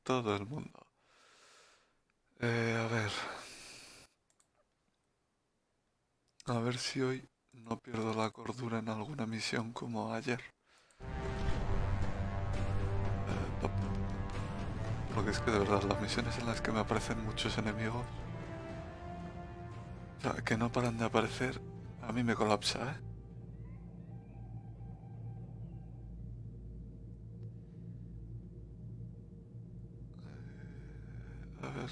todo el mundo. A ver. A ver si hoy no pierdo la cordura en alguna misión como ayer. Porque es que de verdad las misiones en las que me aparecen muchos enemigos, o sea, que no paran de aparecer, a mí me colapsa, ¿eh? A ver.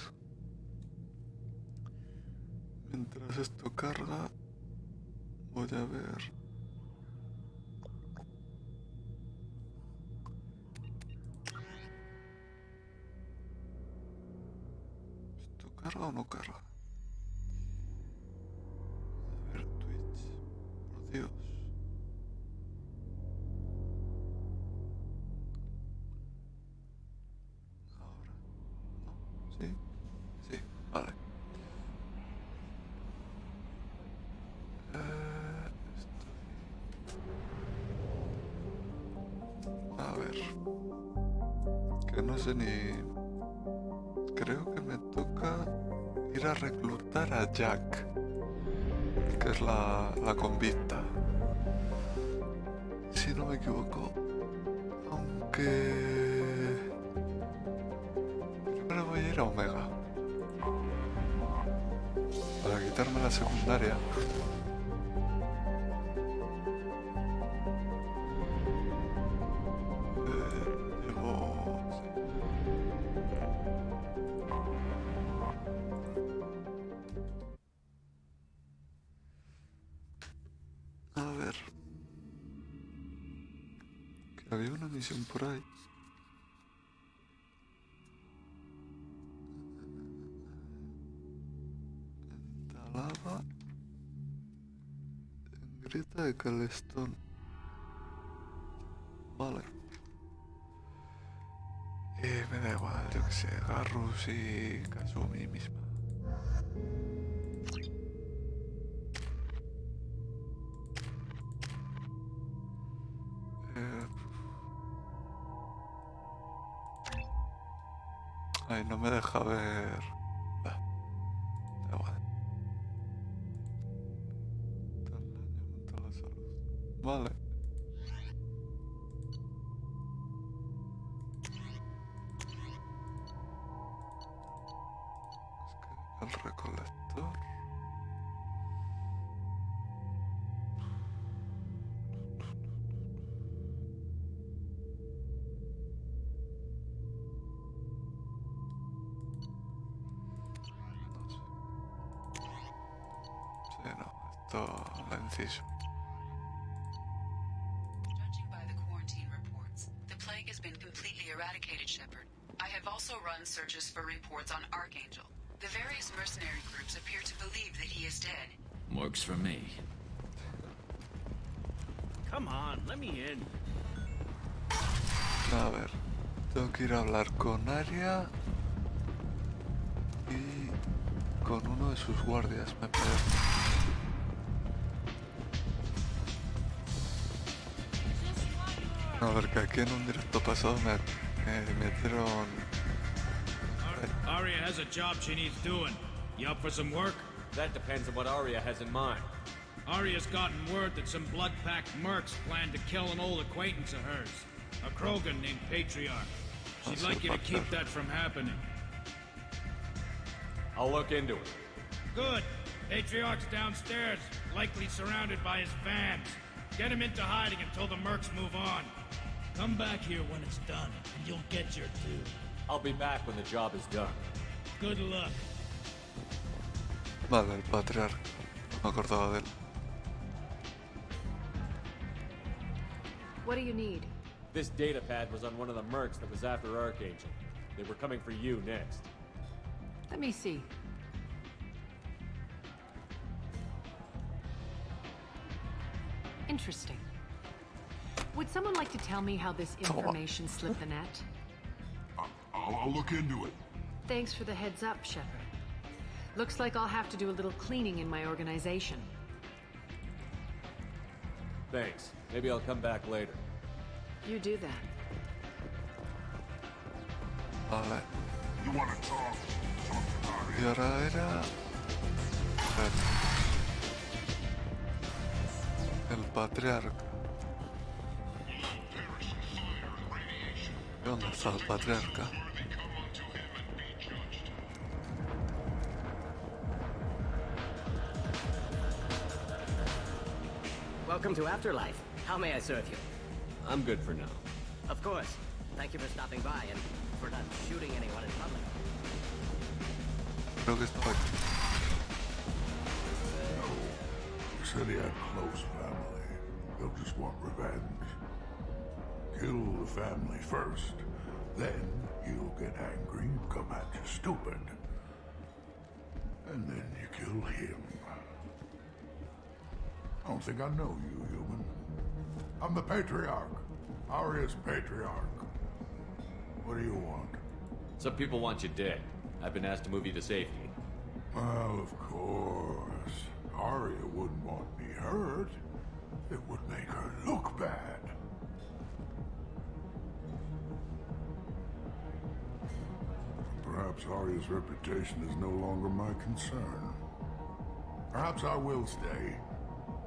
Mientras esto carga, voy a ver. ¿Esto carga o no carga? A ver, Twitch. Por Dios. Ahora. ¿No? ¿Sí? Sí, vale. A ver. Que no sé ni... Creo que me toca ir a reclutar a Jack, que es la convicta, si no me equivoco. Aunque... Primero voy a ir a Omega para quitarme la secundaria. Llevo... A ver... Que había una misión por ahí. Entalada... En Grieta de Calestón. Vale. Me da igual, yo que sé, Garrus y Kazumi misma. Ay, no me deja ver... Da igual. Tal daño, aumenta la salud. Vale. Es que el recolector... No sé. Sí, no, esto la inciso. Judging by the quarantine reports, the plague has been completely eradicated, Shepard. I have also run searches for reports on Archangel. The various mercenary groups appear to believe that he is dead. Works for me. Come on, let me in. A ver, tengo que ir a hablar con Aria y con uno de sus guardias, me parece. A ver, que aquí en un directo pasado me metieron... Arya has a job she needs doing. You up for some work? That depends on what Arya has in mind. Arya's gotten word that some blood-packed mercs plan to kill an old acquaintance of hers. A Krogan named Patriarch. She'd like you to keep that from happening. I'll look into it. Good. Patriarch's downstairs, likely surrounded by his fans. Get him into hiding until the mercs move on. Come back here when it's done, and you'll get your due. I'll be back when the job is done. Good luck. Vale, el patriarca. No me acordaba de él. What do you need? This data pad was on one of the mercs that was after Archangel. They were coming for you next. Let me see. Interesting. Would someone like to tell me how this information slipped the net? I'll look into it. Thanks for the heads up, Shepard. Looks like I'll have to do a little cleaning in my organization. Thanks. Maybe I'll come back later. You do that. Vale. You want to talk? Talk to Ari. Y ahora era... El patriarca. ¿Dónde está el patriarca? Welcome to Afterlife. How may I serve you? I'm good for now. Of course. Thank you for stopping by and for not shooting anyone in public. Creo que estaba aquí. You said he had close family. They'll just want revenge. Kill the family first. Then he'll get angry and come at you stupid. And then you kill him. I don't think I know you, human. I'm the Patriarch. Aria's Patriarch. What do you want? Some people want you dead. I've been asked to move you to safety. Well, of course. Aria wouldn't want me hurt. It would make her look bad. Perhaps Aria's reputation is no longer my concern. Perhaps I will stay.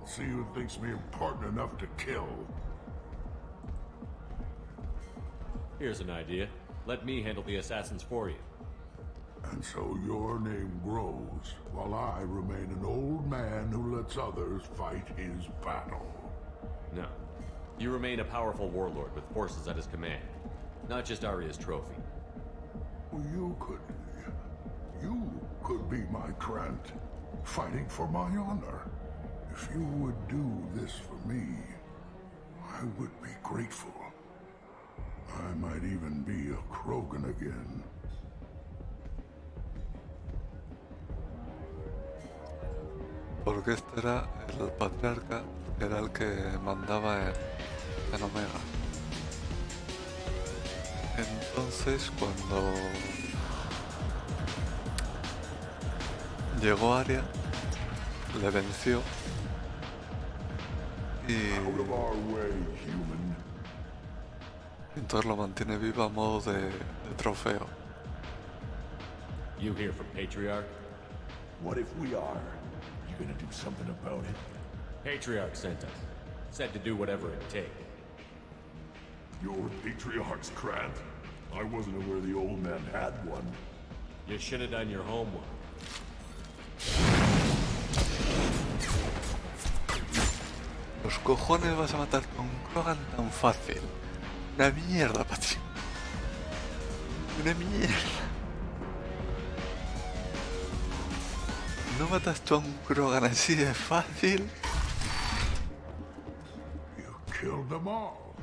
See who thinks me important enough to kill. Here's an idea. Let me handle the assassins for you. And so your name grows, while I remain an old man who lets others fight his battle. No. You remain a powerful warlord with forces at his command. Not just Aria's trophy. Well, you could be my Krant, fighting for my honor. If you would do this for me, I would be grateful. I might even be a Krogan again. Porque este era el patriarca, era el que mandaba en Omega. Entonces, cuando llegó Aria, le venció y Out of our way, human. entonces lo mantiene vivo a modo de trofeo. You here from Patriarch? What if we are? You gonna do something about it? Patriarch sent us. Said to do whatever it takes. You're Patriarch's Krant. I wasn't aware the old man had one. You should have done your homework. Los cojones vas a matar con un Krogan tan fácil. Una mierda, Patri. Una mierda. ¿No matas tú a un Krogan así de fácil? You killed them all.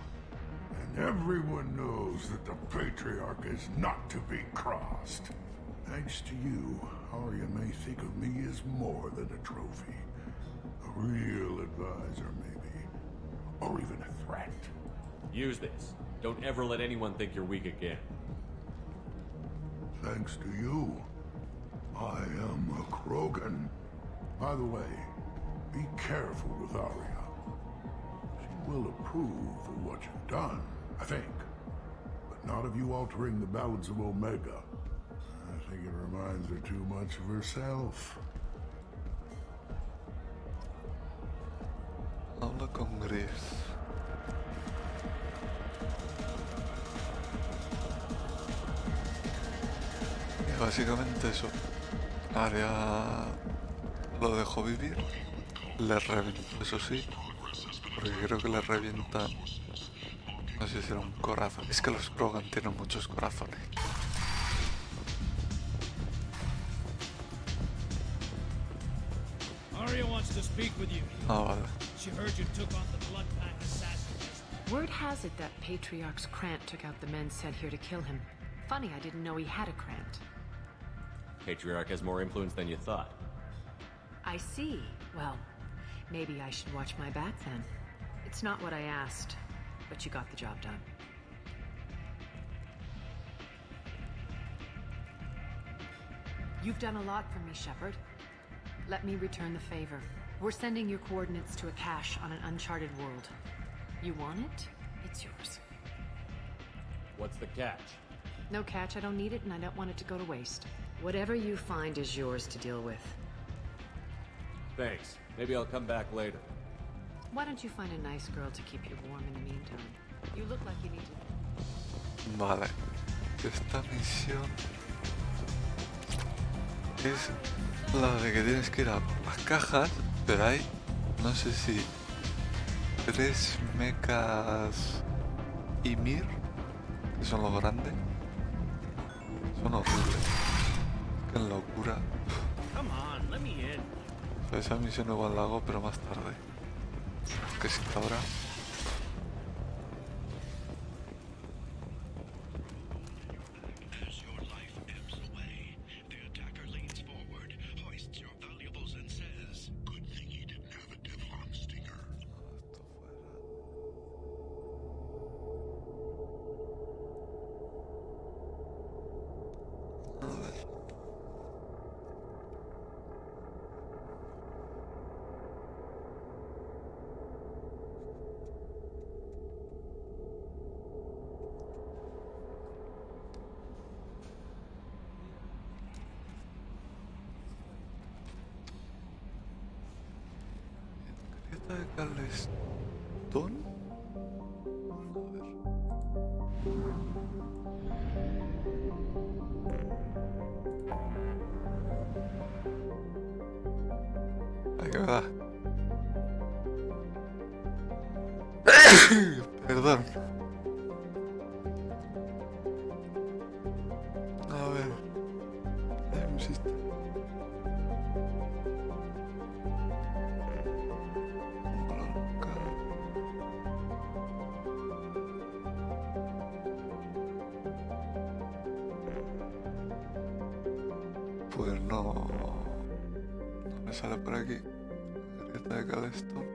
And everyone knows that the Patriarch is not to be crossed. Thanks to you, Aria may think of me as more than a trophy. A real advisor, maybe. Or even a threat. Use this. Don't ever let anyone think you're weak again. Thanks to you, I am a Krogan. By the way, be careful with Aria. She will approve of what you've done, I think. But not of you altering the balance of Omega. I think it reminds her too much of herself. Habla con Gris. Y básicamente eso. Aria lo dejó vivir. Le reventó, eso sí. Porque creo que le revienta. No sé si era un corazón. Es que los Krogan tienen muchos corazones. Aria wants to speak with you. Ah, vale. She heard you took on the Blood Pack assassins. Word has it that Patriarch's Krant took out the men sent here to kill him. Funny, I didn't know he had a Krant. Patriarch has more influence than you thought. I see. Well, maybe I should watch my back then. It's not what I asked, but you got the job done. You've done a lot for me, Shepard. Let me return the favor. We're sending your coordinates to a cache on an uncharted world. You want it? It's yours. What's the catch? No catch, I don't need it, and I don't want it to go to waste. Whatever you find is yours to deal with. Thanks. Maybe I'll come back later. Why don't you find a nice girl to keep you warm in the meantime? You look like you need to... Vale. Esta misión es la de que tienes que ir a las cajas, pero hay, no sé si 3 mechas Ymir, que son los grandes, son horribles. Que en Locura. Esa misión igual la hago, pero más tarde. Que es que ahora. De Calestón. A ver. Ay, que me da. Perdón. A ver. Ahí me hiciste. Pues no me sale por aquí. Grieta de Calestón.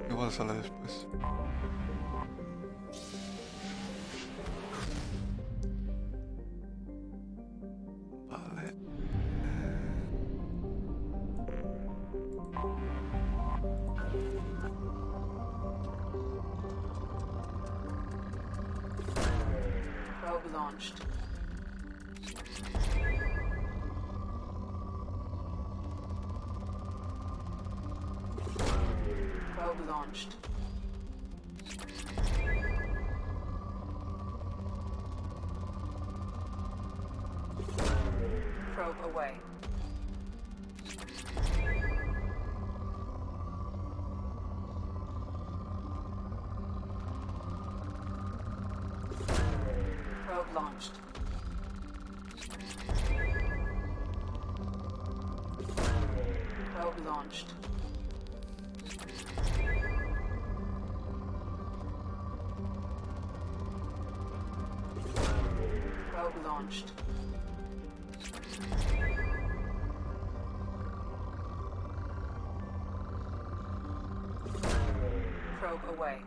Igual sale después. Vale. Probe launched. Probe launched. Probe away. Probe launched. Probe launched. Probe launched. Probe away.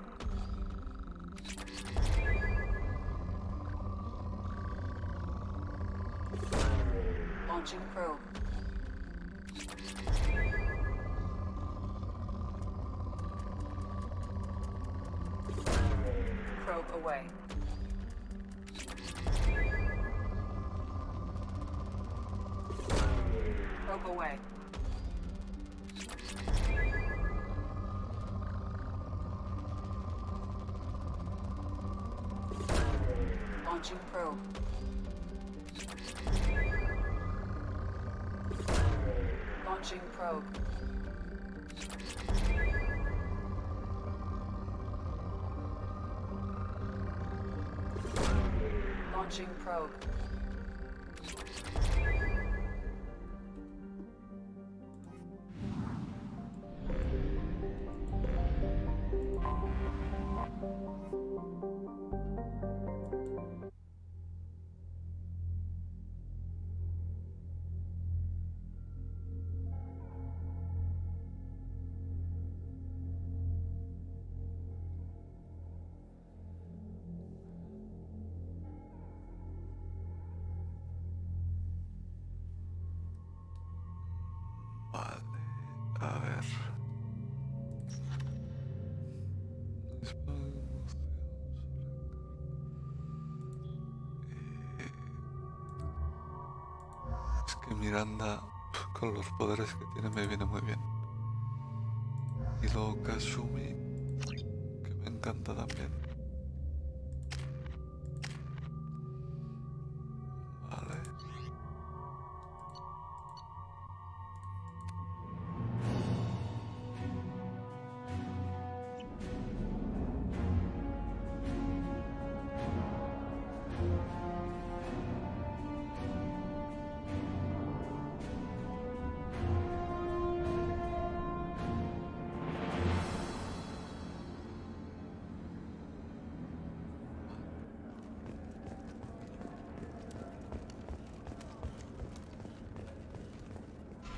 Launching probe. Probe away. Probe away. Launching probe. Launching probe. Launching probe. Vale. A ver. Y Miranda, con los poderes que tiene, me viene muy bien. Y luego Kasumi, que me encanta también. Vale.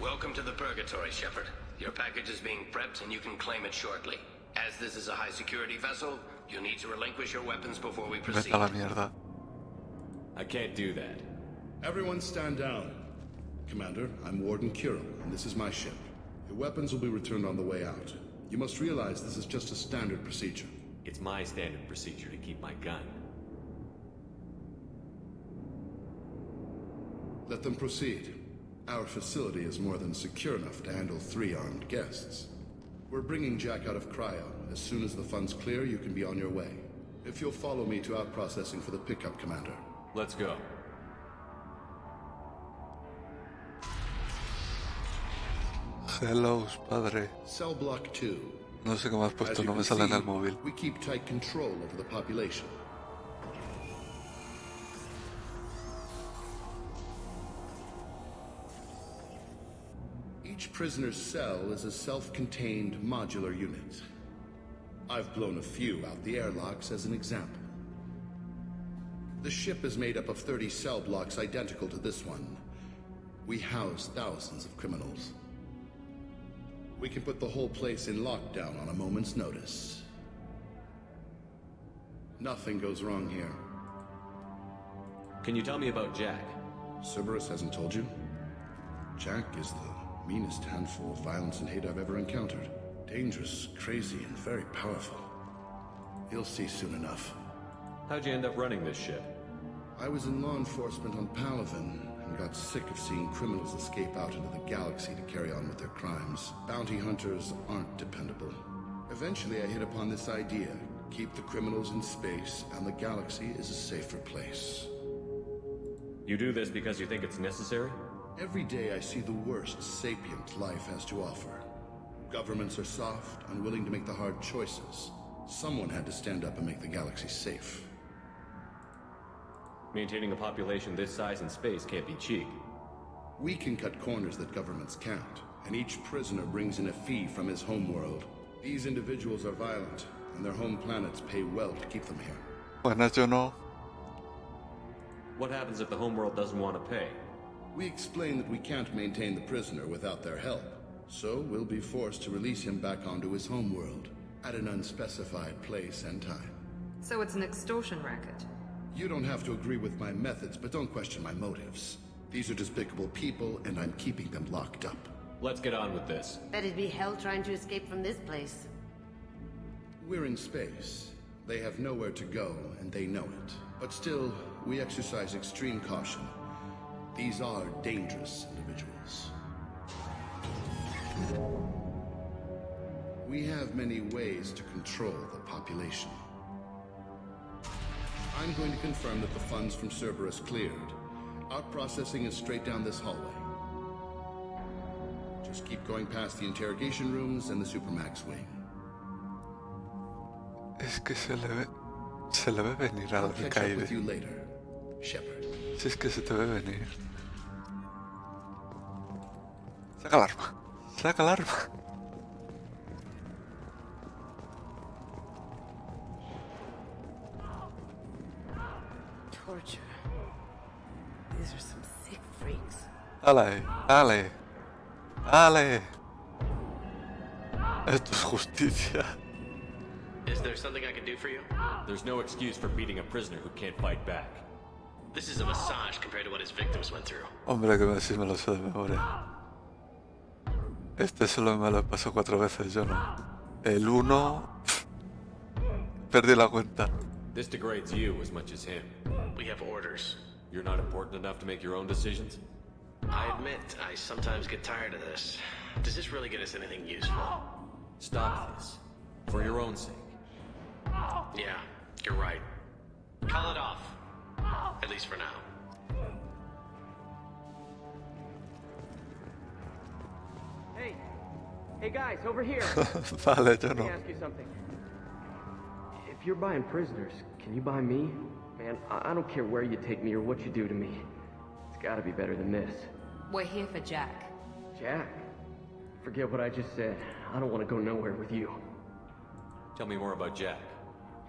Welcome to the Purgatory, Shepard. Your package is being prepped and you can claim it shortly. As this is a high-security vessel, you'll need to relinquish your weapons before we proceed. Vete a la mierda. I can't do that. Everyone stand down. Commander, I'm Warden Heroe, and this is my ship. Your weapons will be returned on the way out. You must realize this is just a standard procedure. It's my standard procedure to keep my gun. Let them proceed. Our facility is more than secure enough to handle 3 armed guests. We're bringing Jack out of cryo. As soon as the funds clear, you can be on your way. If you'll follow me to out-processing for the pickup, Commander. Let's go. Hello, padre. Cell Block 2. No sé qué me has puesto, As no you me can sale en see, el móvil. we keep tight control over the population. Each prisoner's cell is a self-contained modular unit. I've blown a few out the airlocks as an example. The ship is made up of 30 cell blocks identical to this one. We house thousands of criminals. We can put the whole place in lockdown on a moment's notice. Nothing goes wrong here. Can you tell me about Jack? Cerberus hasn't told you? Jack is the meanest handful of violence and hate I've ever encountered. Dangerous, crazy, and very powerful. You'll see soon enough. How'd you end up running this ship? I was in law enforcement on Palaven and got sick of seeing criminals escape out into the galaxy to carry on with their crimes. Bounty hunters aren't dependable. Eventually I hit upon this idea. Keep the criminals in space and the galaxy is a safer place. You do this because you think it's necessary? Every day I see the worst sapient life has to offer. Governments are soft, unwilling to make the hard choices. Someone had to stand up and make the galaxy safe. Maintaining a population this size in space can't be cheap. We can cut corners that governments can't, and each prisoner brings in a fee from his homeworld. These individuals are violent, and their home planets pay well to keep them here. Buenas, yo no. What happens if the homeworld doesn't want to pay? We explain that we can't maintain the prisoner without their help, so we'll be forced to release him back onto his homeworld at an unspecified place and time. So it's an extortion racket. You don't have to agree with my methods, but don't question my motives. These are despicable people, and I'm keeping them locked up. Let's get on with this. Bet it'd be hell trying to escape from this place. We're in space. They have nowhere to go, and they know it. But still, we exercise extreme caution. These are dangerous individuals. We have many ways to control the population. I'm going to confirm that the funds from Cerberus cleared. Out processing is straight down this hallway. Just keep going past the interrogation rooms and the Supermax wing. Es que se le ve venir I'll al catch up with Alcaide. you later, Shepard. Si es que se te ve venir. Saca el arma. Saca el arma. Torture. These are some sick freaks. Dale, dale. Dale. Esto es justicia. Is there something I can do for you? There's no excuse for beating a prisoner who can't fight back. This is a massage compared to what his victims went through. Hombre, que sí me lo sé de memoria. Este solo me lo he pasado 4 veces, yo no. El 1... Perdí la cuenta. This degrades you as much as him. We have orders. You're not important enough to make your own decisions? I admit, I sometimes get tired of this. Does this really get us anything useful? Stop this. For your own sake. Yeah, you're right. Call it off. At least for now. Hey guys, over here. Vale, yo Let me no. ask you something. If you're buying prisoners, can you buy me? Man, I don't care where you take me or what you do to me. It's gotta be better than this. We're here for Jack. Jack? Forget what I just said. I don't want to go nowhere with you. Tell me more about Jack.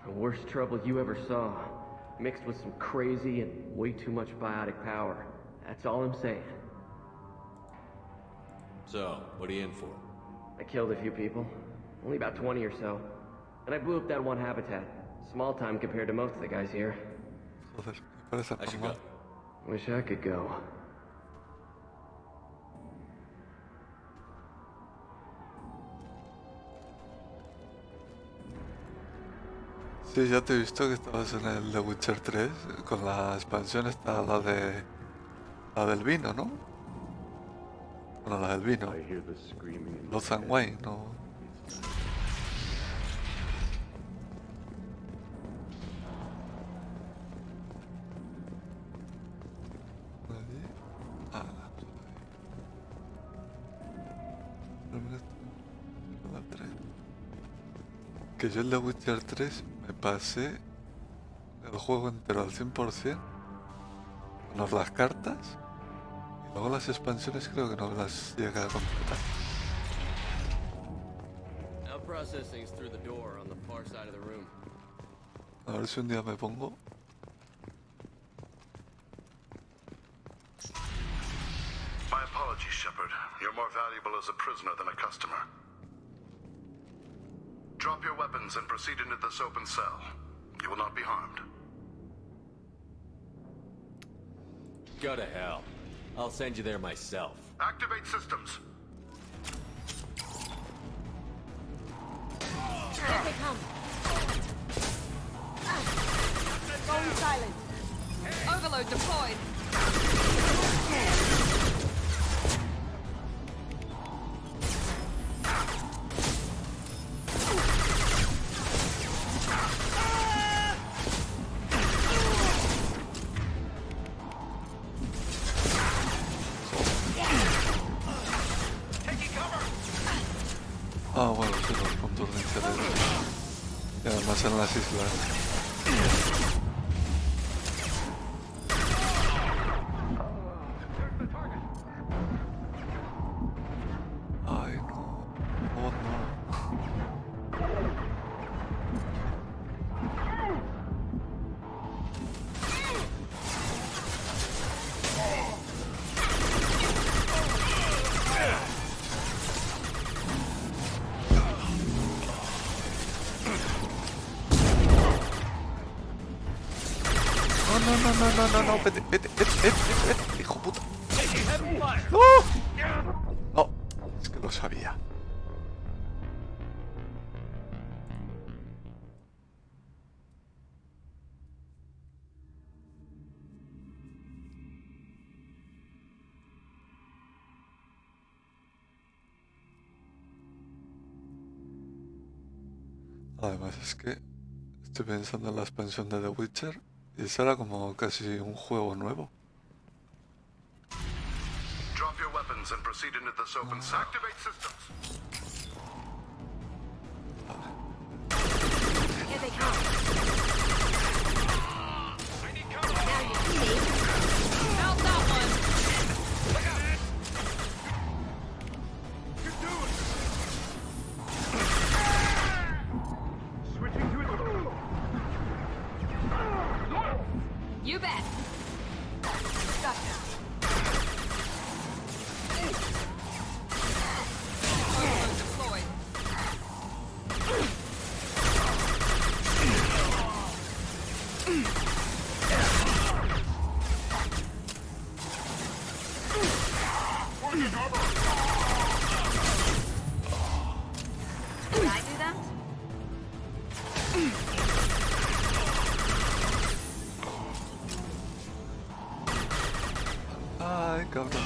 The worst trouble you ever saw. Mixed with some crazy and way too much biotic power. That's all I'm saying. So, what are you in for? I killed a few people. Only about 20 or so. And I blew up that one habitat. Small time compared to most of the guys here. Joder, me parece I should normal. go. Wish I could go. Sí, ya te he visto que estabas en el The Witcher 3. Con la expansión está la del vino, ¿no? Bueno, la del vino. Lost and Wine, ¿no? Que yo en The Witcher 3 me pasé el juego entero al 100%, menos las cartas, y luego las expansiones creo que no las llegué a completar. Now processing's through the door on the far side of the room. A ver si un día me pongo. My apologies, Shepard. You're more valuable as a prisoner than a customer. Drop your weapons and proceed into this open cell. You will not be harmed. Go to hell. I'll send you there myself. Activate systems. Here they come. Going silent. Overload deployed. Ah, bueno, sí, los puntos de interés. Y además en las islas. Ay, no. Oh, no. No, vete, hijo puta. ¡No! No, es que lo sabía. Además es que estoy pensando en la expansión de The Witcher y eso era como casi un juego nuevo. Drop your weapons and proceed into this open cell. Activate systems. Here they come. I need cover. Now you see. Felt that one. Look at it. You do it. Switching to it. You bet. Gotcha. Overload deployed. Did I do that? Ay, cabrón.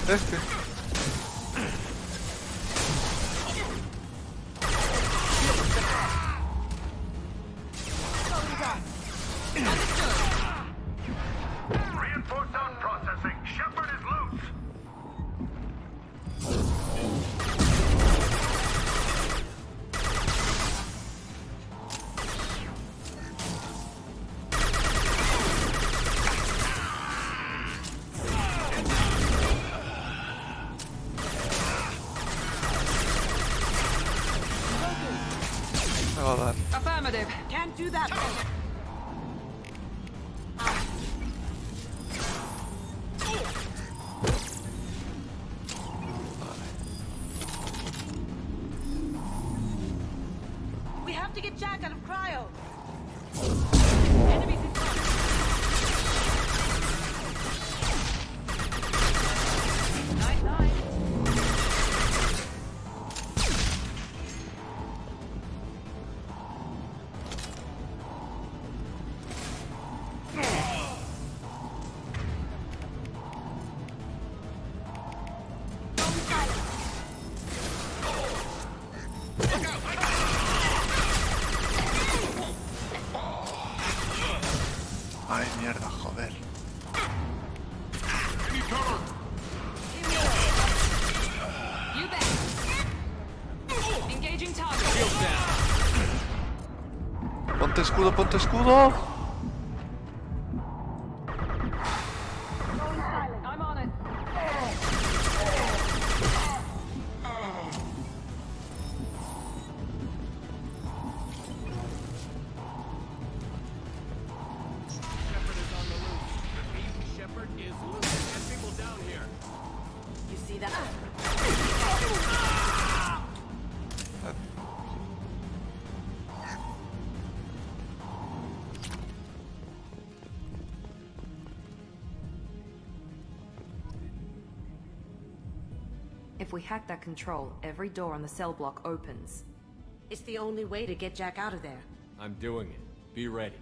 Este. Reinforce sound processing. Shepard is loose. Me va a dar. Affirmative. Can't do that. We have to get Jack out of cryo. Enemies in front. Night. Ay, mierda, joder. You bet. Engaging target. Ponte escudo, ponte escudo. I'm on it. Shepard is loose. Get people down here. You see that? If we hack that control, every door on the cell block opens. It's the only way to get Jack out of there. I'm doing it. Be ready.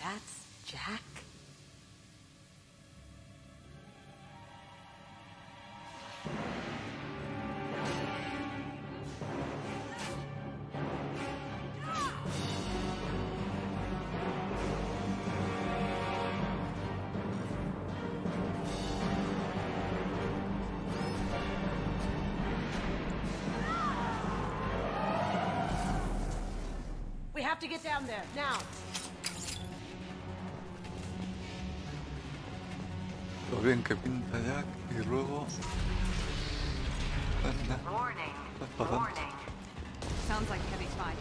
That's Jack? We have to get down there, now! Lo bien que pinta Jack y luego... Warning. para tanto. Sounds like heavy fight.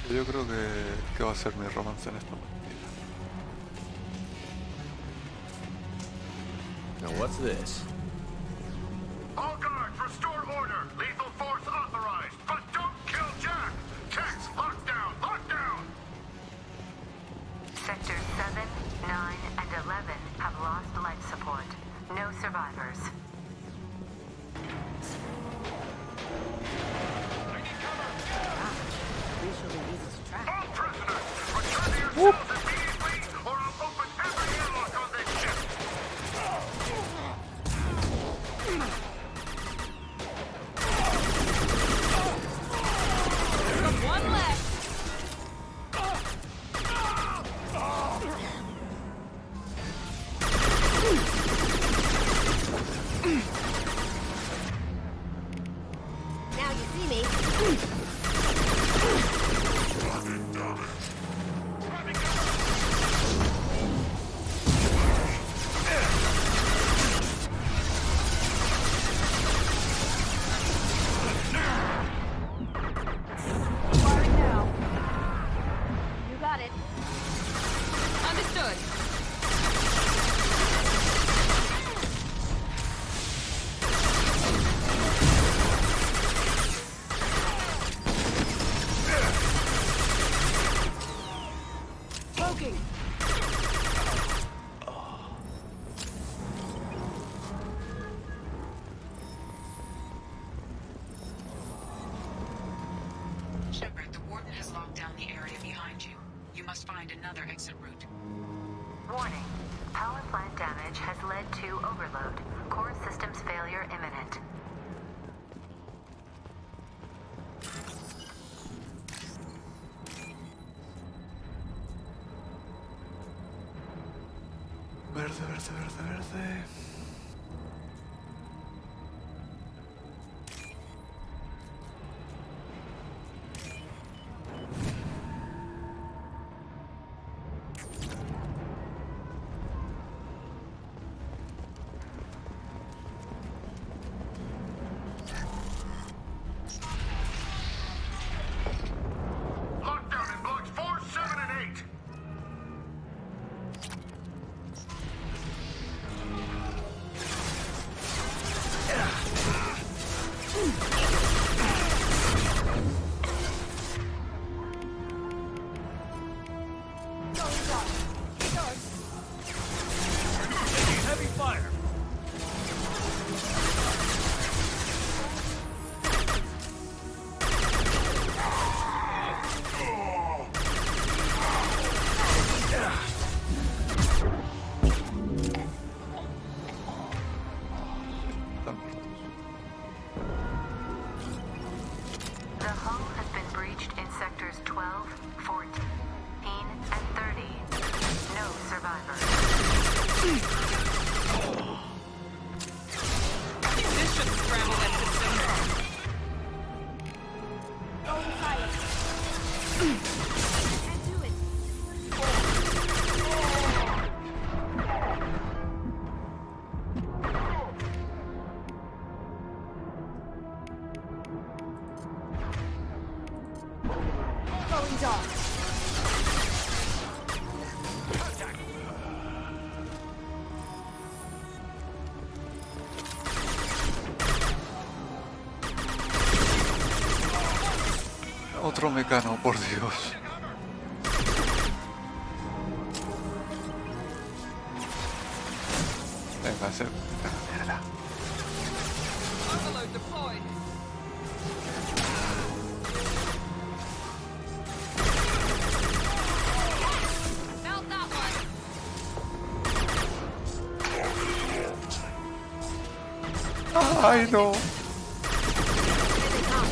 Yo creo que va a ser mi romance en esta partida. Now what's this? All guards, restore order. Lethal force authorized. But don't kill Jack. Tex, lock down, lock down. Sectors 7, 9, and 11 have lost life support. No survivors. We shall be easy to track. All prisoners, return to your cells immediately, or I'll open every airlock on this ship. One left. Now you see me. Firing now. You got it. Understood. Poking. other exit route. Warning. Power plant damage has led to overload. Core systems failure imminent. Verde, verde, verde, verde. Lockdown in blocks 4, 7, and 8. Heavy fire. The hull has been breached in sectors 12, 14, and 30. No survivors. This should scramble that system. Going silent. Can't do it. Going dark. Otro mecano, por Dios. Venga, se... Mierda. Overload deployed. Felt that one. Ay, no. Here they come.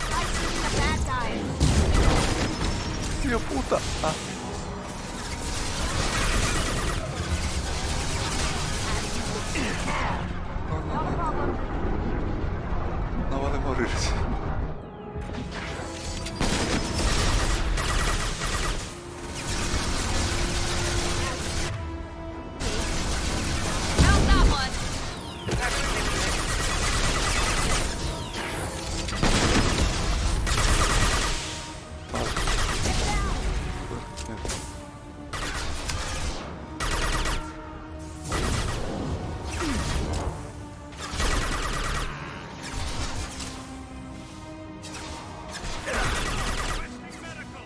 Fighting the bad guys. Tío puta. Ah. No vale morirse. Felt that one.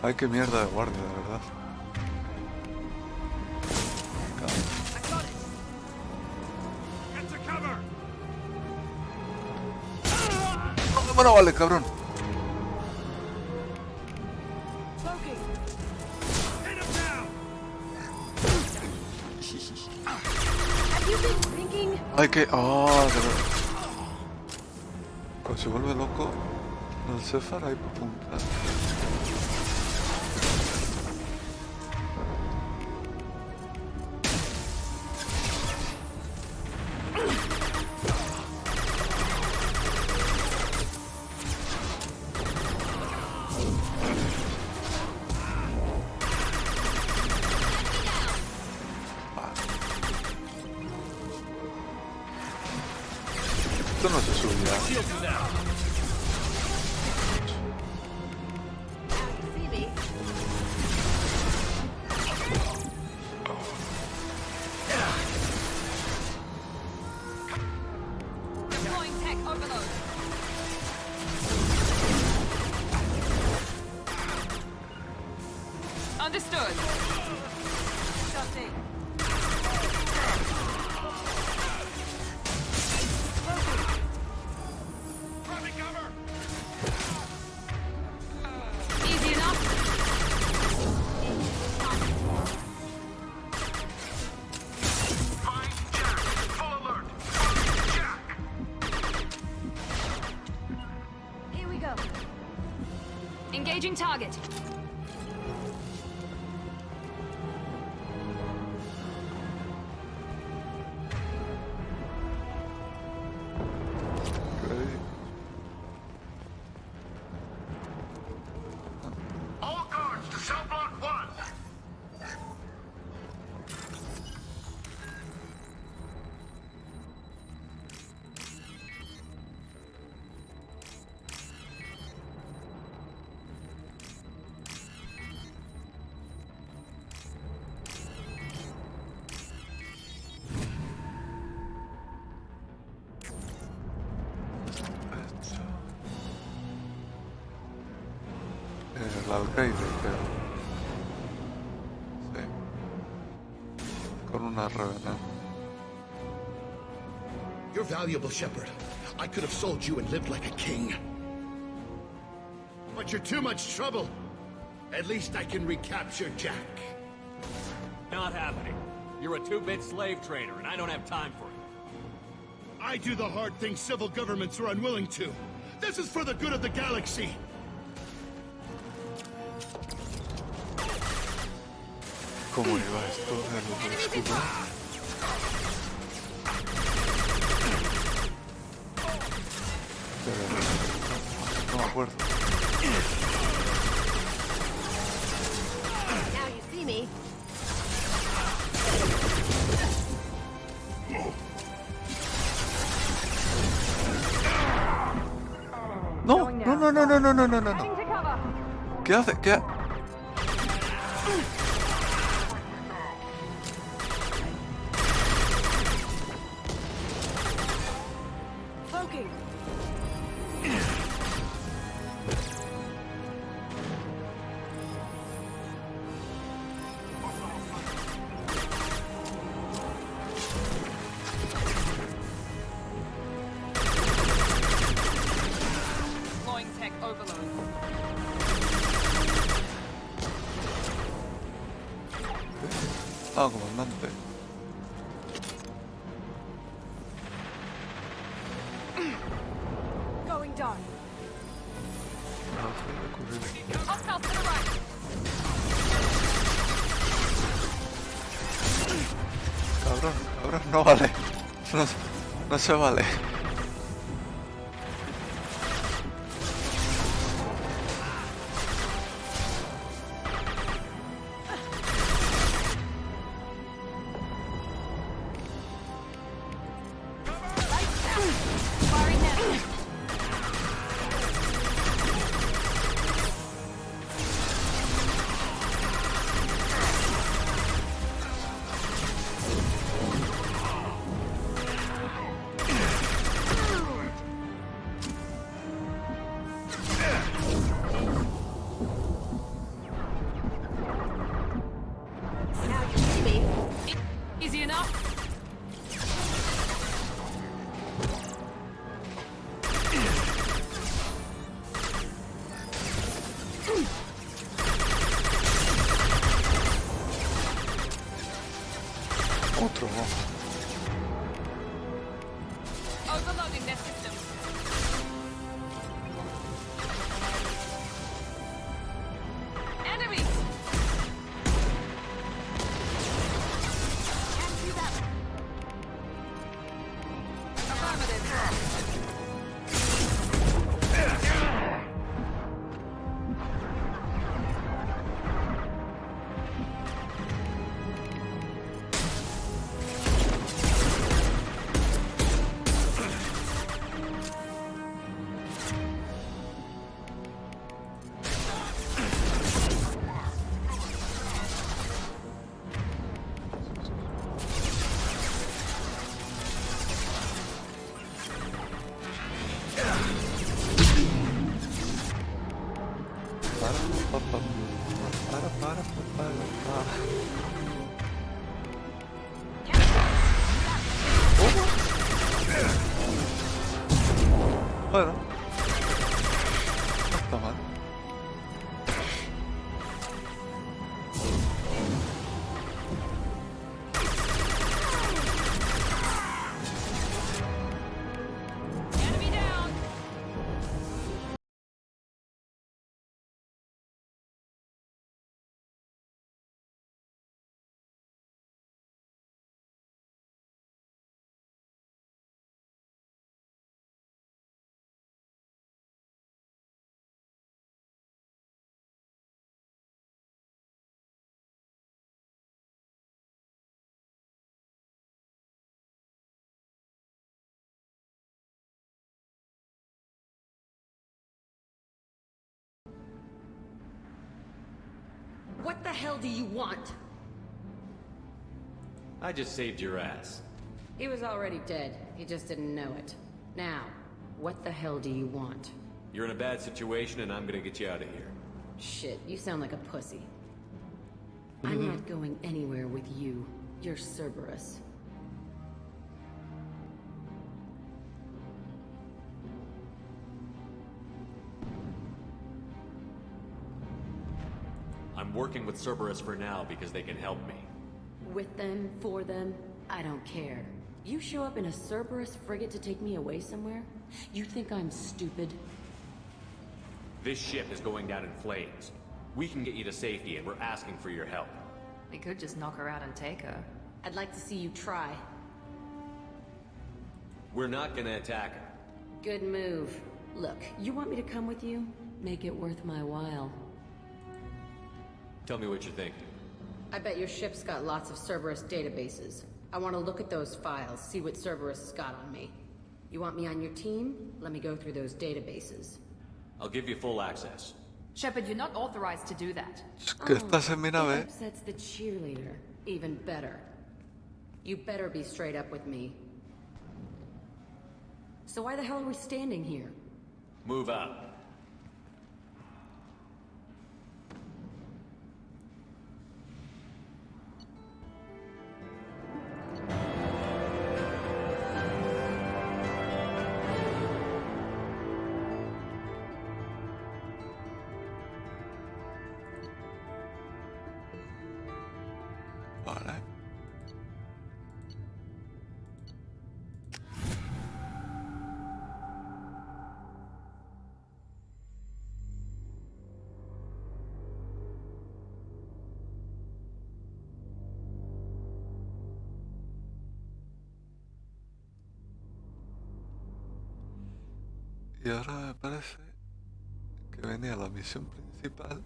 Ay, qué mierda de guardia, de verdad. Get to cover. No, bueno, vale, cabrón. Smoking. Hit him down. Have you been drinking? Hay que... Ah, de verdad. Cuando se vuelve loco, el Cefar hay punta. Esto no se subirá. Shields him down. Understood. Easy enough. Find Jack. Full alert. Find Jack. Here we go. Engaging target. All guards to cell block 1. El alcaide, creo. Sí. Con una revenante. You're valuable, Shepard. I could have sold you and lived like a king. But you're too much trouble. At least I can recapture Jack. Not happening. You're a 2-bit slave trader, and I don't have time for it. I do the hard things civil governments are unwilling to. This is for the good of the galaxy. ¿Cómo iba esto del escudo? No me acuerdo. Now you see me. No, no, no, no, no, no, no, no, no. ¿Qué hace? ¿Qué? Deploying tech overload. Ah, comandante. Going dark. Hostile to the right. Cabrón, cabrón, no vale. No, no se vale. Firing now. Now you see me. Easy enough. Otro. Overloading their systems. Enemies! Can't do that. Bueno, no está mal. Enemy down. What the hell do you want? I just saved your ass. He was already dead. He just didn't know it. Now, what the hell do you want? You're in a bad situation and I'm gonna get you out of here. Shit, you sound like a pussy. I'm not going anywhere with you. You're Cerberus. I'm working with Cerberus for now because they can help me. With them, for them, I don't care. You show up in a Cerberus frigate to take me away somewhere? You think I'm stupid? This ship is going down in flames. We can get you to safety and we're asking for your help. We could just knock her out and take her. I'd like to see you try. We're not gonna attack her. Good move. Look, you want me to come with you? Make it worth my while. Tell me what you're thinking. I bet your ship's got lots of Cerberus databases. I want to look at those files, see what Cerberus has got on me. You want me on your team? Let me go through those databases. I'll give you full access. Shepard, you're not authorized to do that. Que estás en mi It nave. upsets the cheerleader. Even better. You better be straight up with me. So why the hell are we standing here? Move out. Vale. Y ahora me parece que venía la misión principal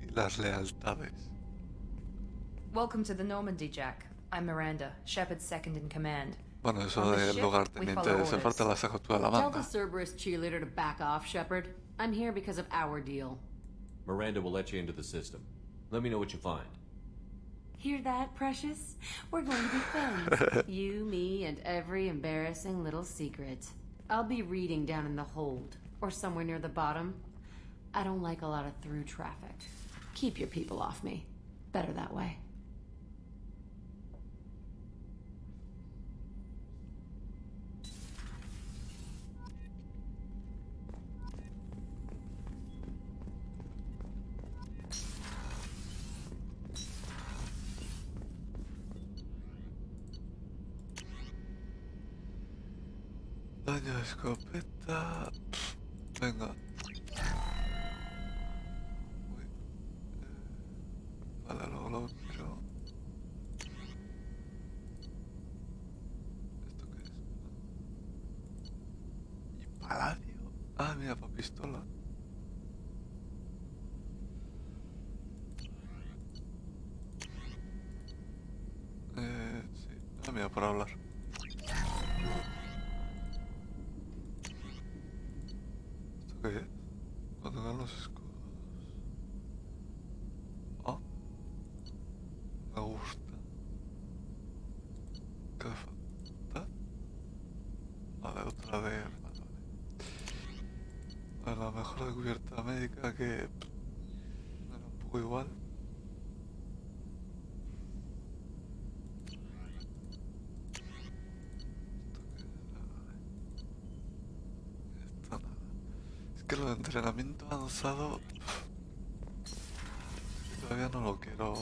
y las lealtades. Welcome to the Normandy, Jack. I'm Miranda, Shepard's second in command. Bueno, eso On the del ship, lugarteniente we de esa follow parte la saco tú de la Tell manga. the Cerberus cheerleader to back off, Shepard. I'm here because of our deal. Miranda will let you into the system. Let me know what you find. Hear that, Precious? We're going to be friends. You, me, and every embarrassing little secret. I'll be reading down in the hold, or somewhere near the bottom. I don't like a lot of through traffic. Keep your people off me. Better that way. Daño de escopeta. Venga. Uy. Vale, luego lo quiero. ¿Esto qué es? ¿Y paladio? Ah, mira, para pistola. Sí. Ah, mira, para hablar. ¿Esto qué es? Cuando dan los escudos. Ah. Me gusta. ¿Qué hace falta? Vale, otra de... Vale. La mejor de cubierta médica que... poco igual. Esto nada. Es que lo de entrenamiento avanzado todavía no lo quiero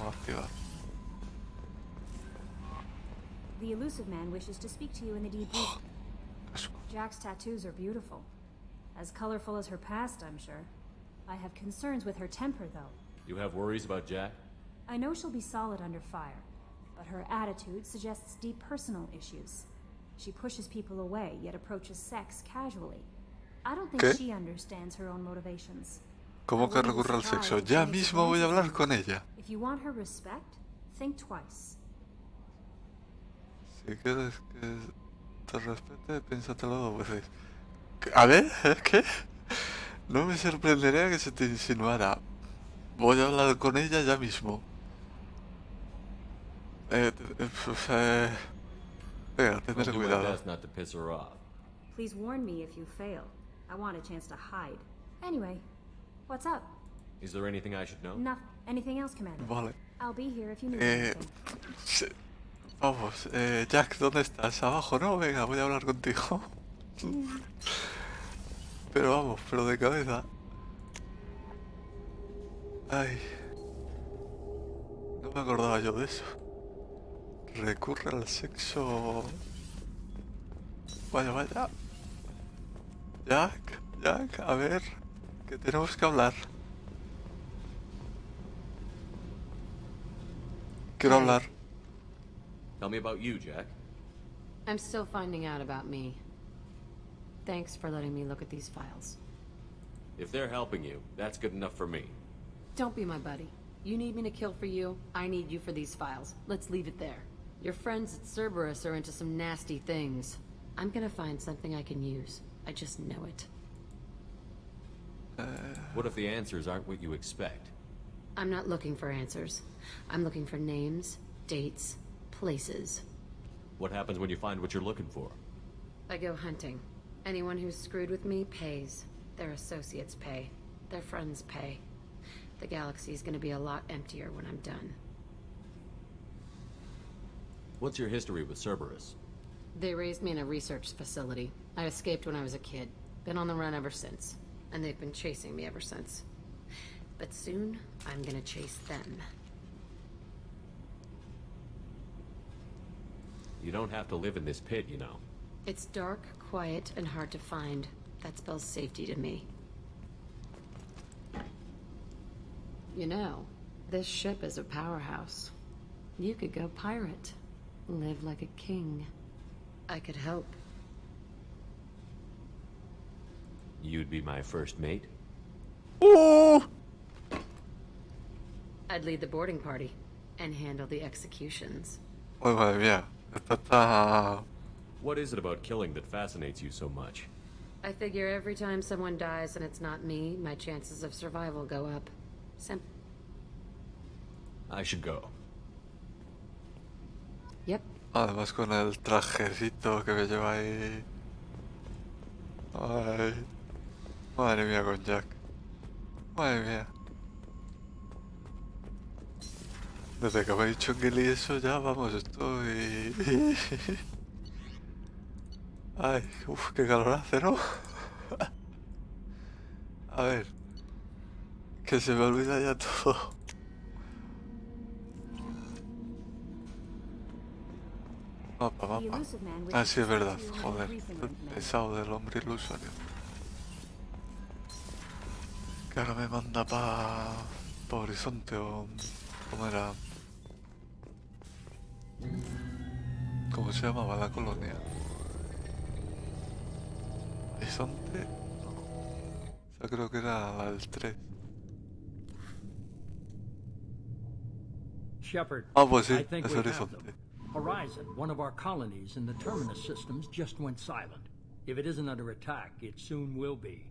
activar. The elusive man wishes to speak to you in the debrief. Jack's tattoos are beautiful. As colorful as her past, I'm sure. I have concerns with her temper, though. You have worries about Jack? I know she'll be solid under fire, but her attitude suggests deep personal issues. She pushes people away, yet approaches sex casually. I don't think she understands her own motivations. ¿Cómo que recurre al sexo? Ya mismo voy a hablar con ella. If you want her respect, think twice. Si quieres que te respete, piénsatelo dos veces. A ver, ¿qué? No me sorprendería que se te insinuara. Voy a hablar con ella ya mismo. Venga, tendré cuidado. Please warn me if you fail. I want a chance to hide. Anyway, what's up? Is there anything I should know? Nothing. Anything else, Commander? Vale. I'll be here if you need anything. Vamos, Jack, ¿dónde estás? Abajo, ¿no? Venga, voy a hablar contigo. Pero vamos, pero de cabeza. Ay. No me acordaba yo de eso. Recurre al sexo. Vaya, vaya. Jack, a ver, que tenemos que hablar. Quiero hablar. Tell me about you, Jack. I'm still finding out about me. Thanks for letting me look at these files. If they're helping you, that's good enough for me. Don't be my buddy. You need me to kill for you, I need you for these files. Let's leave it there. Your friends at Cerberus are into some nasty things. I'm gonna find something I can use. I just know it. What if the answers aren't what you expect? I'm not looking for answers. I'm looking for names, dates, places. What happens when you find what you're looking for? I go hunting. Anyone who's screwed with me pays. Their associates pay. Their friends pay. The galaxy's gonna be a lot emptier when I'm done. What's your history with Cerberus? They raised me in a research facility. I escaped when I was a kid. Been on the run ever since. And they've been chasing me ever since. But soon, I'm gonna chase them. You don't have to live in this pit, you know. It's dark, quiet, and hard to find. That spells safety to me. You know, this ship is a powerhouse. You could go pirate. Live like a king. I could help. You'd be my first mate? Oh! I'd lead the boarding party and handle the executions. Uy, madre mía. Esto está... What is it about killing that fascinates you so much? I figure every time someone dies and it's not me, my chances of survival go up. I should go. Yep. Además con el trajecito que me lleva ahí... Ay... Madre mía con Jack. Madre mía. Desde que me he dicho que leí eso ya, vamos, estoy... Ay, uff, qué calor hace, ¿no? A ver. Que se me olvida ya todo. Mapa. Ah, sí, es verdad, joder. El pesado del hombre ilusorio. Que ahora me manda pa Horizonte o... ¿Cómo era? ¿Cómo se llamaba la colonia? ¿Horizonte? O sea, creo que era la del 3. Shepard, Pues sí, I think es we have Horizonte. them. Horizon, one of our colonies in the Terminus systems, just went silent. If it isn't under attack, it soon will be.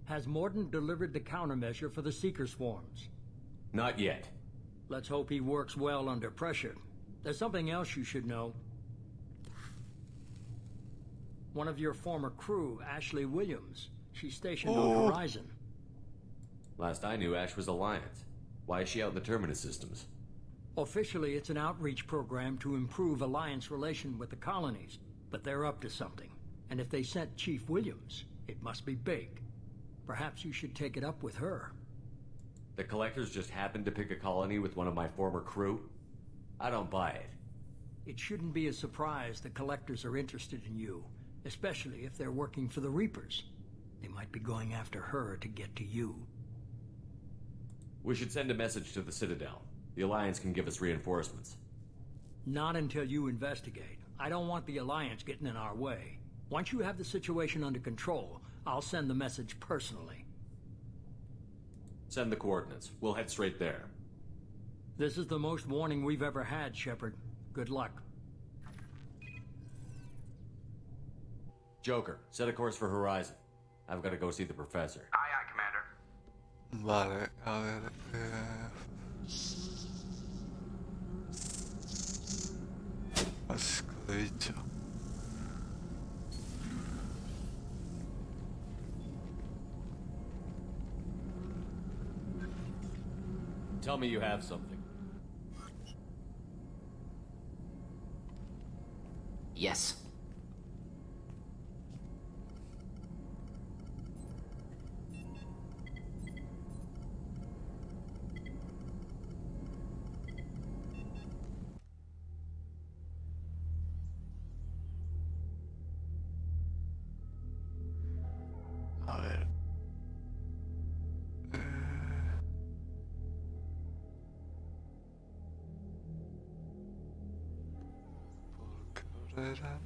Has Mordin delivered the countermeasure for the Seeker swarms? Not yet. Let's hope he works well under pressure. There's something else you should know. One of your former crew, Ashley Williams. She's stationed on Horizon. Last I knew, Ash was Alliance. Why is she out in the Terminus systems? Officially, it's an outreach program to improve Alliance relation with the colonies, but they're up to something. And if they sent Chief Williams, it must be big. Perhaps you should take it up with her. The Collectors just happened to pick a colony with one of my former crew? I don't buy it. It shouldn't be a surprise the Collectors are interested in you, especially if they're working for the Reapers. They might be going after her to get to you. We should send a message to the Citadel. The Alliance can give us reinforcements. Not until you investigate. I don't want the Alliance getting in our way. Once you have the situation under control, I'll send the message personally. Send the coordinates. We'll head straight there. This is the most warning we've ever had, Shepard. Good luck. Joker, set a course for Horizon. I've got to go see the professor. Aye, aye, Commander. Vale, a ver... Así que he dicho. Tell me you have something. Yes. A ver. ¿Por qué hora era?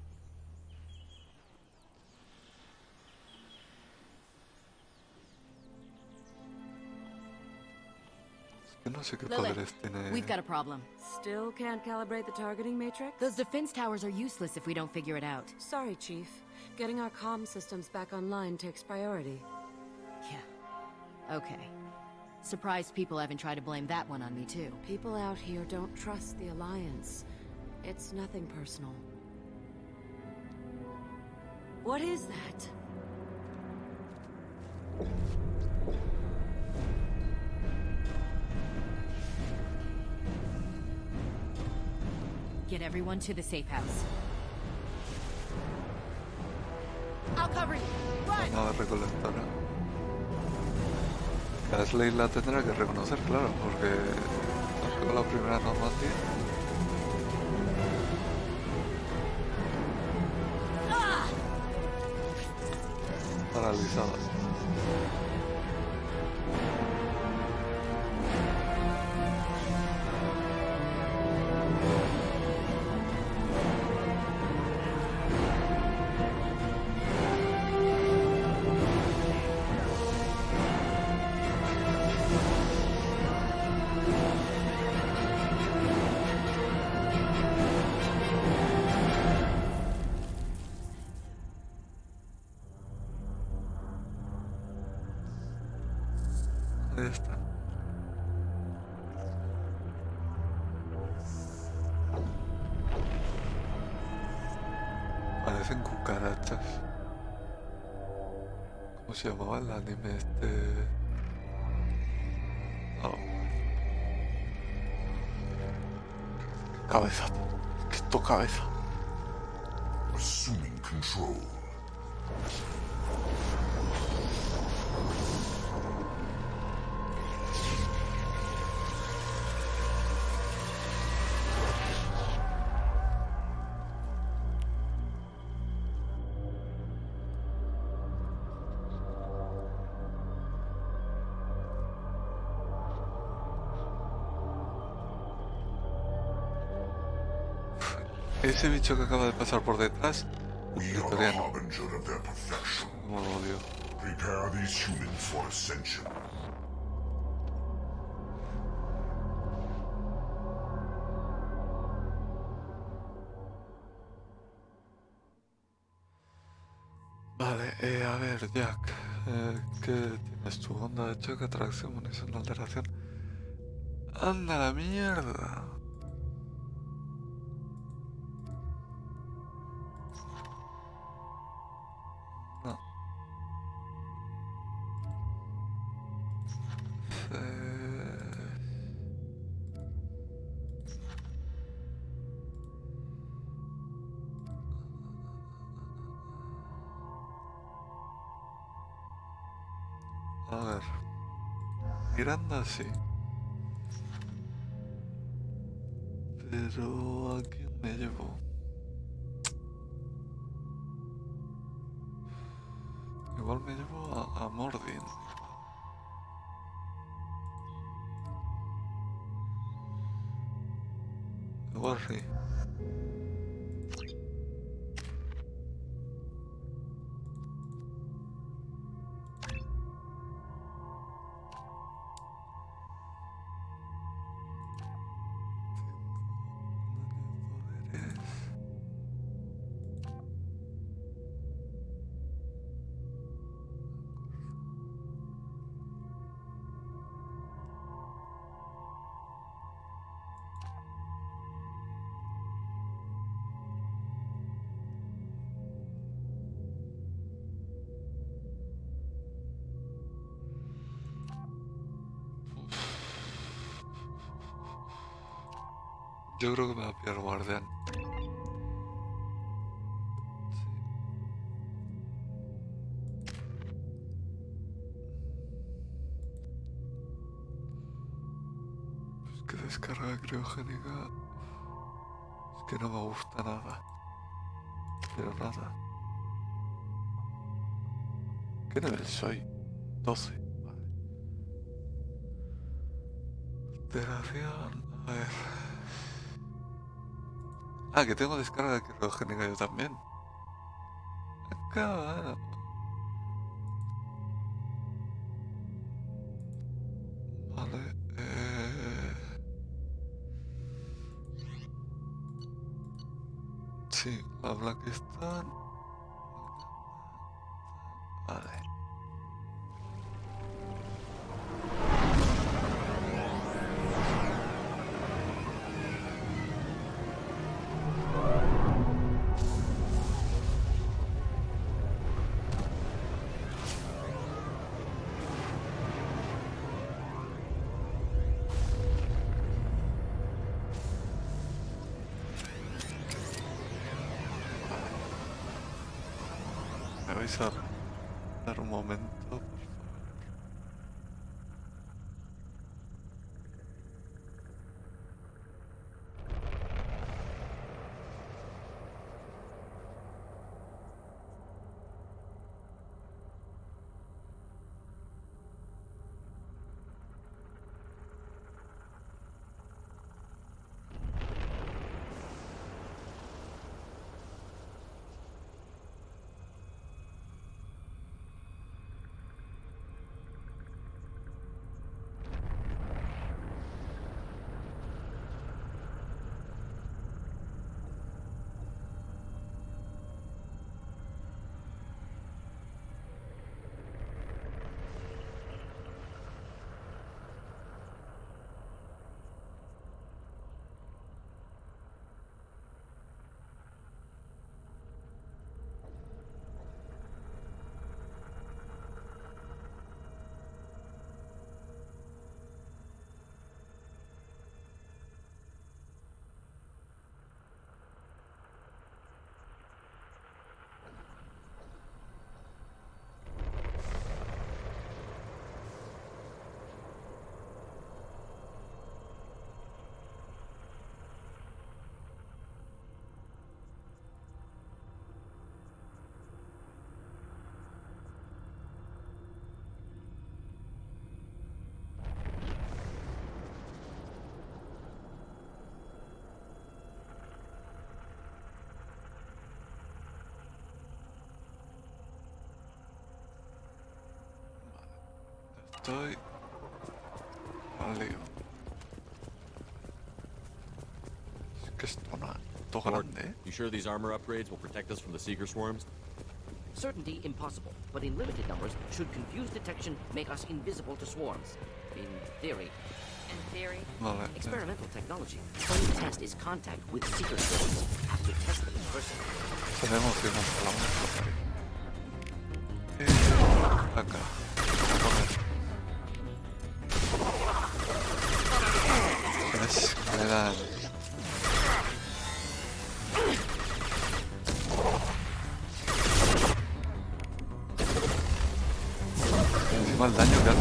Es que no sé qué poderes tiene. We've got a problem. Still can't calibrate the targeting matrix? Those defense towers are useless if we don't figure it out. Sorry, Chief. Getting our comm systems back online takes priority. Yeah. Okay. Surprised people haven't tried to blame that one on me, too. People out here don't trust the Alliance. It's nothing personal. What is that? Get everyone to the safe house. I'll cover you. Run! Nave recolectora. Ashley la tendrá que reconocer, claro, porque aplicó la primera normativa. Paralizada. Ahí está. Parecen cucarachas. ¿Cómo se llamaba el anime este? Oh. Cabeza. Quito cabeza. Assuming control. Ese bicho que acaba de pasar por detrás, victoriano. Como lo odio. Prepare these humans for ascension. Vale, a ver, Jack, ¿qué tienes tu onda de choque, atracción, munición, alteración? ¡Anda la mierda! No. A ver. Miranda sí. Pero ¿a quién me llevo? Igual me llevo a Mordin. Igual sí. Yo creo que me va a pillar guardián. Es que descarga criogénica. Es que no me gusta nada. Pero nada. ¿Qué nivel soy? 12. Vale. Alteración. A ver. Ah, que tengo descarga criogénica yo también. Acá. Vale. Sí, la Black Star. Vale. Me vais a dar un momento, por favor. Estoy al lío. Es que esto no es todo grande, ¿eh? You sure these armor upgrades will protect us from the Seeker swarms? Certainty impossible, but in limited numbers, should confused detection make us invisible to swarms. In theory. In theory? Vale. Experimental technology. Only test is contact with Seeker swarms. Have to test them in person. Tenemos que ir a la mesa. Acá. ¿Ves? Me dan. Encima el daño que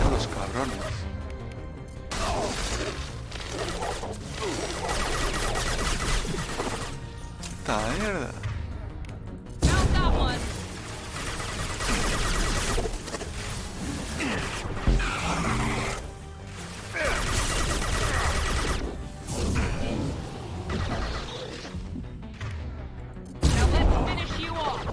cabrones. ¡Esta mierda! Found that one. Now let's finish you off.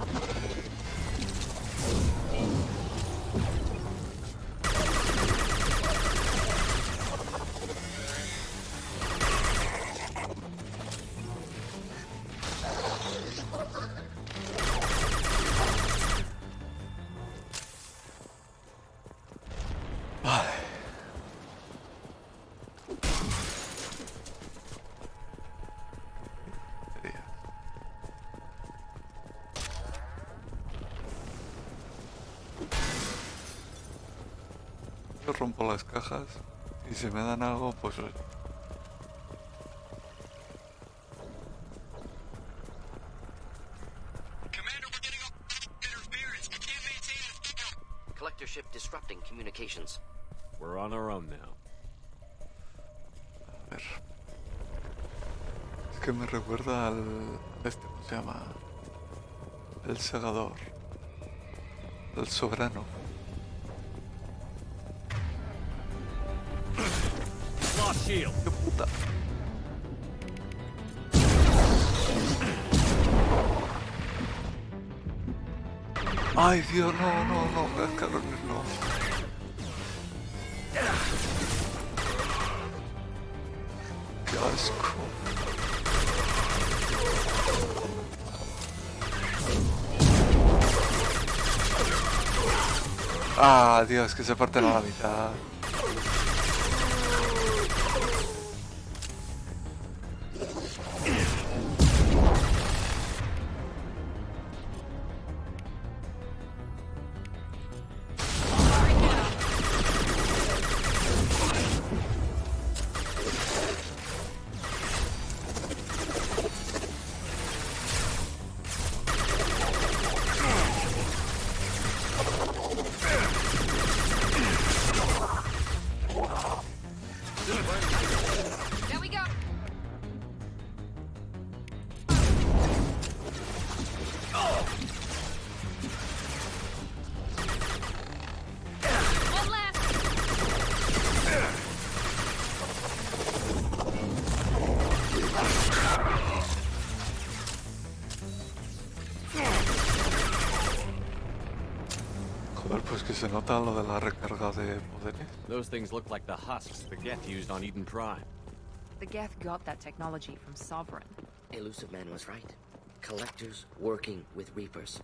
Vale. Yo rompo las cajas y si me dan algo, pues... Collector ship disrupting communications. We're on our own now. A ver. Es que me recuerda al... ¿cómo se llama? El segador. El soberano. Lost shield. ¡Qué puta! ¡Ay, Dios! No, cabrones, no. ¡Qué asco! ¡Ah, Dios! Que se parten a la mitad. There we go. One last. Joder, pues que se nota lo de la recarga de poderes. Those things look like the husks the Geth used on Eden Prime. The Geth got that technology from Sovereign. Elusive Man was right. Collectors working with Reapers.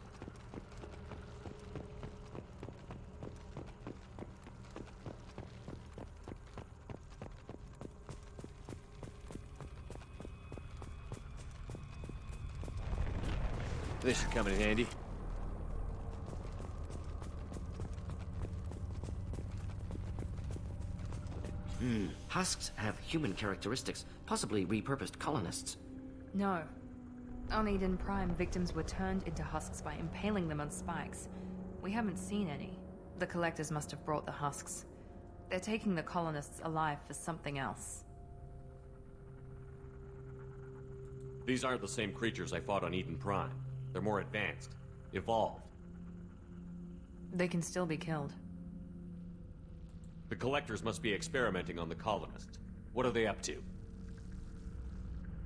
This should come in handy. Husks have human characteristics, possibly repurposed colonists. No. On Eden Prime, victims were turned into husks by impaling them on spikes. We haven't seen any. The Collectors must have brought the husks. They're taking the colonists alive for something else. These aren't the same creatures I fought on Eden Prime. They're more advanced. Evolved. They can still be killed. The Collectors must be experimenting on the colonists. What are they up to?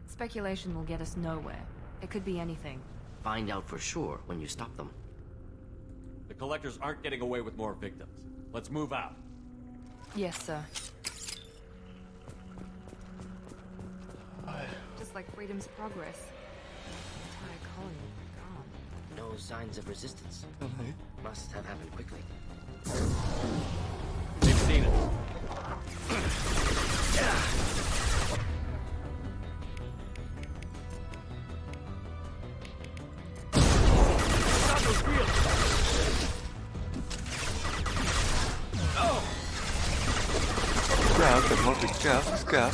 Speculation will get us nowhere. It could be anything. Find out for sure when you stop them. The Collectors aren't getting away with more victims. Let's move out. Yes, sir. Just like freedom's progress. The entire colony gone. No signs of resistance. Must have happened quickly. They've seen it. Scav.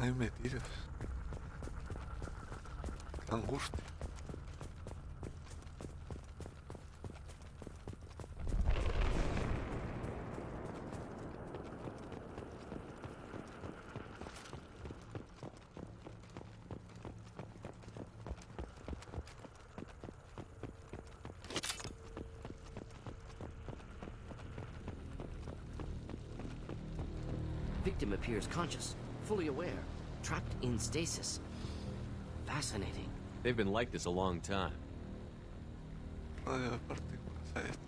están ahí metidos. Qué angustia. Victim appears conscious, fully aware, trapped in stasis. Fascinating. They've been like this a long time. Radio de partículas, ahí está.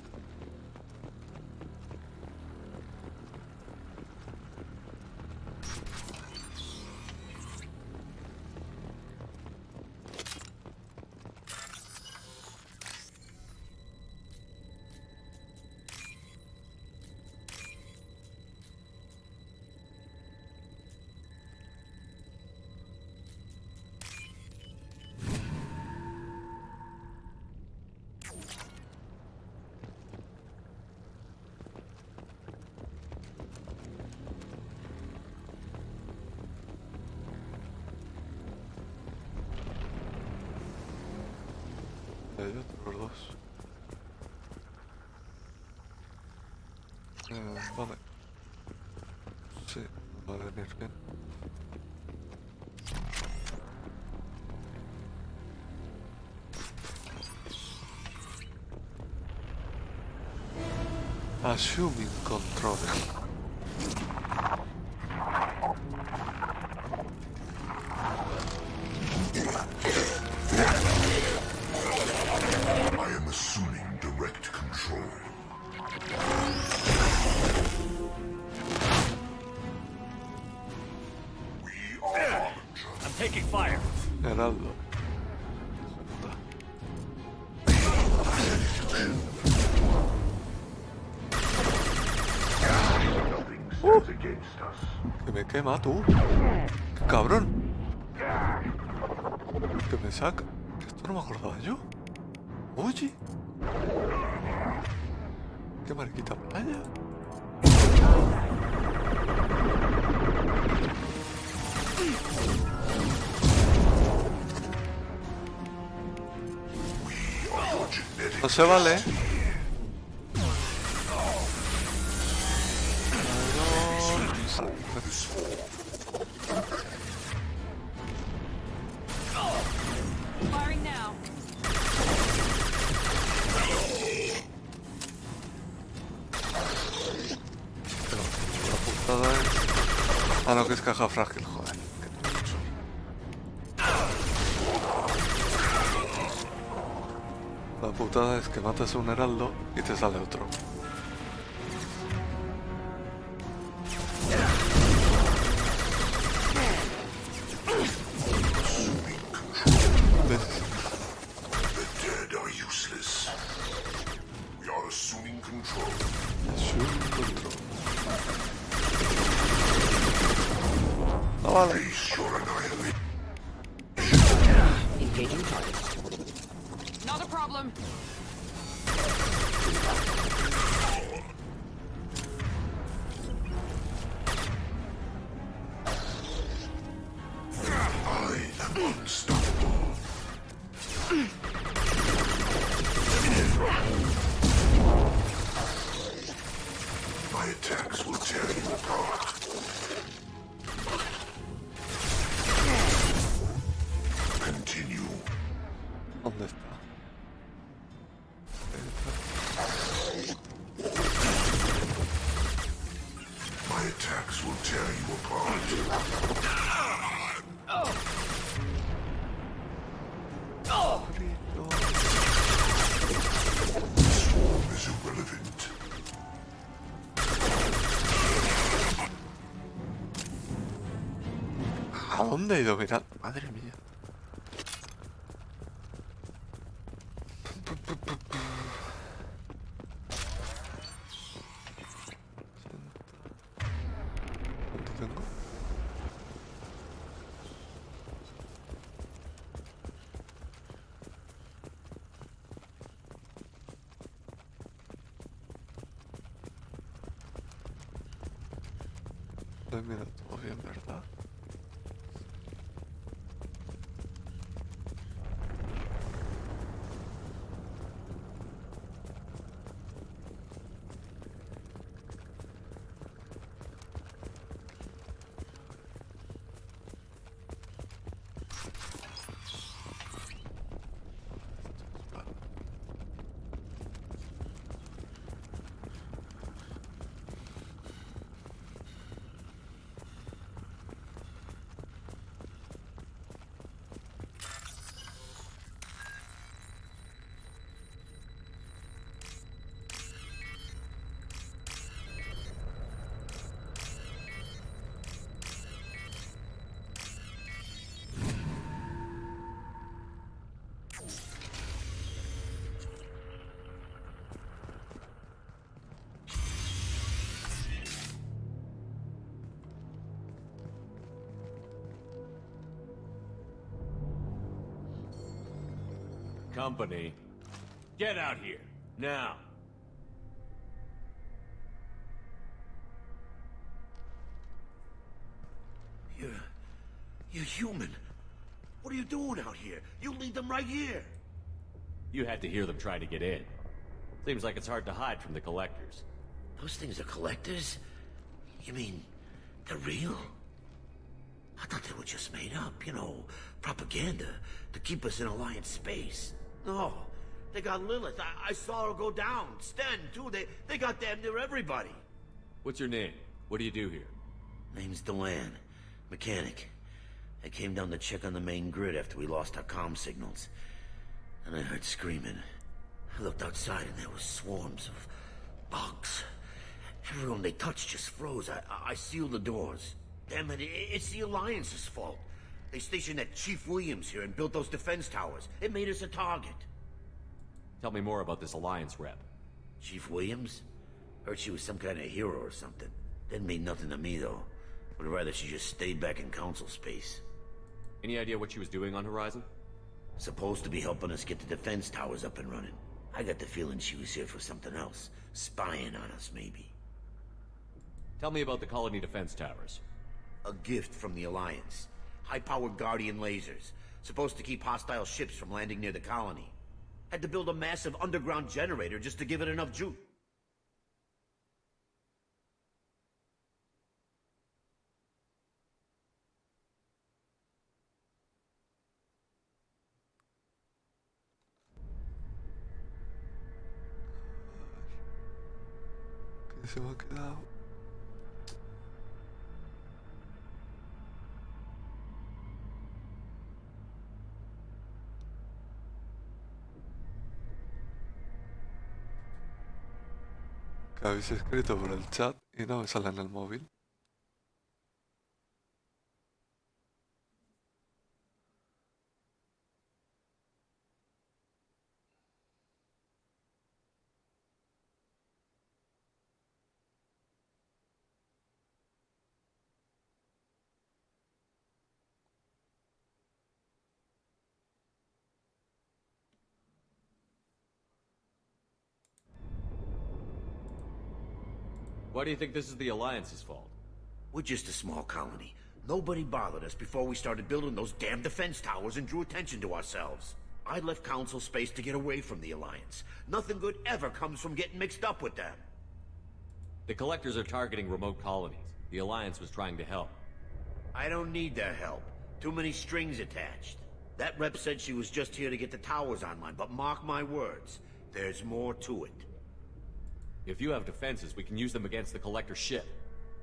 Hay otros dos. Vale. Sí, va a venir bien. Assuming control. I am assuming direct control. I'm taking fire. Heraldo. Que me quema tú. ¡Qué cabrón! Que me saca. Que esto no me acordaba yo. Oye. Qué mariquita playa. No se vale. Firing now. La putada es... Ah, no, que es caja frágil, joder. La putada es que matas a un heraldo y te sale otro. ¿Ves? The dead are useless. We are assuming control. Assuming control. No vale. Face your annihilation. Engaging target. Not a problem. I am unstoppable. My attacks will tear you apart. Continue. ¿Dónde está? My attacks will tear you apart. Swarm is irrelevant. ¿A dónde he ido? Mirad, madre mía. ¿Cuánto tengo? Mira, todo bien, ¿verdad? Company, get out here, now. You're human. What are you doing out here? You lead them right here. You had to hear them try to get in. Seems like it's hard to hide from the collectors. Those things are collectors? You mean, they're real? I thought they were just made up, you know, propaganda to keep us in Alliance space. No, they got Lilith. I saw her go down. Sten, too. They got damn near everybody. What's your name? What do you do here? Name's Delan. Mechanic. I came down to check on the main grid after we lost our comm signals. And I heard screaming. I looked outside and there were swarms of bugs. Everyone they touched just froze. I sealed the doors. Damn it, it's the Alliance's fault. They stationed that Chief Williams here and built those defense towers. It made us a target. Tell me more about this Alliance rep. Chief Williams? Heard she was some kind of hero or something. Didn't mean nothing to me, though. Would rather she just stayed back in Council space. Any idea what she was doing on Horizon? Supposed to be helping us get the defense towers up and running. I got the feeling she was here for something else. Spying on us, maybe. Tell me about the colony defense towers. A gift from the Alliance. High-powered Guardian lasers. Supposed to keep hostile ships from landing near the colony. Had to build a massive underground generator just to give it enough juice. ¿Qué se me ha quedado? Que habéis escrito por el chat y no me sale en el móvil. Why do you think this is the Alliance's fault? We're just a small colony. Nobody bothered us before we started building those damn defense towers and drew attention to ourselves. I left Council space to get away from the Alliance. Nothing good ever comes from getting mixed up with them. The Collectors are targeting remote colonies. The Alliance was trying to help. I don't need their help. Too many strings attached. That rep said she was just here to get the towers online, but mark my words, there's more to it. If you have defenses, we can use them against the Collector ship.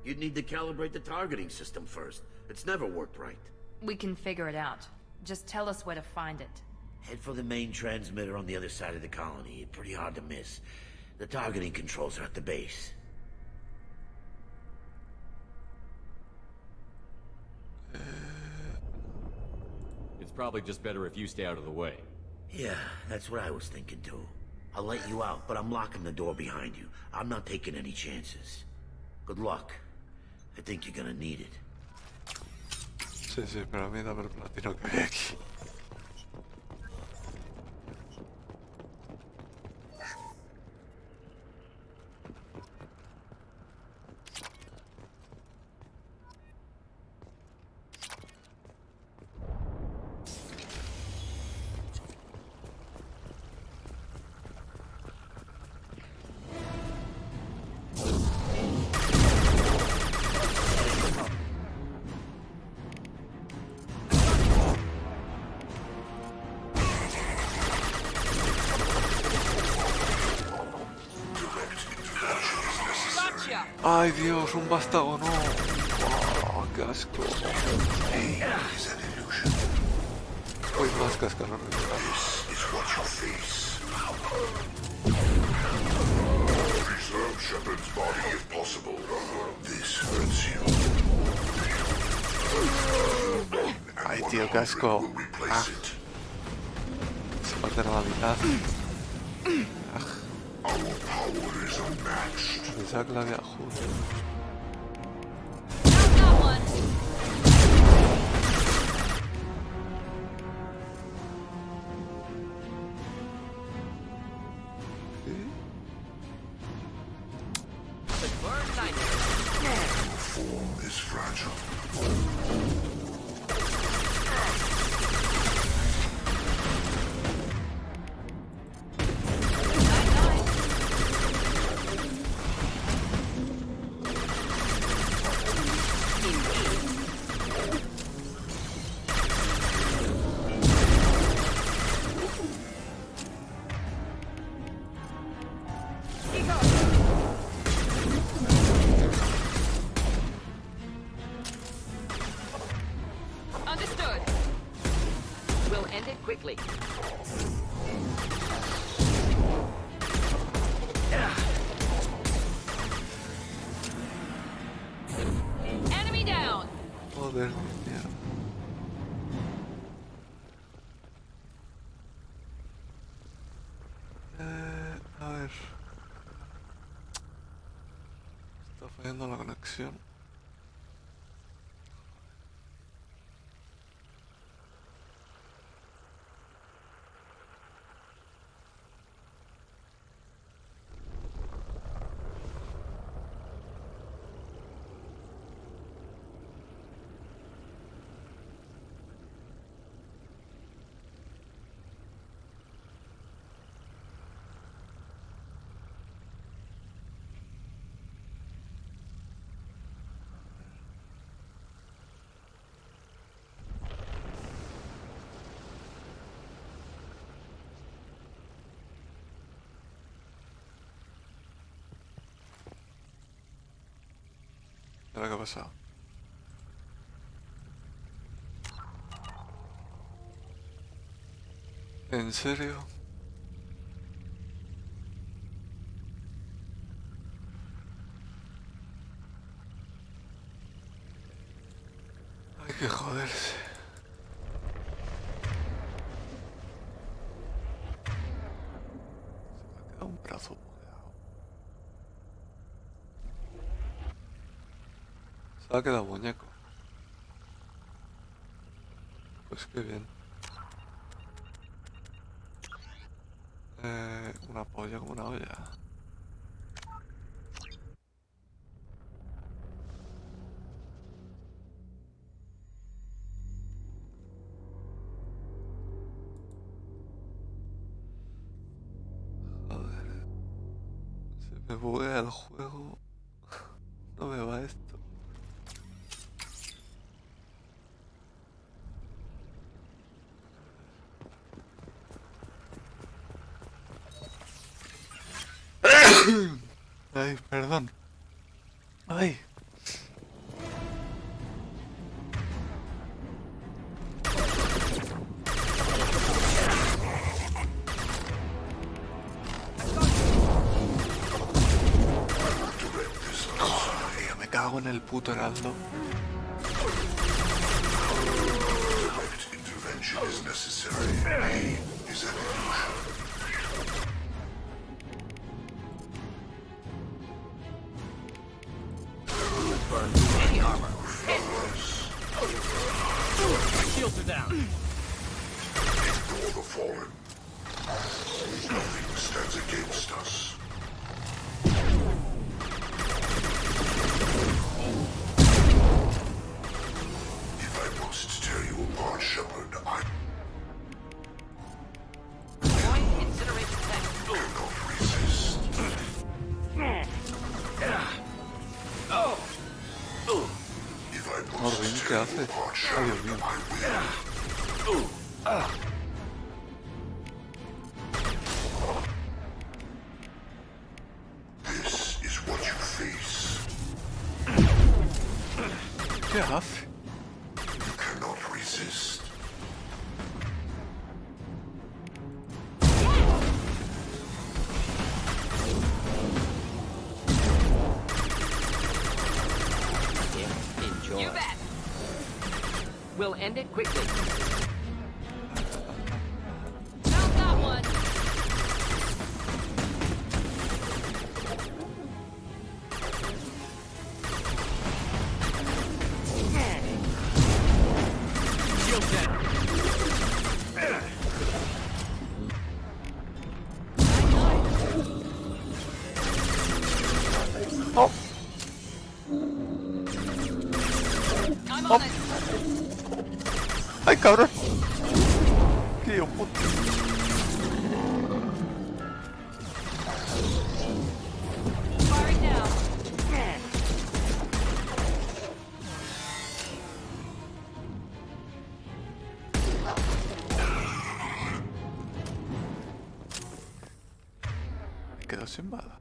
You'd need to calibrate the targeting system first. It's never worked right. We can figure it out. Just tell us where to find it. Head for the main transmitter on the other side of the colony. Pretty hard to miss. The targeting controls are at the base. It's probably just better if you stay out of the way. Yeah, that's what I was thinking too. I'll let you out, but I'm locking the door behind you. I'm not taking any chances. Good luck. I think you're gonna need it. Sí, sí, pero a mí dame el platino que hay aquí. Ay Dios, un vástago, no. Oh, qué asco. Uy, más cascarón. Preserve Shepard's body if possible. This hurts you. Ay, tío, qué asco. Ah. Se parte la mitad. Our power is unmatched. Pensaba que la había justo. end it quickly. Enemy down. Joder, mierda. A ver. Está fallando la conexión. ¿Qué ha pasado? ¿En serio? Hay que joderse. Se me ha quedado un brazo bugueado. Se ha quedado muñeco. Pues qué bien. Una polla como una olla. Joder. Se me buguea el juego. No me va esto. Ay, perdón. Ay. Joder, me cago en el puto heraldo. Intervention is necessary. Pain is an illusion. Any armor. Shields are down. Ignore the fallen. Nothing stands against us. If I must tear you apart, Shepard, I Incineration tank. cannot resist. If I must Ordin, ¿qué tear hace? you apart, Ay, Dios Shepard, mío. I will. This is what you face. ¿Qué hace? You cannot resist. Enjoy. You bet. We'll end it quickly. Found that one. Shield down. Oh. I'm on it. Ay, cabrón. Qué hijo puta. Firing now. Me quedo sin balas.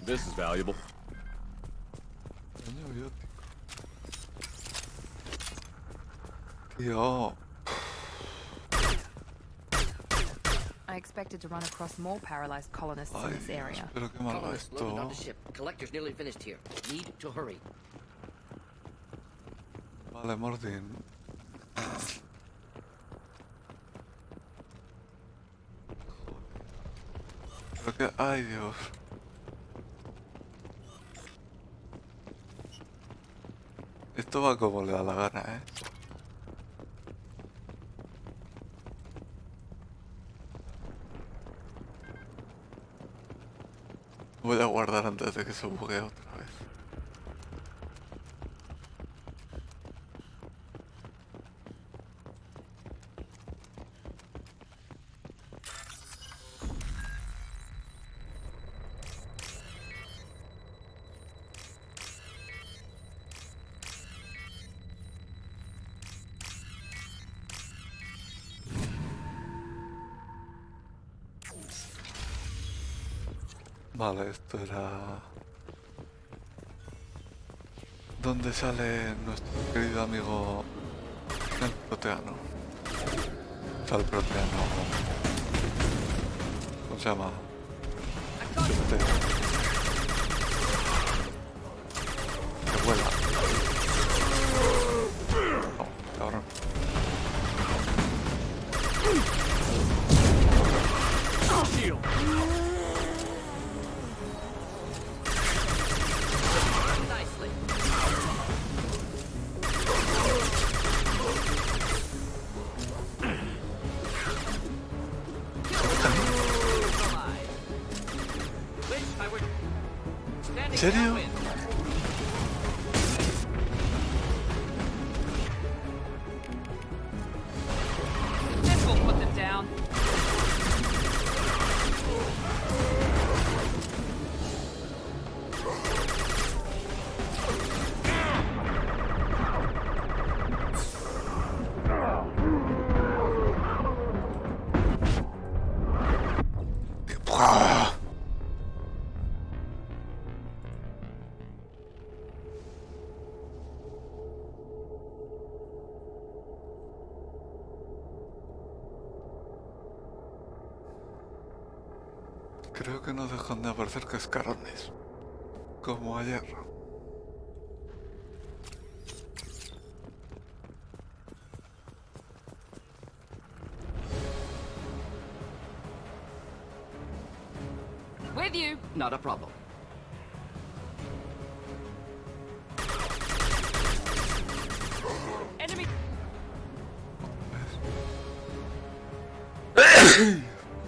This is valuable. Daño biótico. Tío. I expected to run across more paralyzed colonists in this area. Pero qué mal va Colonists loaded esto. on the ship. Collector's nearly finished here. Need to hurry. Vale, Mordin. Creo que... Ay, Dios. Esto va como le da la gana, ¿eh? Voy a guardar antes de que se buguee otra vez. Vale, esto era... ¿Dónde sale nuestro querido amigo el proteano? O sea, el proteano... ¿Cómo se llama? Que vuela. No, cabrón. ¿En serio? This will put them down. Creo que no dejan de aparecer cascarones. Como ayer. With you. Not a problem. Enemy.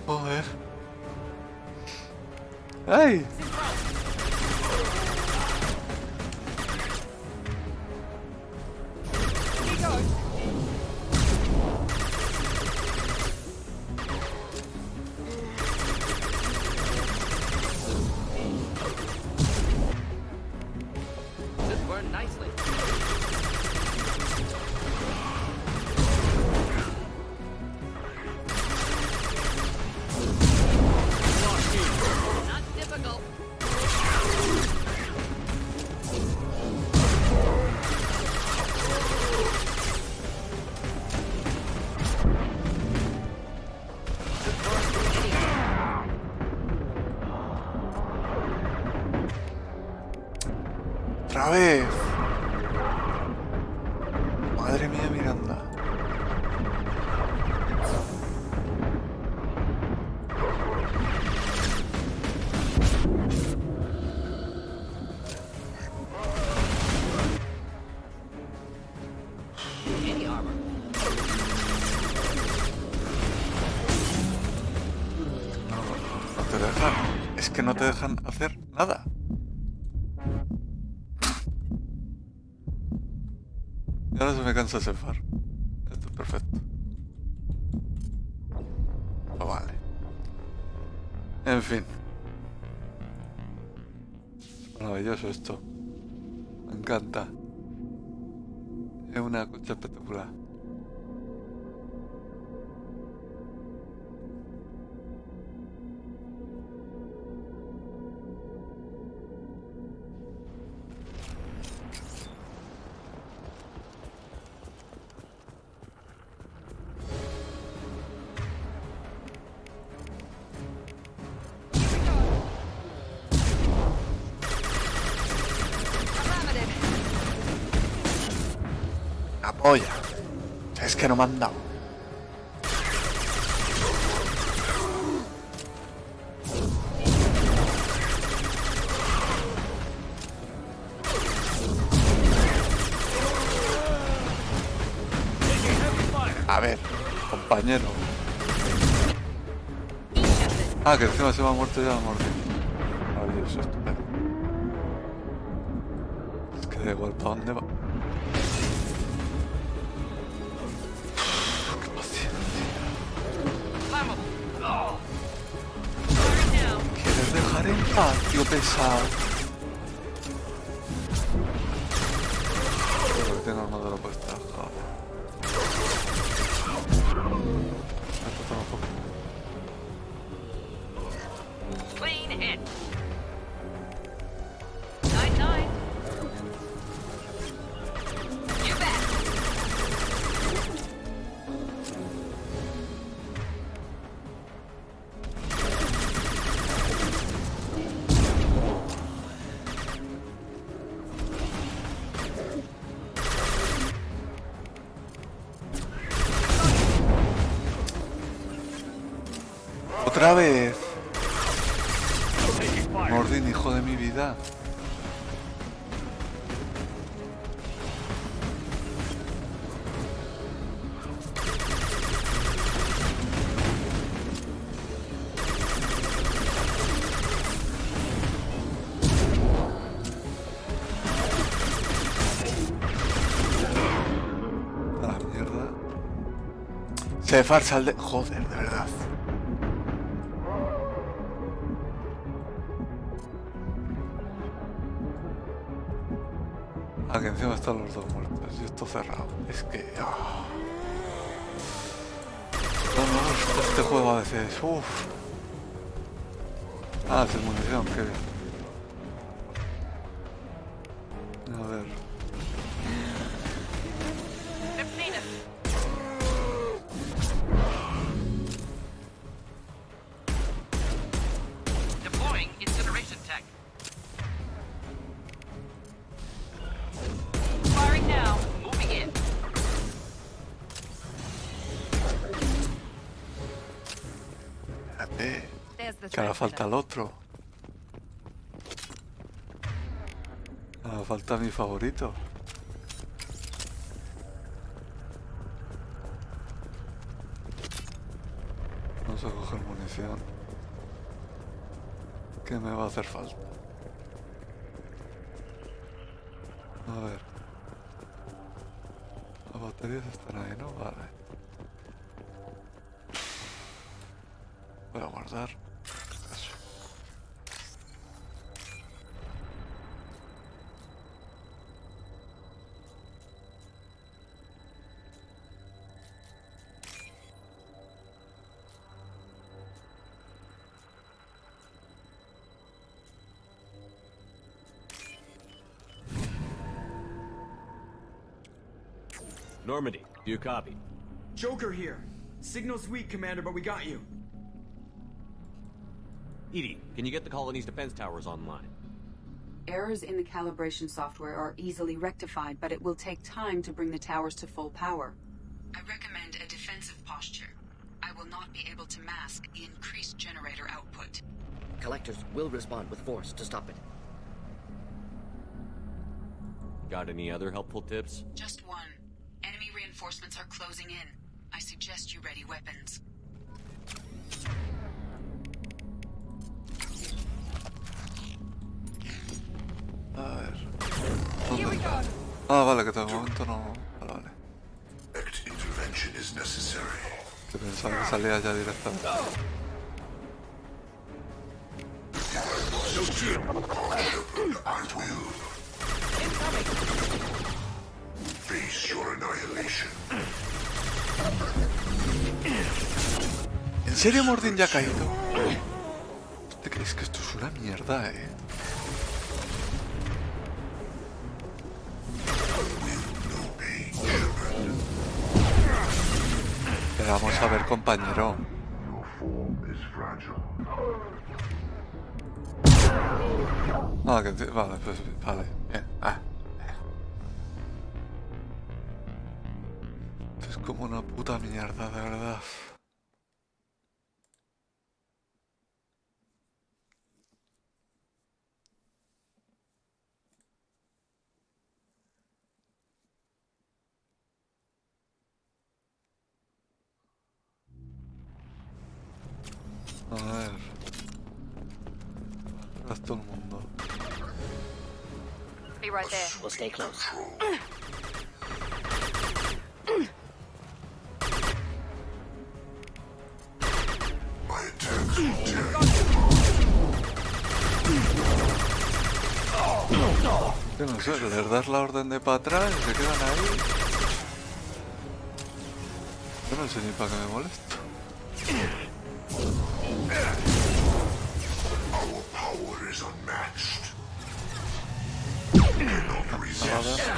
Joder. ¡Ay! This burned nicely. Not difficult. ¡Otra vez! Madre mía, Miranda. Any armor. No te dejan. Es que no te dejan hacer nada. Y ahora se me cansa ese far. Esto es perfecto. Oh, vale. En fin. Es maravilloso esto. Me encanta. Es una cosa espectacular. Oye, es que no me han dado. A ver, compañero. Ah, que encima se me ha muerto ya, maravilloso, estupendo. Es que da igual para dónde va. Qué paciencia. ¿Quieres dejar en paz, tío pesado? Pero que tengo armadura puesta, joder. Clean hit. 9-9. You bet. Otra vez. Mordin, hijo de mi vida. A la mierda. Se farsa el de... Joder, de verdad. Ah, que encima están los dos muertos y esto cerrado. Es que... Oh. No me gusta este juego a veces. Uff. Ah, sin munición, qué bien. A ver. Deploying incineration tech. Firing now. Moving in. Espérate. Que ahora falta el otro. Ahora falta mi favorito. Vamos a coger munición. ¿Qué me va a hacer falta? A ver. Las baterías están ahí, ¿no? Vale. Voy a guardar. Eso. Normandy, do you copy? Joker here. Signal's weak, Commander, but we got you. Edie, can you get the colony's defense towers online? Errors in the calibration software are easily rectified, but it will take time to bring the towers to full power. I recommend a defensive posture. I will not be able to mask the increased generator output. Collectors will respond with force to stop it. Got any other helpful tips? Just one. Enemy reinforcements are closing in. I suggest you ready weapons. A ver. ¿Dónde está? Ah, vale, que de momento no. Vale, vale. Que pensaba que salía ya directamente. ¿En serio Mordin ya ha caído? ¿Te crees que esto es una mierda, Pero vamos a ver, compañero. Ah, que vale, pues vale, bien. como una puta mierda, de verdad. A ver. Atrás todo el mundo. Be right there. We'll stay close. My attacks will tear Yo no sé, les das la orden de para atrás y se quedan ahí. Yo no sé ni para qué me molesto. Our power is unmatched. You cannot resist.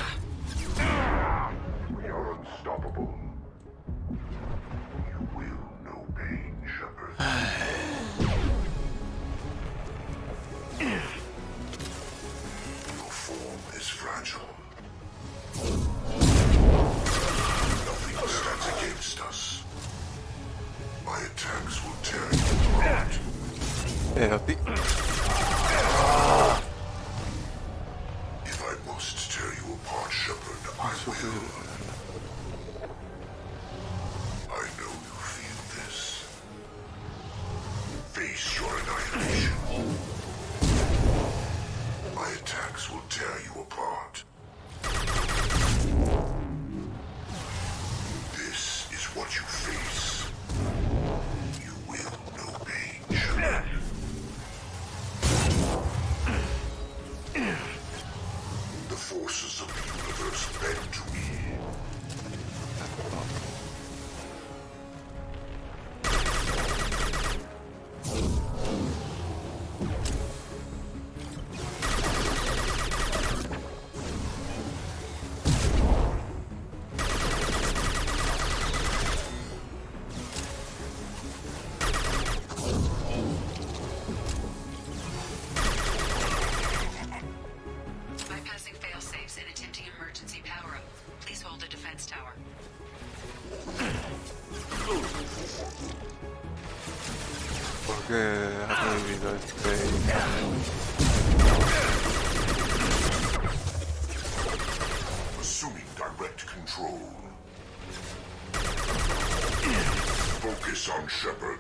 We are unstoppable. You will know pain, Shepard. Your form is fragile. Nothing stands against us. My attacks will tear you apart. If I must tear you apart, Shepard, I will. I know you feel this. Face your annihilation. My attacks will tear you apart. This is what you face. You will know pain, Shepard. The forces of the universe bend to me. Bypassing fail-safes and attempting emergency power-up. Please hold the defense tower. ¿Por qué ha prohibido este? Assuming direct control. Focus on Shepard.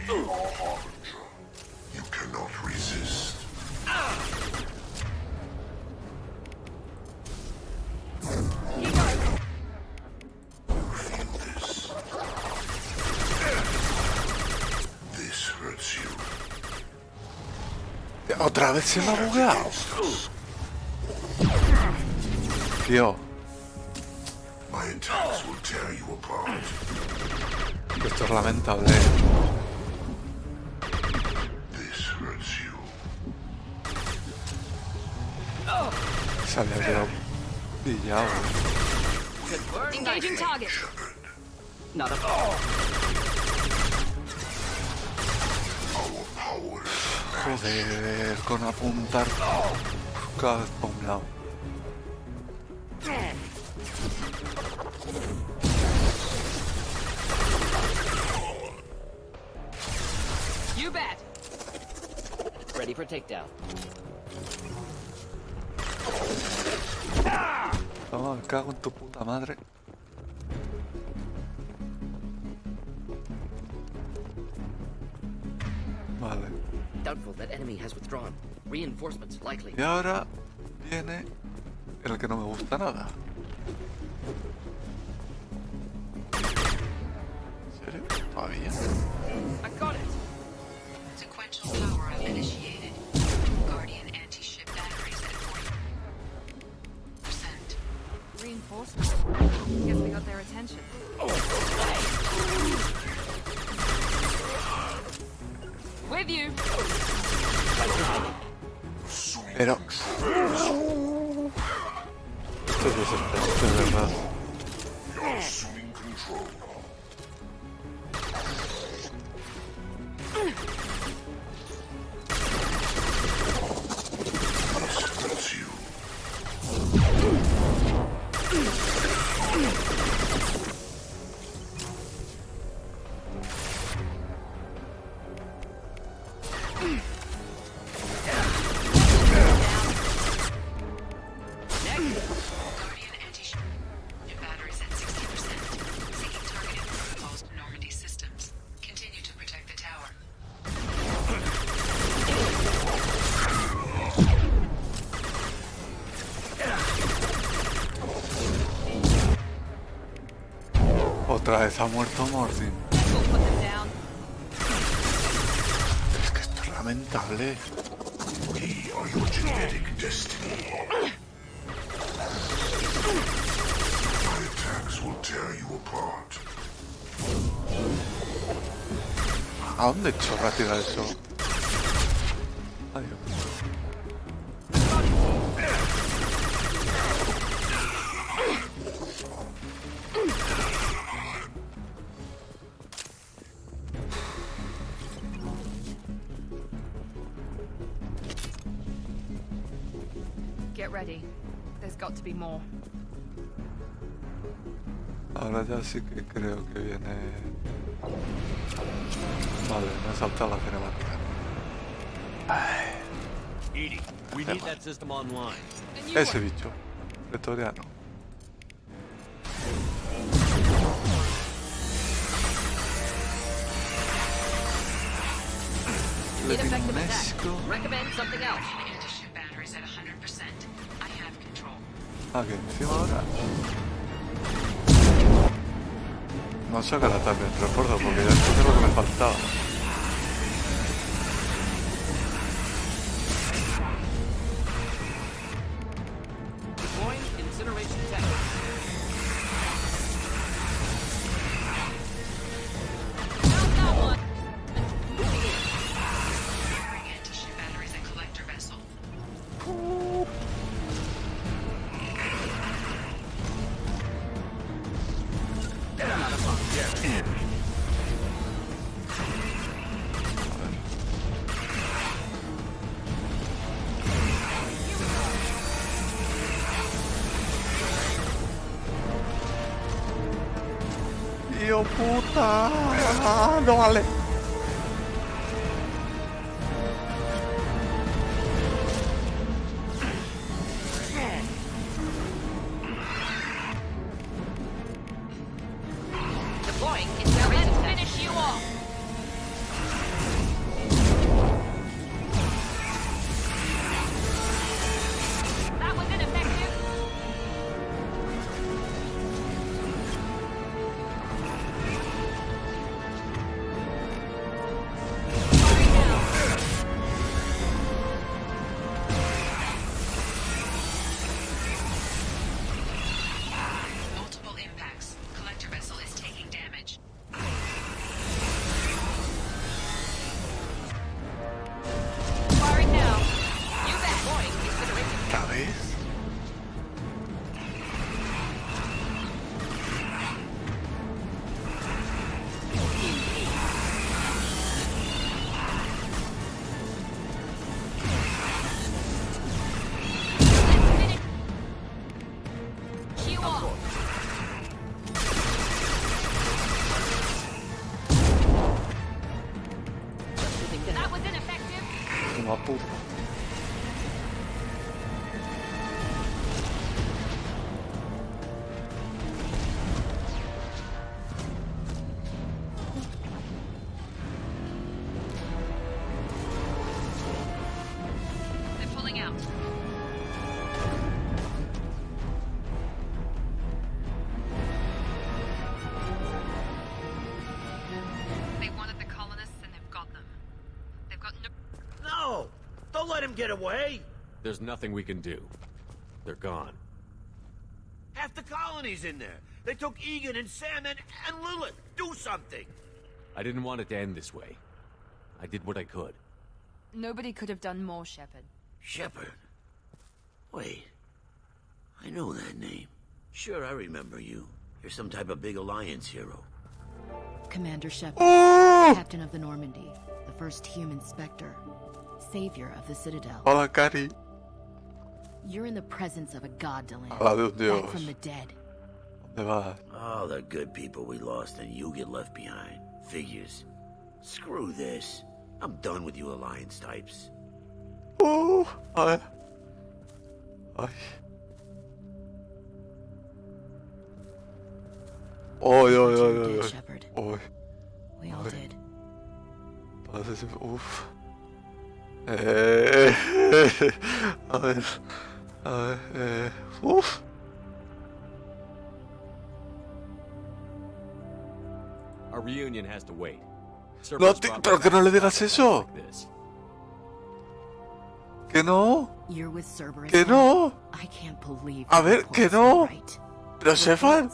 Be our harbinger. You cannot resist. You feel this. This hurts you. Otra vez se me ha bugueado. Tío. My attacks will tear you apart. Esto es lamentable. This hurts you. Se había quedado pillado. Engaging target. Not a ball. Joder, con apuntar cada vez para un lado. You bet. Ready for takedown. Toma, me cago en tu puta madre. Vale. Doubtful that enemy has withdrawn. Reinforcements likely. Y ahora viene el que no me gusta nada. ¿En serio? ¿Todavía? I got it. Sequential power-up initiated. Guardian anti-ship batteries at 40%. Reinforcements. Guess we got their attention. With you. Pero... Esto es desesperante, de verdad. You're assuming control. This hurts you. Guardian anti-ship batteries at 60%. Seeking targeting protocols to Normandy systems. Continue to protect the tower. Otra vez ha muerto Mordin. Es que esto es lamentable. We are your genetic destiny. My attacks will tear you apart. ¿A dónde chorra tira eso? Adiós. Get ready. There's got to be more. Ahora ya sí que creo que viene... Vale, me salta la cinemática. Edie, we need that system online. Ese bicho, pretoriano. Ineffective attack. Recommend something else. Anti-ship batteries at 100%. I have control. Ah, que encima ahora... No sacará también refuerzo porque ya esto es lo que me faltaba. Deploying incineration tech. Firing anti-ship batteries at collector vessel. ¡Tío puta! ¡No vale! Deploying incineration tech. Finish you off. That was ineffective. Multiple impacts. Collector vessel is taking damage. Firing now. You bet. Deploying incineration tech. ¿Otra vez? You off. That was ineffective. Una puta. They're pulling out. They wanted the colonists and they've got them. They've got no... No! Don't let him get away! There's nothing we can do. They're gone. Half the colony's in there. They took Egan and Sam and Lilith. Do something! I didn't want it to end this way. I did what I could. Nobody could have done more, Shepard. Shepard? Wait. I know that name. Sure, I remember you. You're some type of big Alliance hero. Commander Shepard, Captain of the Normandy, the first human Spectre, Savior of the Citadel. Hola, Cari. You're in the presence of a god, Delaney, Habla de un dios. back from the dead. ¿Dónde vas? All the good people we lost and you get left behind. Figures. Screw this. I'm done with you Alliance types. A ver. Ay. Oy, oy, oy, oy, oy. Shepard. Oy. We all did. Parece... Uf. A ver. A ver. Uf. Our reunion has to wait. No, pero que no le digas eso. Que no. You're with Cerberus. Que no. I can't believe. A ver, que no. Pero Shepard,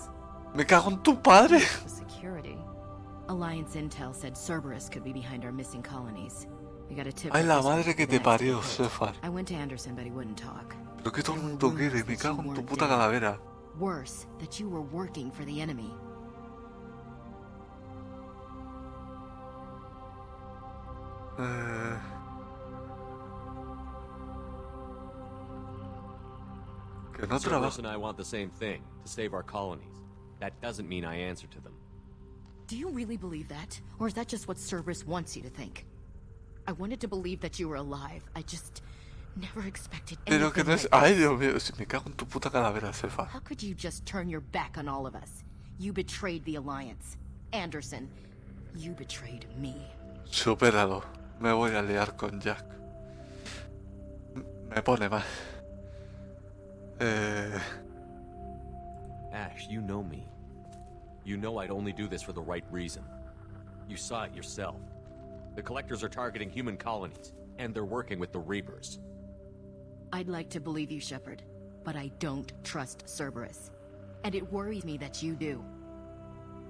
me cago en tu padre. Security. Alliance intel said Cerberus could be behind our missing colonies. We got a tip. Ay, la madre que te parió, Shepard. I went to Anderson, but he wouldn't talk. Pero que todo el mundo quiere, me cago en tu puta calavera. Worse, that you were working for the enemy. Que no Cerberus and I want the same thing, to save our colonies. That doesn't mean I answer to them. Do you really believe that? Or is that just what Cerberus wants you to think? I wanted to believe that you were alive. I just never expected anything. Pero que no es... Ay, Dios mío, me cago en tu puta calavera, Shepard. How could you just turn your back on all of us? You betrayed the Alliance. Anderson, you betrayed me. Supéralo. Me voy a liar con Jack. Me pone mal. Ash, you know me. You know I'd only do this for the right reason. You saw it yourself. The Collectors are targeting human colonies, and they're working with the Reapers. I'd like to believe you, Shepard, but I don't trust Cerberus. And it worries me that you do.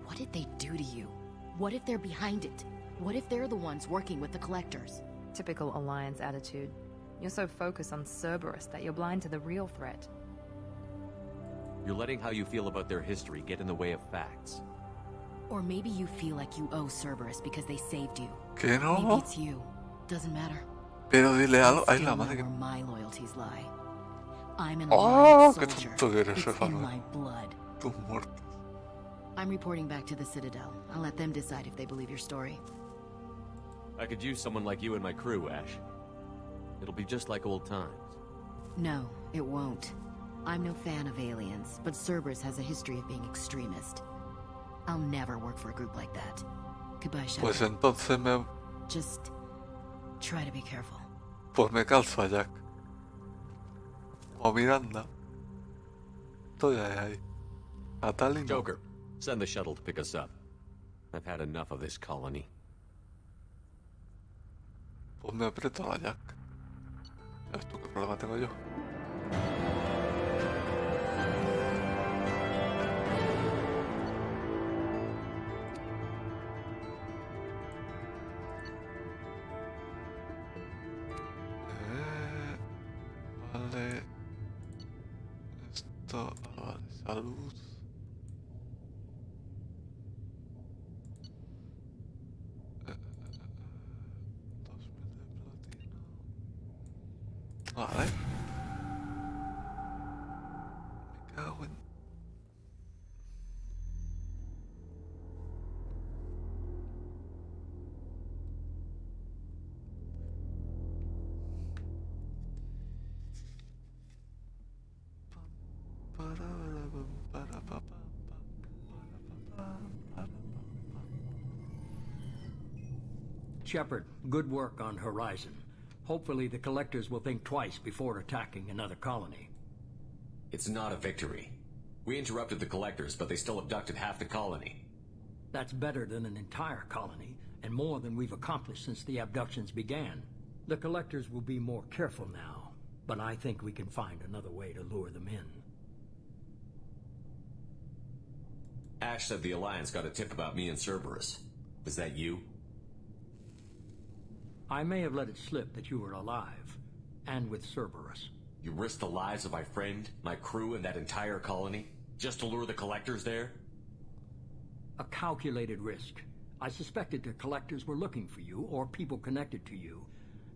What did they do to you? What if they're behind it? What if they're the ones working with the Collectors? Typical Alliance attitude. You're so focused on Cerberus that you're blind to the real threat. You're letting how you feel about their history get in the way of facts. Or maybe you feel like you owe Cerberus because they saved you. Que no? Maybe it's you. Doesn't matter. Pero dile algo. Ay, la madre que... Where my loyalties lie. I'm an Oh, Alliance qué soldier. tonto que eres, It's Shepard. in my blood. Tu muerte. I'm reporting back to the Citadel. I'll let them decide if they believe your story. I could use someone like you in my crew, Ash. It'll be just like old times. No, it won't. I'm no fan of aliens, but Cerberus has a history of being extremist. I'll never work for a group like that. Goodbye, Shepard. Pues entonces me... Just try to be careful. Pues me calzo a Jack. O Miranda. Estoy ahí. A Tali no. Joker, send the shuttle to pick us up. I've had enough of this colony. Pues me aprieto a la Jack. Ya ves tú qué problema tengo yo. Vale. Esto... Vale, salud. Vale. Me cago en... Shepard, good work on Horizon. Hopefully the Collectors will think twice before attacking another colony. It's not a victory. We interrupted the Collectors, but they still abducted half the colony. That's better than an entire colony, and more than we've accomplished since the abductions began. The Collectors will be more careful now, but I think we can find another way to lure them in. Ash said the Alliance got a tip about me and Cerberus. Was that you? I may have let it slip that you were alive, and with Cerberus. You risked the lives of my friend, my crew, and that entire colony, just to lure the Collectors there? A calculated risk. I suspected the Collectors were looking for you, or people connected to you.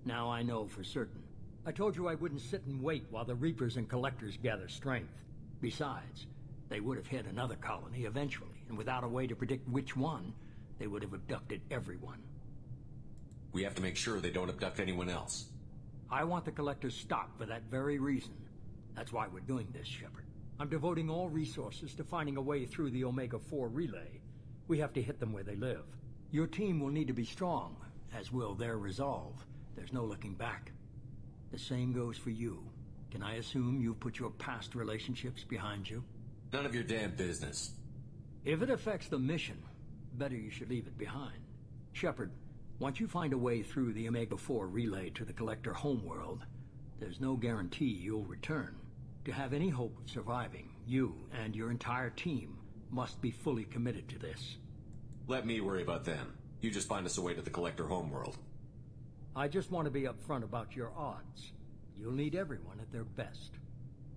Now I know for certain. I told you I wouldn't sit and wait while the Reapers and Collectors gather strength. Besides, they would have hit another colony eventually, and without a way to predict which one, they would have abducted everyone. We have to make sure they don't abduct anyone else. I want the Collectors stopped for that very reason. That's why we're doing this, Shepard. I'm devoting all resources to finding a way through the Omega-4 relay. We have to hit them where they live. Your team will need to be strong, as will their resolve. There's no looking back. The same goes for you. Can I assume you've put your past relationships behind you? None of your damn business. If it affects the mission, better you should leave it behind. Shepard, once you find a way through the Omega-4 relay to the Collector homeworld, there's no guarantee you'll return. To have any hope of surviving, you and your entire team must be fully committed to this. Let me worry about them. You just find us a way to the Collector homeworld. I just want to be upfront about your odds. You'll need everyone at their best.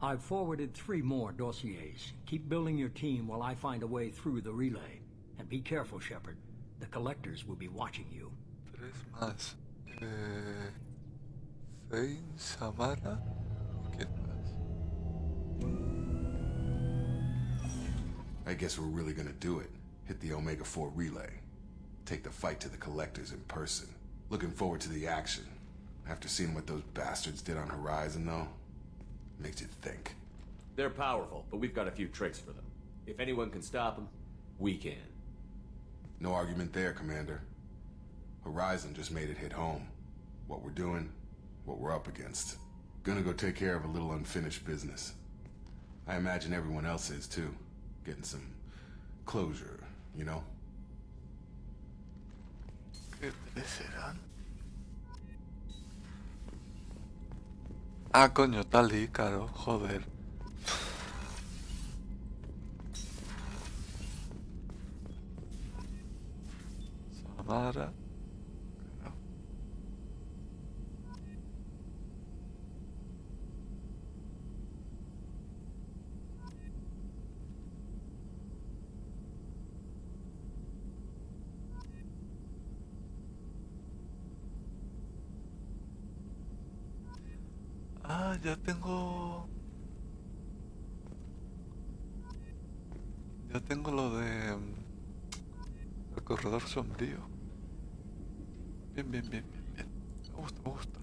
I've forwarded 3 more dossiers. Keep building your team while I find a way through the relay. And be careful, Shepard. The Collectors will be watching you. 3 más. Zane, Samara. ¿Quién más? I guess we're really gonna do it. Hit the Omega-4 relay. Take the fight to the Collectors in person. Looking forward to the action. After seeing what those bastards did on Horizon, though, makes you think. They're powerful, but we've got a few tricks for them. If anyone can stop them, we can. No argument there, Commander. Horizon just made it hit home. What we're doing, what we're up against. Gonna go take care of a little unfinished business. I imagine everyone else is, too. Getting some closure, you know? ¿Qué serán? Ah, coño, tal y caro, joder. Samara. Ah, ya tengo... Ya tengo lo de... El corredor sombrío. Bien, bien, bien, bien, bien. Me gusta, me gusta.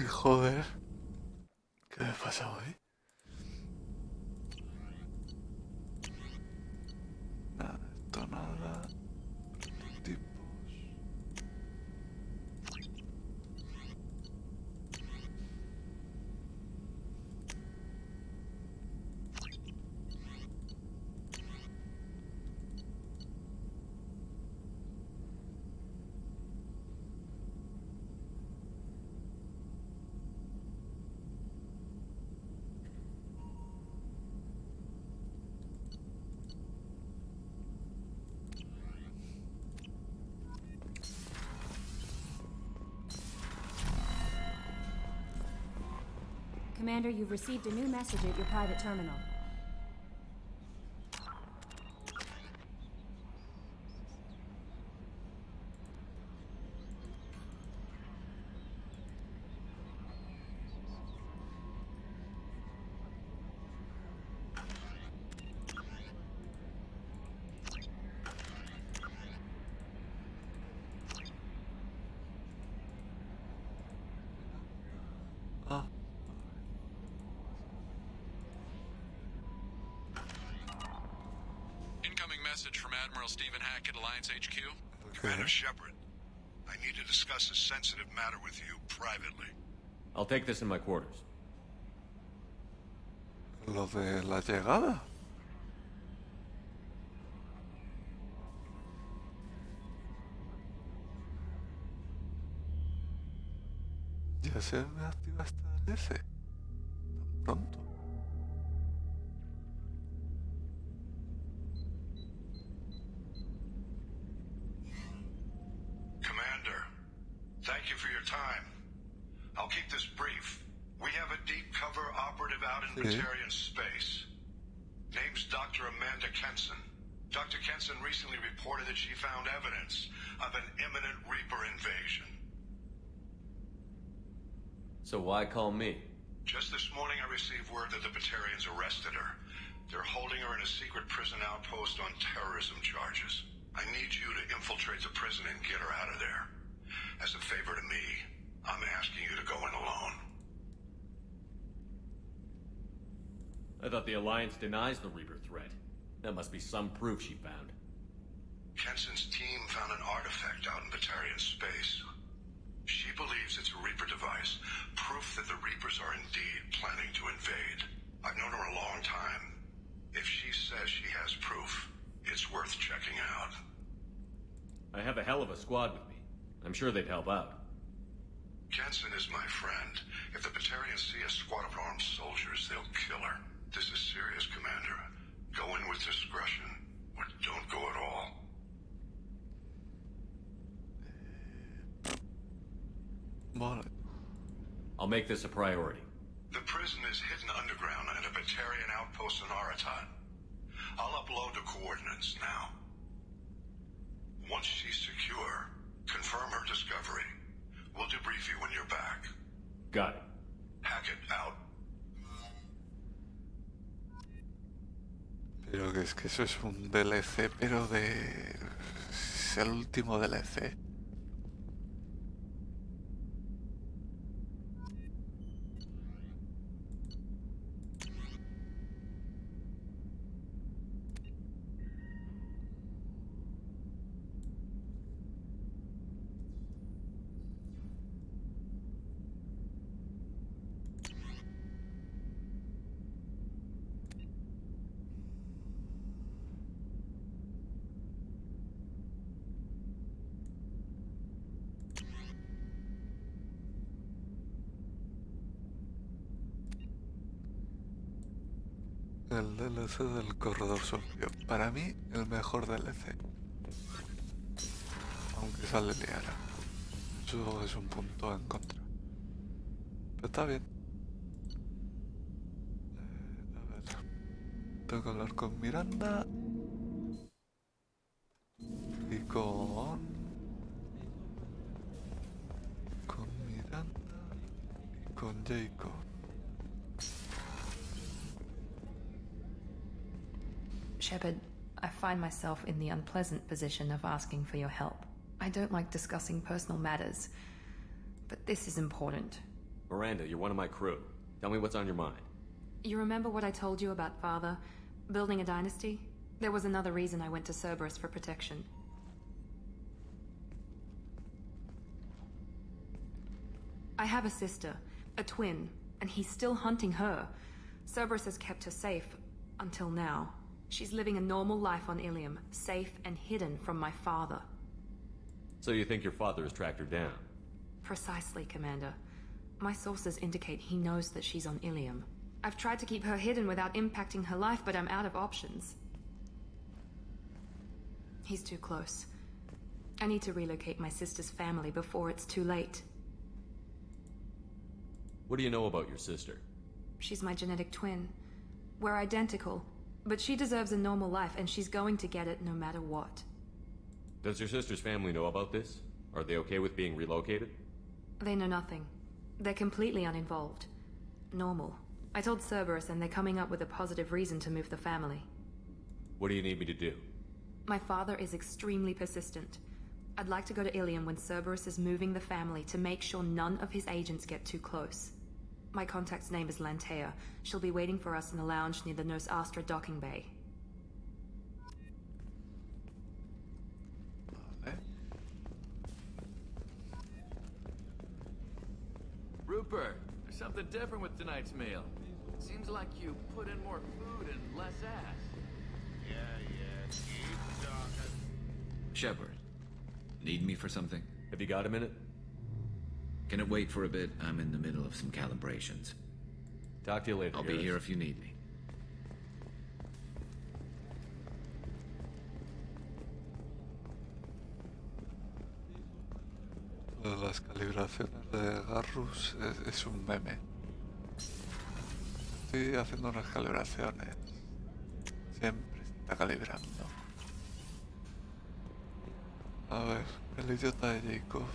Joder. ¿Qué me pasa hoy? Nada, esto nada. Prototipos. Commander, you've received a new message at your private terminal. Message from Admiral Stephen Hackett, Alliance HQ. Commander Shepard, I need to discuss a sensitive matter with you privately. I'll take this in my quarters. Lo de la llegada. Ya se me activa esta DC. Tan pronto. Thank you for your time. I'll keep this brief. We have a deep cover operative out in Batarian space. Name's Dr. Amanda Kenson. Dr. Kenson recently reported that she found evidence of an imminent Reaper invasion. So why call me? Just this morning I received word that the Batarians arrested her. They're holding her in a secret prison outpost on terrorism charges. I need you to infiltrate the prison and get her out of there. As a favor to me, I'm asking you to go in alone. I thought the Alliance denies the Reaper threat. That must be some proof she found. Kenson's team found an artifact out in Batarian space. She believes it's a Reaper device, proof that the Reapers are indeed planning to invade. I've known her a long time. If she says she has proof, it's worth checking out. I have a hell of a squad with me. I'm sure they'd help out. Kenson is my friend. If the Batarians see a squad of armed soldiers, they'll kill her. This is serious, Commander. Go in with discretion, or don't go at all. Vale. I'll make this a priority. The prison is hidden underground at a Batarian outpost in Aratat. I'll upload the coordinates now. Once she's secure, confirm her discovery. We'll debrief you when you're back. Got it. Hackett out. Pero que es que eso es un DLC, pero de... es el último DLC. El DLC del corredor sombrío. Para mí, el mejor DLC. Aunque sale liara. Eso es un punto en contra. Pero está bien. A ver. Tengo que hablar con Miranda. Y con Miranda. Y con Jacob. Shepard, I find myself in the unpleasant position of asking for your help. I don't like discussing personal matters, but this is important. Miranda, you're one of my crew. Tell me what's on your mind. You remember what I told you about Father? Building a dynasty? There was another reason I went to Cerberus for protection. I have a sister, a twin, and he's still hunting her. Cerberus has kept her safe, until now. She's living a normal life on Ilium, safe and hidden from my father. So you think your father has tracked her down? Precisely, Commander. My sources indicate he knows that she's on Ilium. I've tried to keep her hidden without impacting her life, but I'm out of options. He's too close. I need to relocate my sister's family before it's too late. What do you know about your sister? She's my genetic twin. We're identical. But she deserves a normal life, and she's going to get it no matter what. Does your sister's family know about this? Are they okay with being relocated? They know nothing. They're completely uninvolved. Normal. I told Cerberus, and they're coming up with a positive reason to move the family. What do you need me to do? My father is extremely persistent. I'd like to go to Ilium when Cerberus is moving the family to make sure none of his agents get too close. My contact's name is Lantea. She'll be waiting for us in a lounge near the Nos Astra docking bay. Rupert, there's something different with tonight's meal. Seems like you put in more food and less ass. Yeah, keep talking. Shepard, need me for something? Have you got a minute? Can it wait for a bit? I'm in the middle of some calibrations. Talk to you later. I'll be here if you need me. Las calibraciones de Garrus es un meme. Estoy haciendo unas calibraciones. Siempre se está calibrando. A ver, el idiota de Jacob.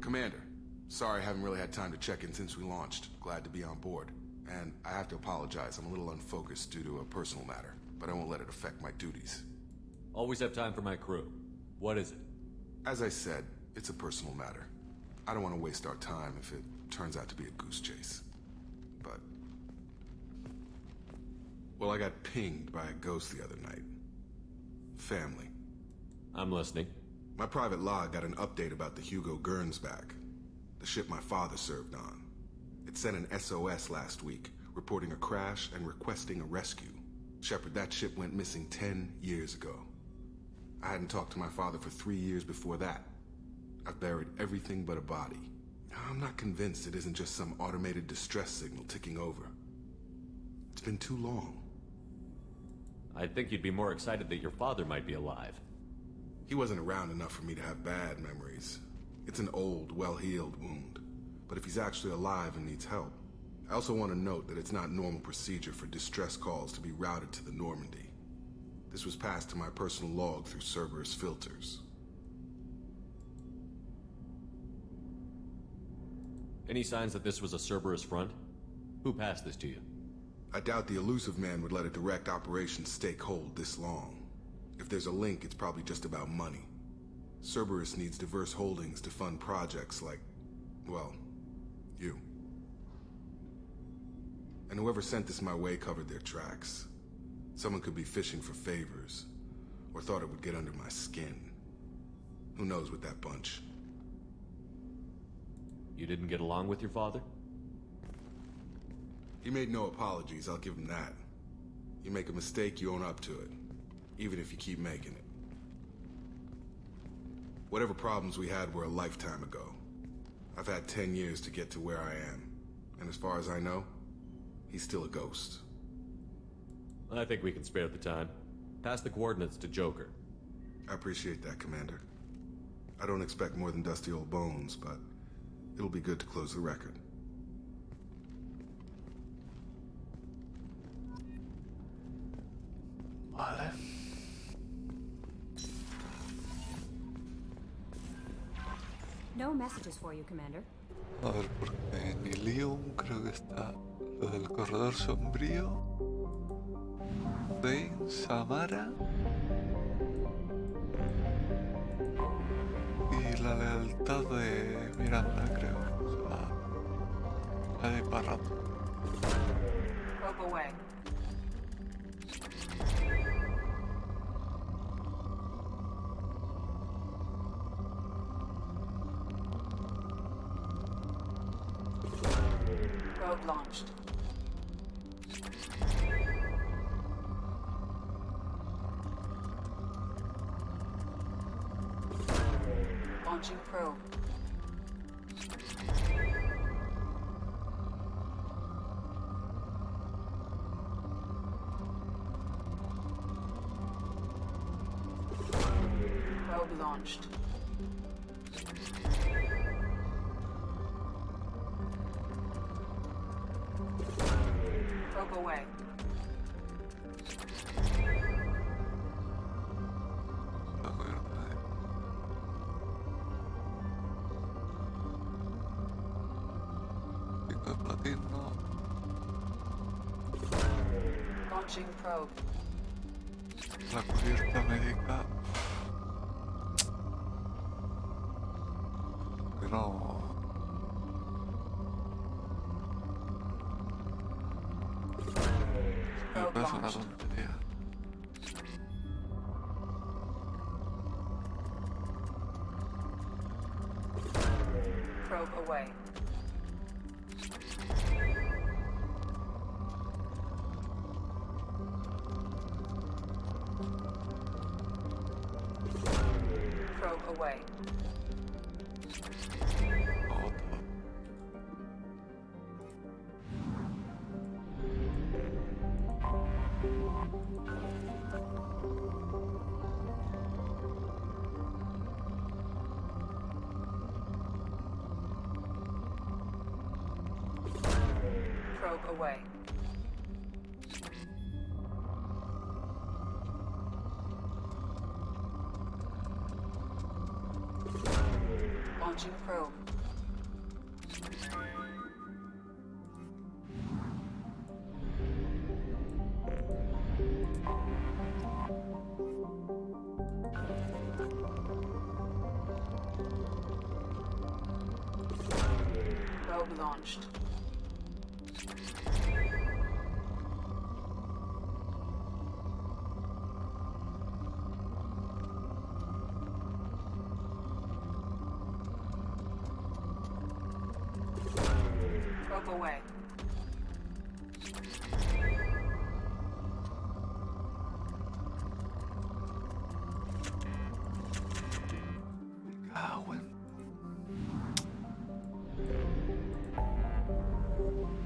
Commander, sorry I haven't really had time to check in since we launched. Glad to be on board. And I have to apologize, I'm a little unfocused due to a personal matter, but I won't let it affect my duties. Always have time for my crew. What is it? As I said, it's a personal matter. I don't want to waste our time if it turns out to be a goose chase. But... well, I got pinged by a ghost the other night. Family. I'm listening. My private log got an update about the Hugo Gernsback, the ship my father served on. It sent an SOS last week, reporting a crash and requesting a rescue. Shepard, that ship went missing 10 years ago. I hadn't talked to my father for 3 years before that. I've buried everything but a body. I'm not convinced it isn't just some automated distress signal ticking over. It's been too long. I think you'd be more excited that your father might be alive. He wasn't around enough for me to have bad memories. It's an old, well-healed wound. But if he's actually alive and needs help, I also want to note that it's not normal procedure for distress calls to be routed to the Normandy. This was passed to my personal log through Cerberus filters. Any signs that this was a Cerberus front? Who passed this to you? I doubt the elusive man would let a direct operations stake hold this long. If there's a link, it's probably just about money. Cerberus needs diverse holdings to fund projects like, well, you. And whoever sent this my way covered their tracks. Someone could be fishing for favors, or thought it would get under my skin. Who knows with that bunch? You didn't get along with your father? He made no apologies, I'll give him that. You make a mistake, you own up to it. Even if you keep making it. Whatever problems we had were a lifetime ago. I've had 10 years to get to where I am. And as far as I know, he's still a ghost. I think we can spare the time. Pass the coordinates to Joker. I appreciate that, Commander. I don't expect more than dusty old bones, but it'll be good to close the record. Vale. No messages for you, Commander. A ver, porque en Ilium creo que está lo del corredor sombrío, Bane, Samara y la lealtad de Miranda, creo. O sea, la de Parrot. Rope away. Probe launched. Launching probe. Probe launched. Probe away. Pico de platino. Launching probe. La cubierta médica. Que no. Me parece una tontería. Probe away. Probe away. Probe away. Launching probe. Probe launched. Probe away.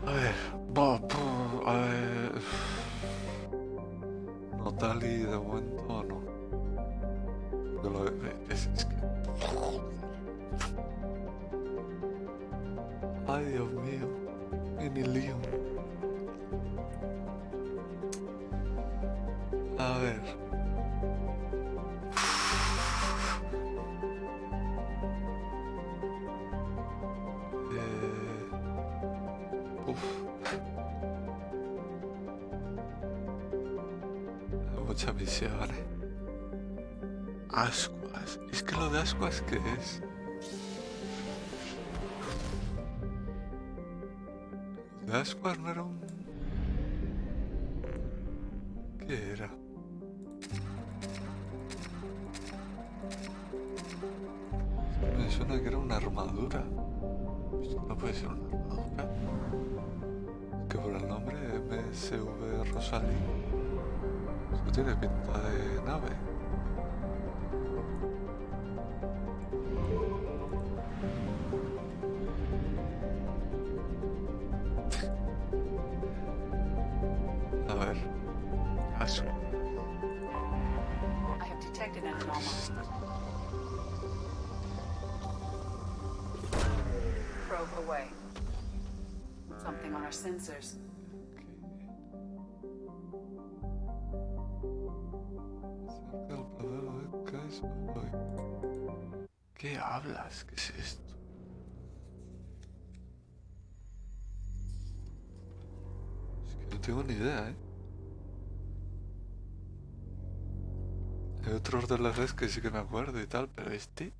A ver, a ver. No, Tali de momento no. Es que. Ay, Dios mío. Ni lío. A ver. Muchas misiones. Ascuas. Es que lo de Ascuas, ¿qué es? Lo de Ascuas no era un... ¿Qué era? Me suena que era una armadura. No puede ser una armadura. Es que por el nombre MSV Rosalie. Eso tiene pinta de nave. A ver. Asu. I have detected an anomaly. Probe away. Something on our sensors. ¿Qué hablas? ¿Qué es esto? Es que no tengo ni idea, ¿eh? Hay otros de las veces que sí que me acuerdo y tal, pero este...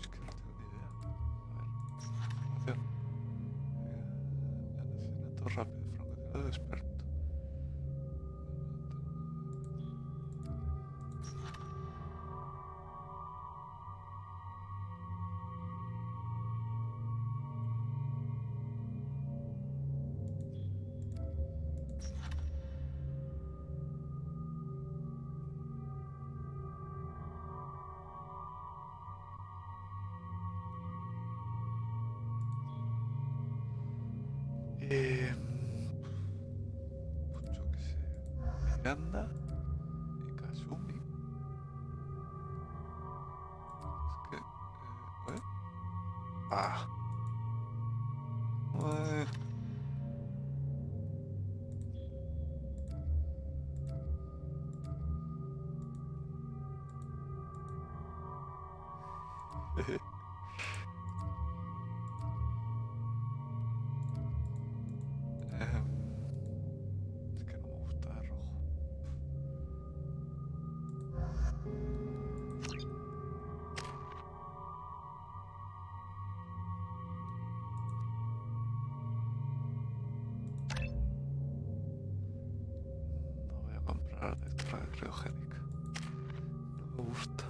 Es que no tengo ni idea. A ver, información. Asesinato rápido, francotirador experto. Pues yo qué sé. Miranda y Kasumi. Es que... ¿eh? Ah. Es que no me gusta el rojo. No voy a comprar descarga criogénica. No me gusta.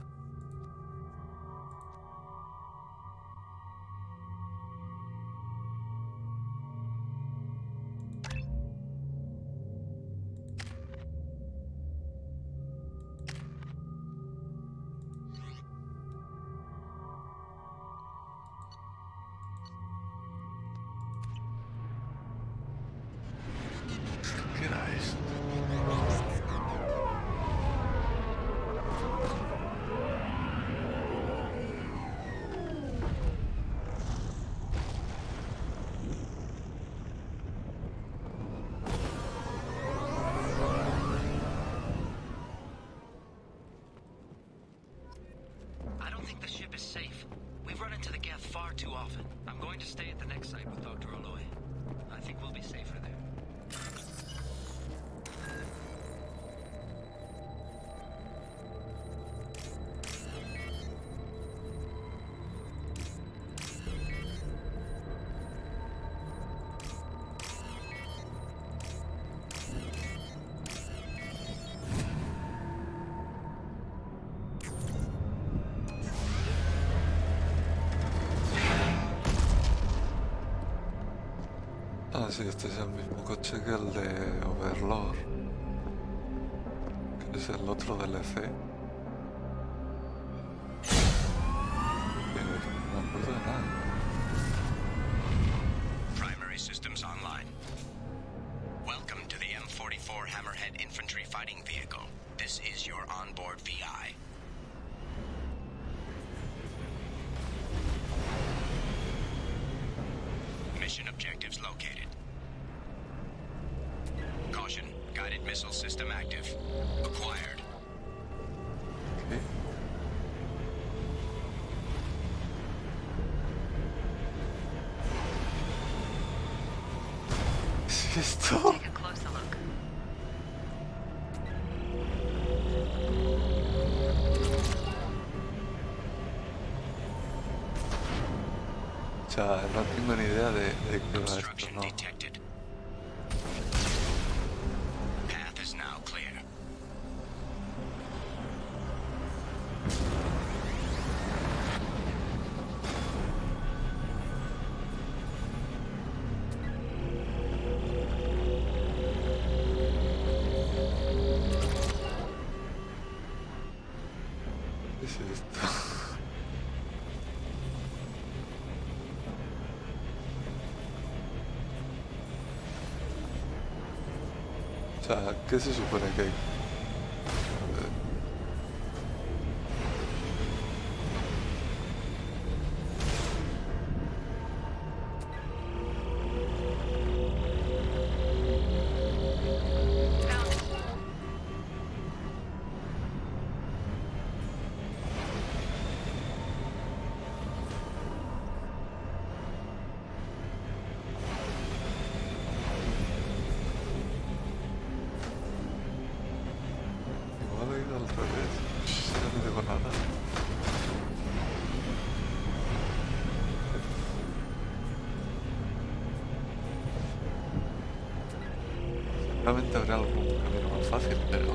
¿Qué era esto? I don't think the ship is safe. We've run into the Geth far too often. I'm going to stay at the next site with Dr. Aloy. I think we'll be safer there. Ah, sí, este es el mismo coche que el de Overlord, que es el otro DLC. No me acuerdo de nada. Primary systems online. Welcome to the M44 Hammerhead Infantry Fighting Vehicle. This is your onboard VI. Mission objectives located. Caution, guided missile system active. Acquired. Okay. ¿Es esto? Take a closer look. O sea, no tengo ni idea de qué va esto, no. Detected. Path is now clear. ¿Qué es esto? O sea, ¿qué se supone que hay? Igual he ido al revés. Ya no digo nada. Seguramente habrá algún camino más fácil, pero...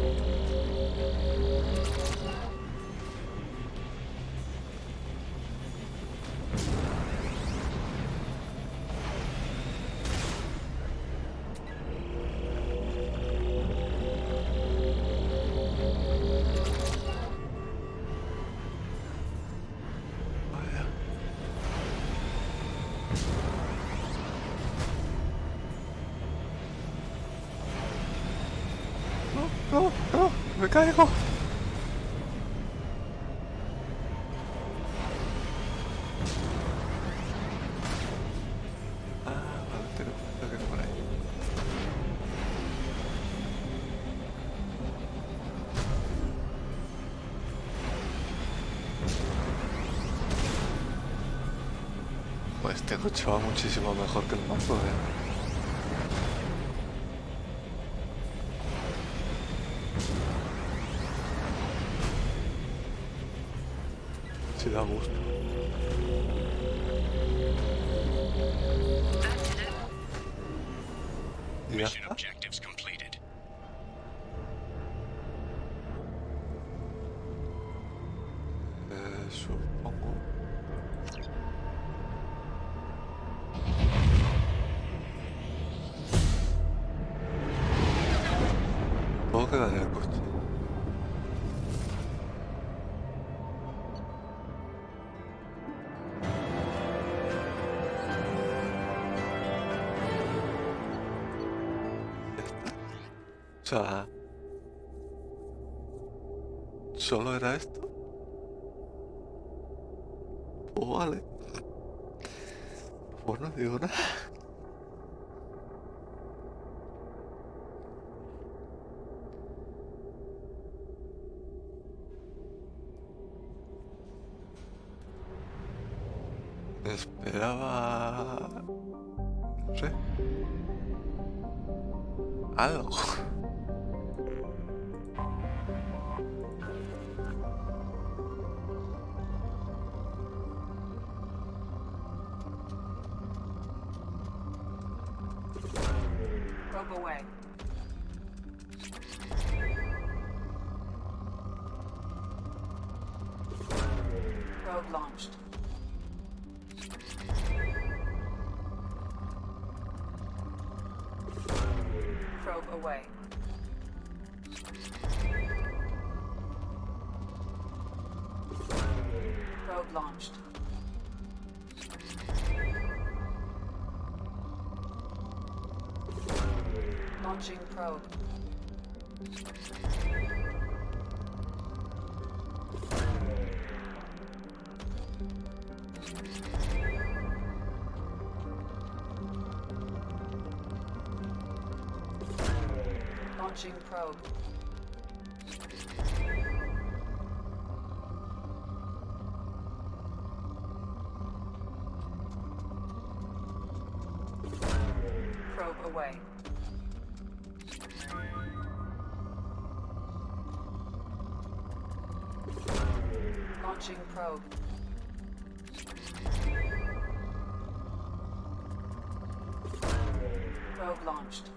Vaya. No, no, no, me caigo. Ah, vale, tengo que ir por ahí. Pues este coche va muchísimo mejor que el mando, Sí, da gusto. ¿Y ya Mission está? objectives completed. Supongo. Puedo quedar en el coche. Ya está. O sea... ¿Solo era esto? Pues vale. Pues no digo nada. esperaba... no sé. Algo. Probe away. Probe launched. Probe away. Probe launched. Launching probe. Launching probe. Probe away. Launching probe. Probe launched.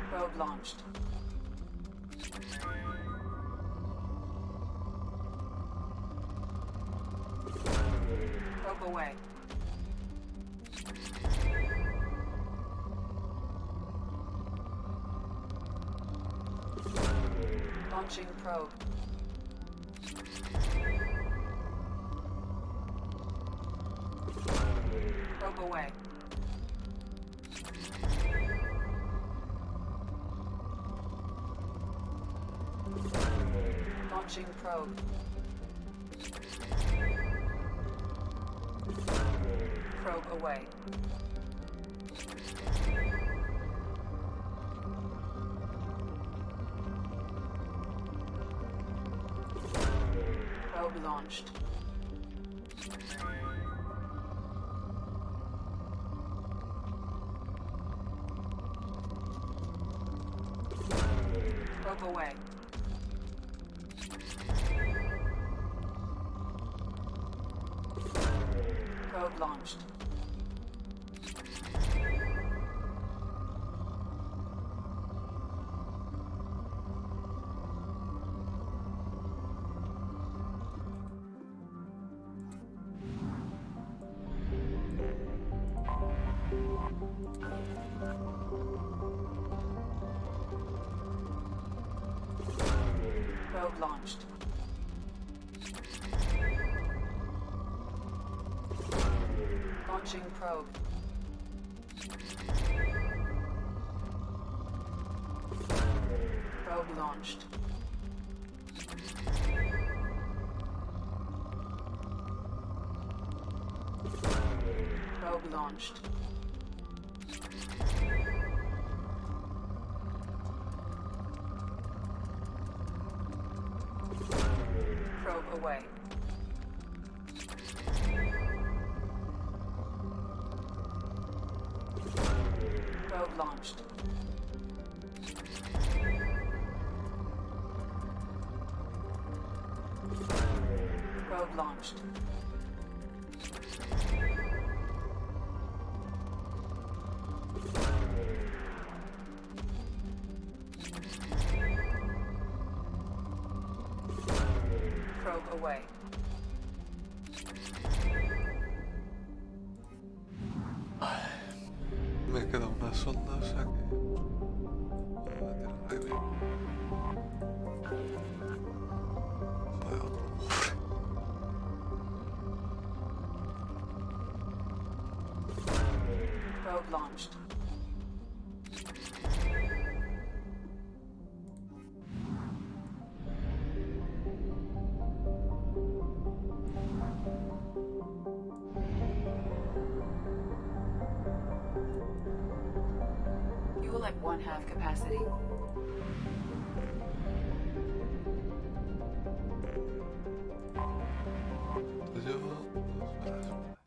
Probe launched. Probe away. Launching probe. Probe away. Launching probe. Probe away. Probe launched. Probe away. Probe launched. Probe launched. Launching probe. Probe launched. Probe launched. Probe away. Probe launched. Probe launched. Probe away. Me queda una sonda, o sea que... puedo meter bien. Joder, otro cofre. Probe launched. at 1/2 capacity. Llevo 2 horas.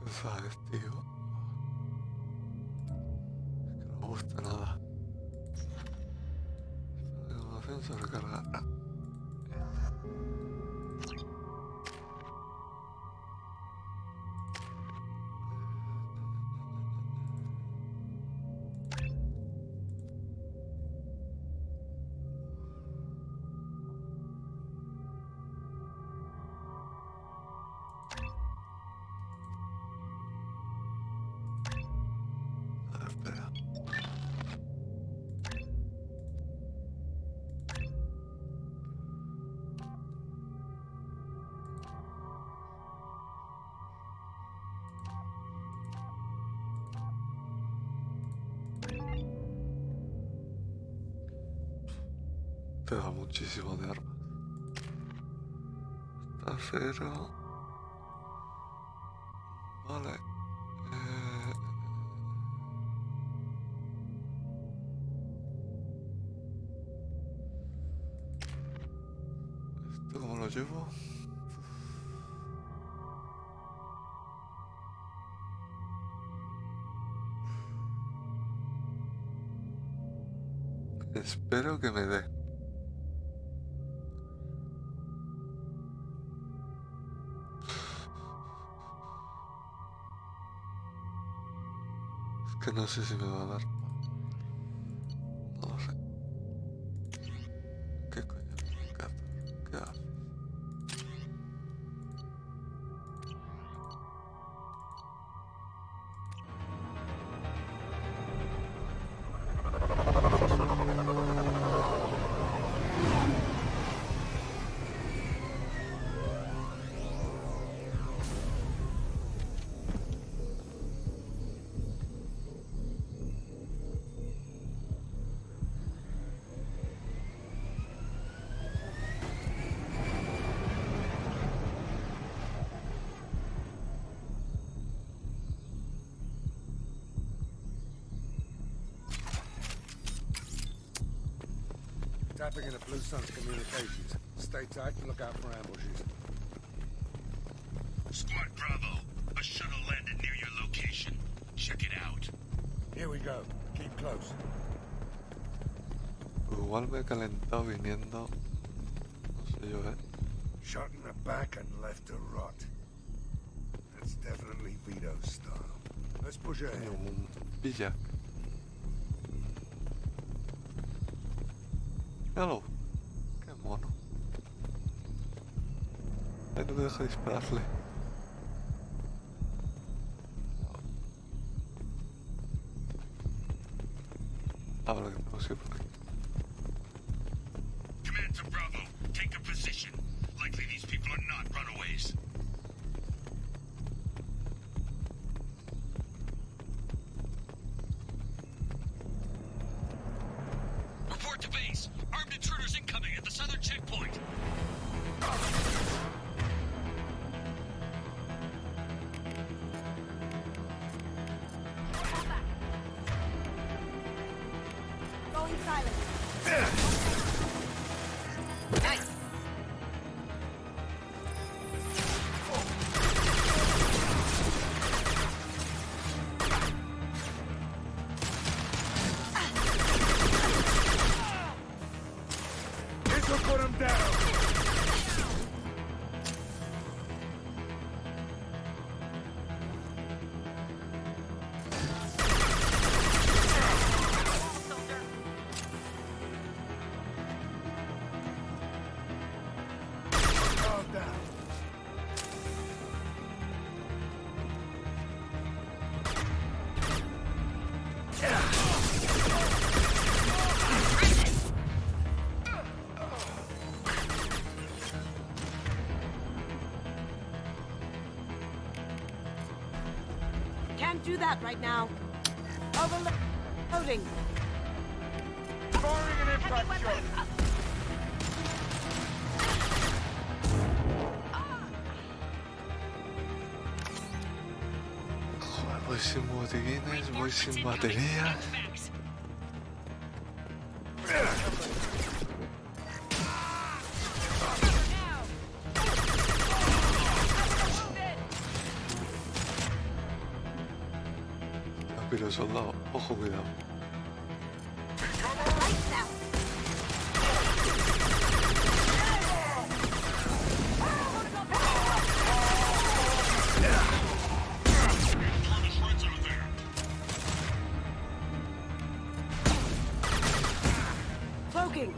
¿Qué sabes, tío? Es que no me gusta nada. Esta información se recargará. Espera. Te da muchísimo de armas. Está 0. Vale. ¿Esto cómo lo llevo? Espero que me dé. Es que no sé si me va a dar. No lo sé. ¿Qué coño? ¿Qué haces? Tapping into Blue Sun's communications. Stay tight and look out for ambushes. Squad Bravo, a shuttle landed near your location. Check it out. Here we go. Keep close. Igual me he calentado viniendo. No sé yo, Shot in the back and left to rot. That's definitely Vito's style. Let's push ahead. Un pilla. Míralo. Qué mono. Ahí no me deja dispararle. Ah, vale, que tenemos que ir por aquí. Command to Bravo, take a position. Likely these people are not runaways. Report to base. Armed intruders incoming at the southern checkpoint. Going silent. Nice. This'll put him down. Calm down. Can't do that right now. Overloading. Firing an impact shot. Joder, voy sin botellines, voy sin baterías. Pero soldado, ojo, cuidado. Cloaking.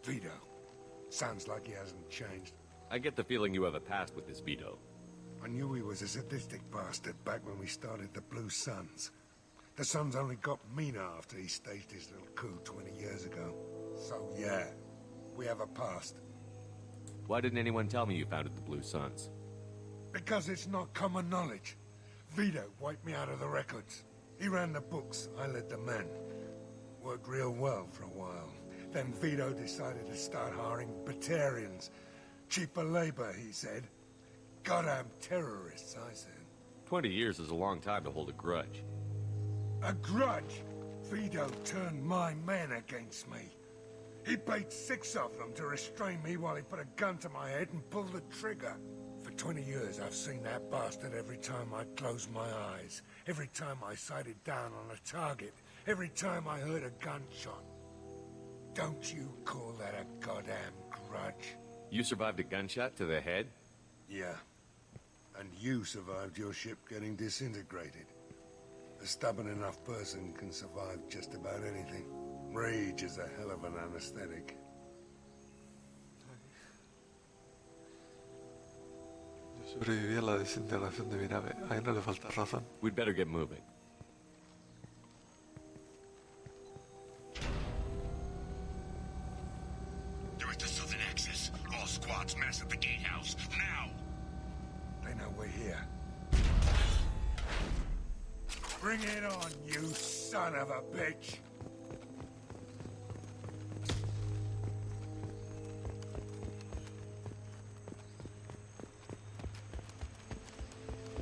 Vito. Sounds like he hasn't changed. I get the feeling you have a past with this Vito. I knew he was a sadistic bastard back when we started the Blue Suns. The Suns only got meaner after he staged his little coup 20 years ago. So yeah, we have a past. Why didn't anyone tell me you founded the Blue Suns? Because it's not common knowledge. Vito wiped me out of the records. He ran the books, I led the men. Worked real well for a while. Then Vito decided to start hiring Batarians. Cheaper labor, he said. Goddamn terrorists, I said. 20 years is a long time to hold a grudge. A grudge? Vito turned my men against me. He paid 6 of them to restrain me while he put a gun to my head and pulled the trigger. For 20 years, I've seen that bastard every time I closed my eyes. Every time I sighted down on a target. Every time I heard a gunshot. Don't you call that a goddamn grudge? You survived a gunshot to the head? Yeah. And you survived your ship getting disintegrated. A stubborn enough person can survive just about anything. Rage is a hell of an anesthetic. Yo sobreviví a la desintegración de mi nave. Ahí no le falta razón. We'd better get moving. They're at the southern axis. All squads mass at the gatehouse. Now! They know we're here. Bring it on, you son of a bitch!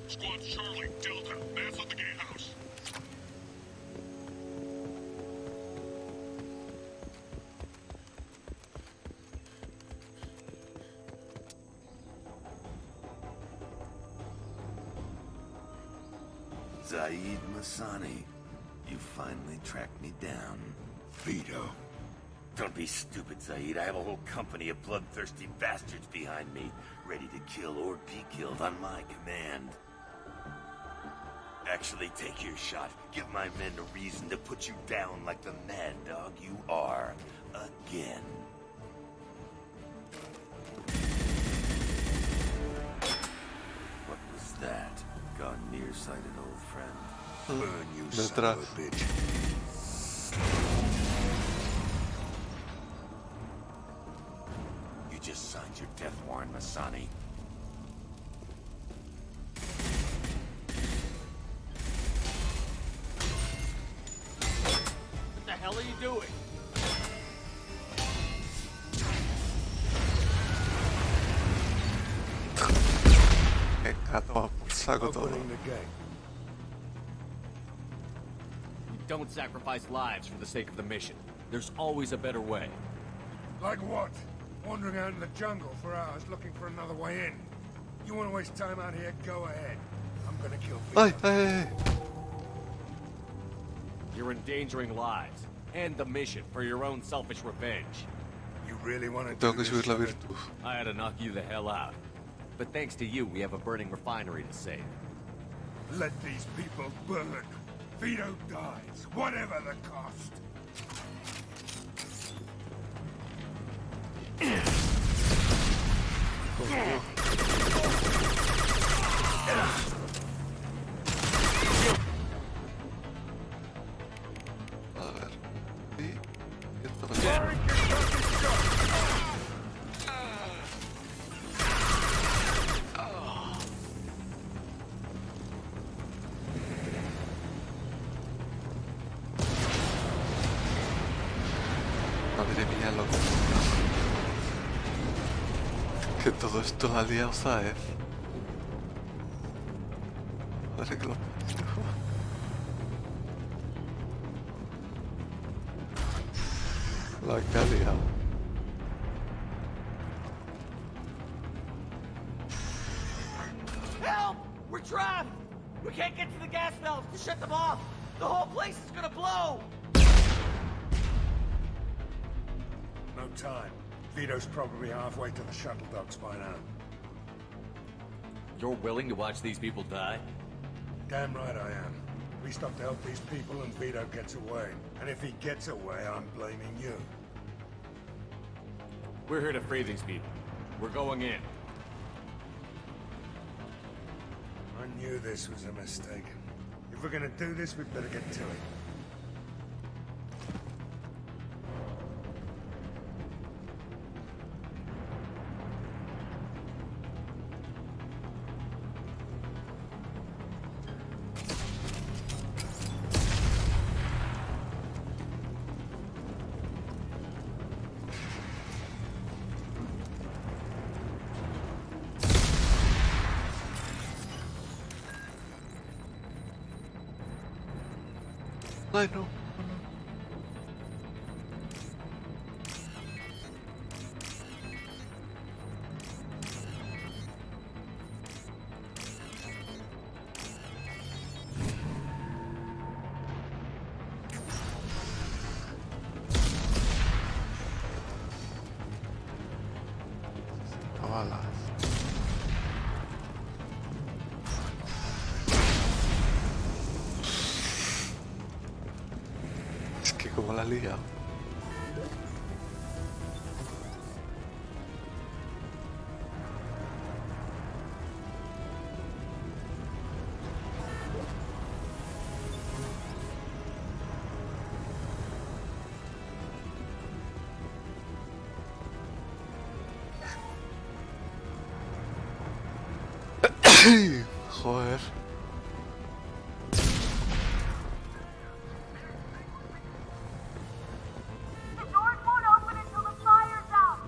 Squad Charlie, Delta, mass at the gatehouse. Zaid Masani, you finally tracked me down. Vito. Don't be stupid, Zaid. I have a whole company of bloodthirsty bastards behind me, ready to kill or be killed on my command. Actually, take your shot. Give my men a reason to put you down like the mad dog you are. Again. What was that? Gone nearsighted, old friend. Burn, you son of a bitch. You just signed your death warrant, Masani. What the hell are you doing? Opening the gate. We don't sacrifice lives for the sake of the mission. There's always a better way. Like what? Wandering out in the jungle for hours looking for another way in. You want to waste time out here? Go ahead. I'm gonna kill Vito. You're endangering lives. End the mission for your own selfish revenge. You really want to Tengo do que this? subir la virtud. I had to knock you the hell out. But thanks to you, we have a burning refinery to save. Let these people burn. Vito dies, whatever the cost. A ver. Y esto lo Madre mía, loco. Que todo esto ha liado, ¿sabes? Madre que lo parió. La que ha liado. Help! We're trapped! We can't get to the gas valves to shut them off! The whole place is gonna blow! No time. Vito's probably halfway to the shuttle docks by now. You're willing to watch these people die? Damn right I am. We stop to help these people and Vito gets away. And if he gets away, I'm blaming you. We're here to free these people. We're going in. I knew this was a mistake. If we're gonna do this, we'd better get to it. Ay, no. Balas. Es que como la liga. Joder. The doors won't open until the fire's out!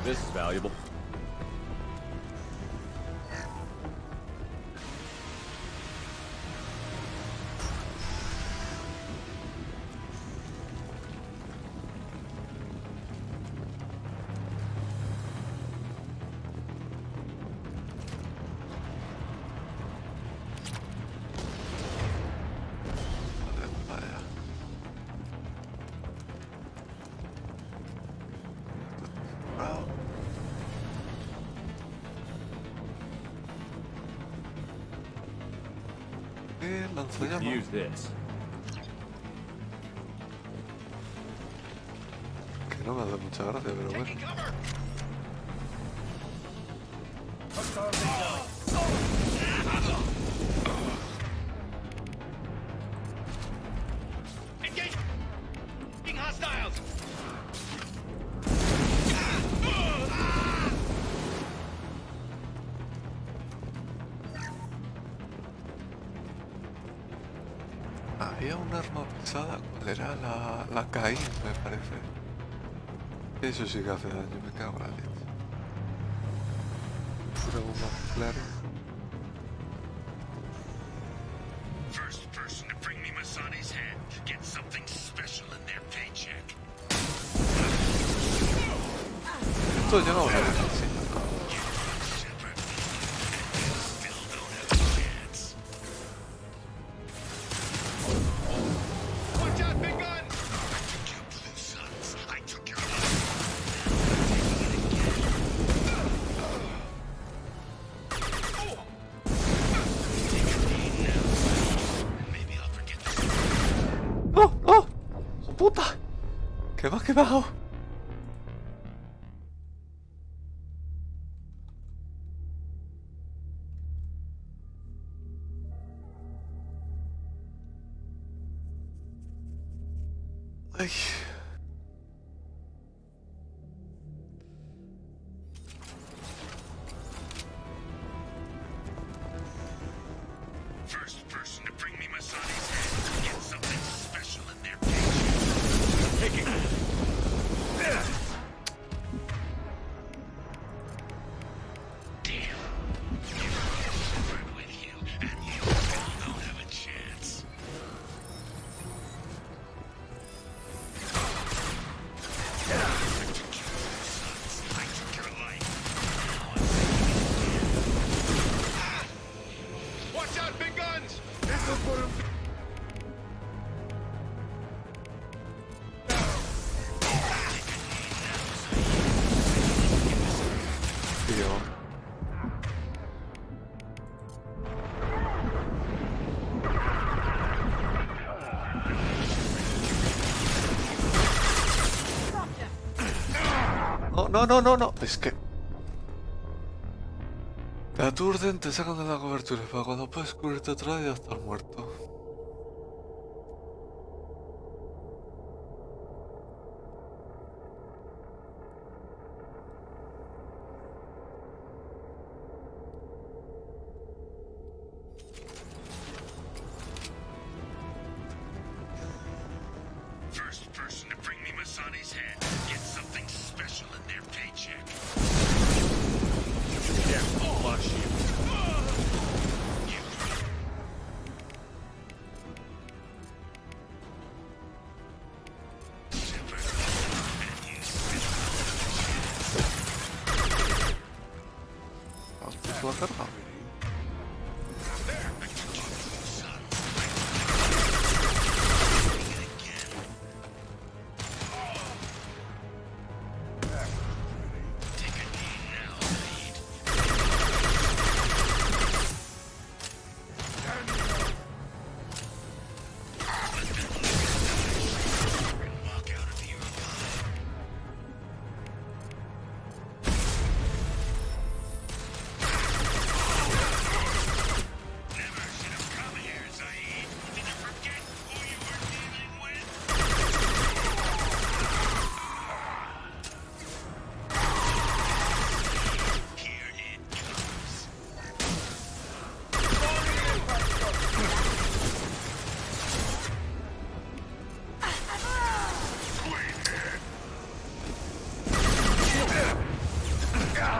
This is valuable. Use this. Que no me hace mucha gracia, pero bueno. Engaging hostiles! Había un arma pesada, ¿cuál era? La Caín, me parece. Eso sí que hace daño, me cago en la leche. Pura bomba nuclear. First person to bring me Masani's head gets something special in their paycheck. Esto llega a una vez, sí. ¿Qué me has quemado? Ay. First person to bring me Masani's head gets something special in their paycheck. Taking it. No, es que... Te aturden, te sacan de la cobertura, para cuando puedes cubrirte otra vez ya estás muerto. First person to bring me Masani's head gets something special in their paycheck. Yeah, I'll watch you. Has puesto la carga.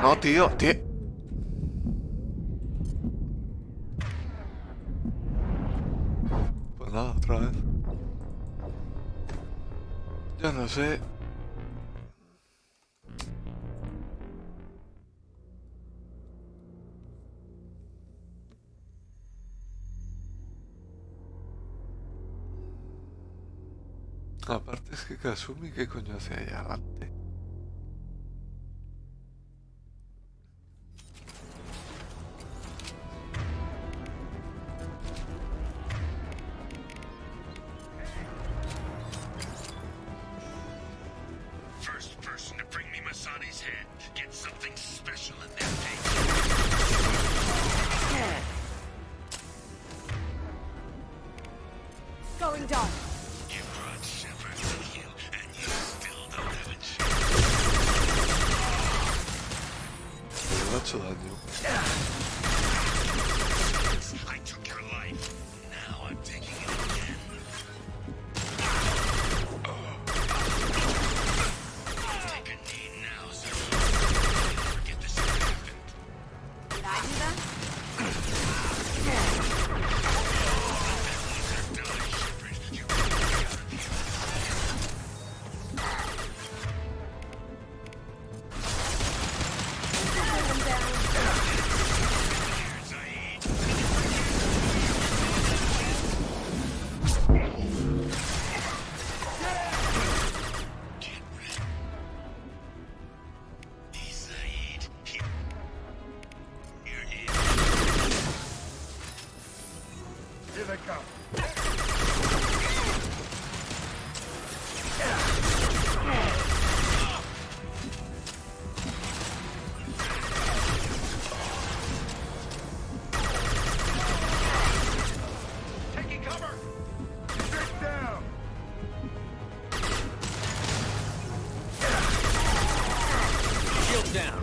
No, tío. Pues nada, otra vez. Ya no sé. Aparte es que Kasumi, ¿qué coño hace ahí adelante? First person to bring me Masani's head gets something special in their paycheck. Going dark. You brought Shepard with you, and you still don't have a chance. Me ha hecho daño. I took your life. Now I'm taking it again. Take a go. Taking cover! Sit down! Shield down.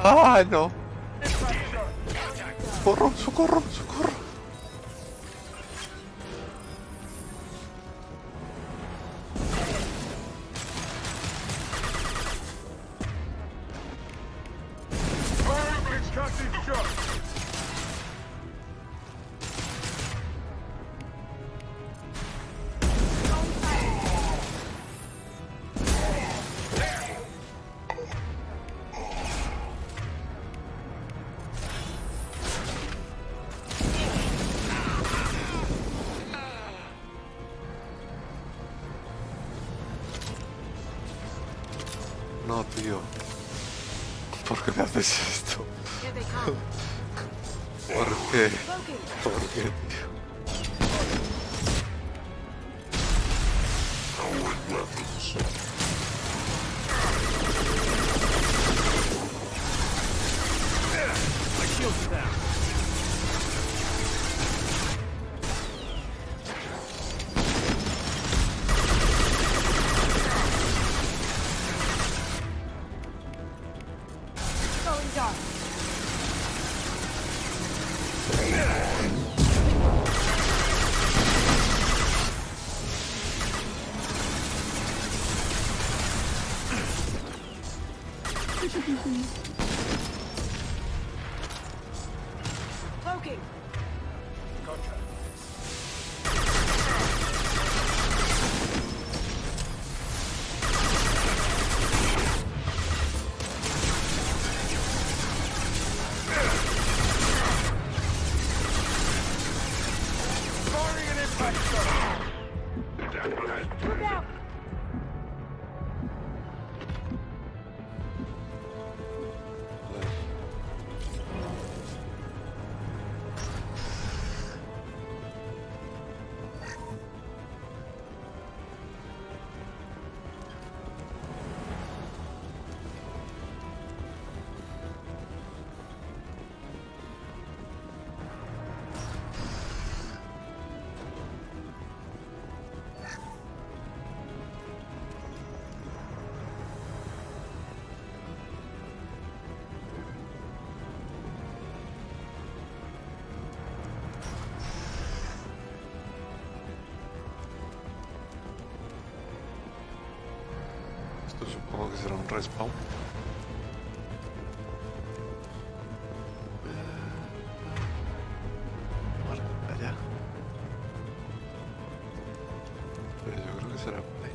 ¡Ah, no! ¡Socorro, socorro, socorro! No, tío. ¿Por qué me haces esto? ¿Por qué? ¿Por qué, tío? My shield's down. Cloaking! Gotcha. Firing an impact shot! Look out! Esto supongo que será un respawn. Vale, allá. Pero yo creo que será por ahí.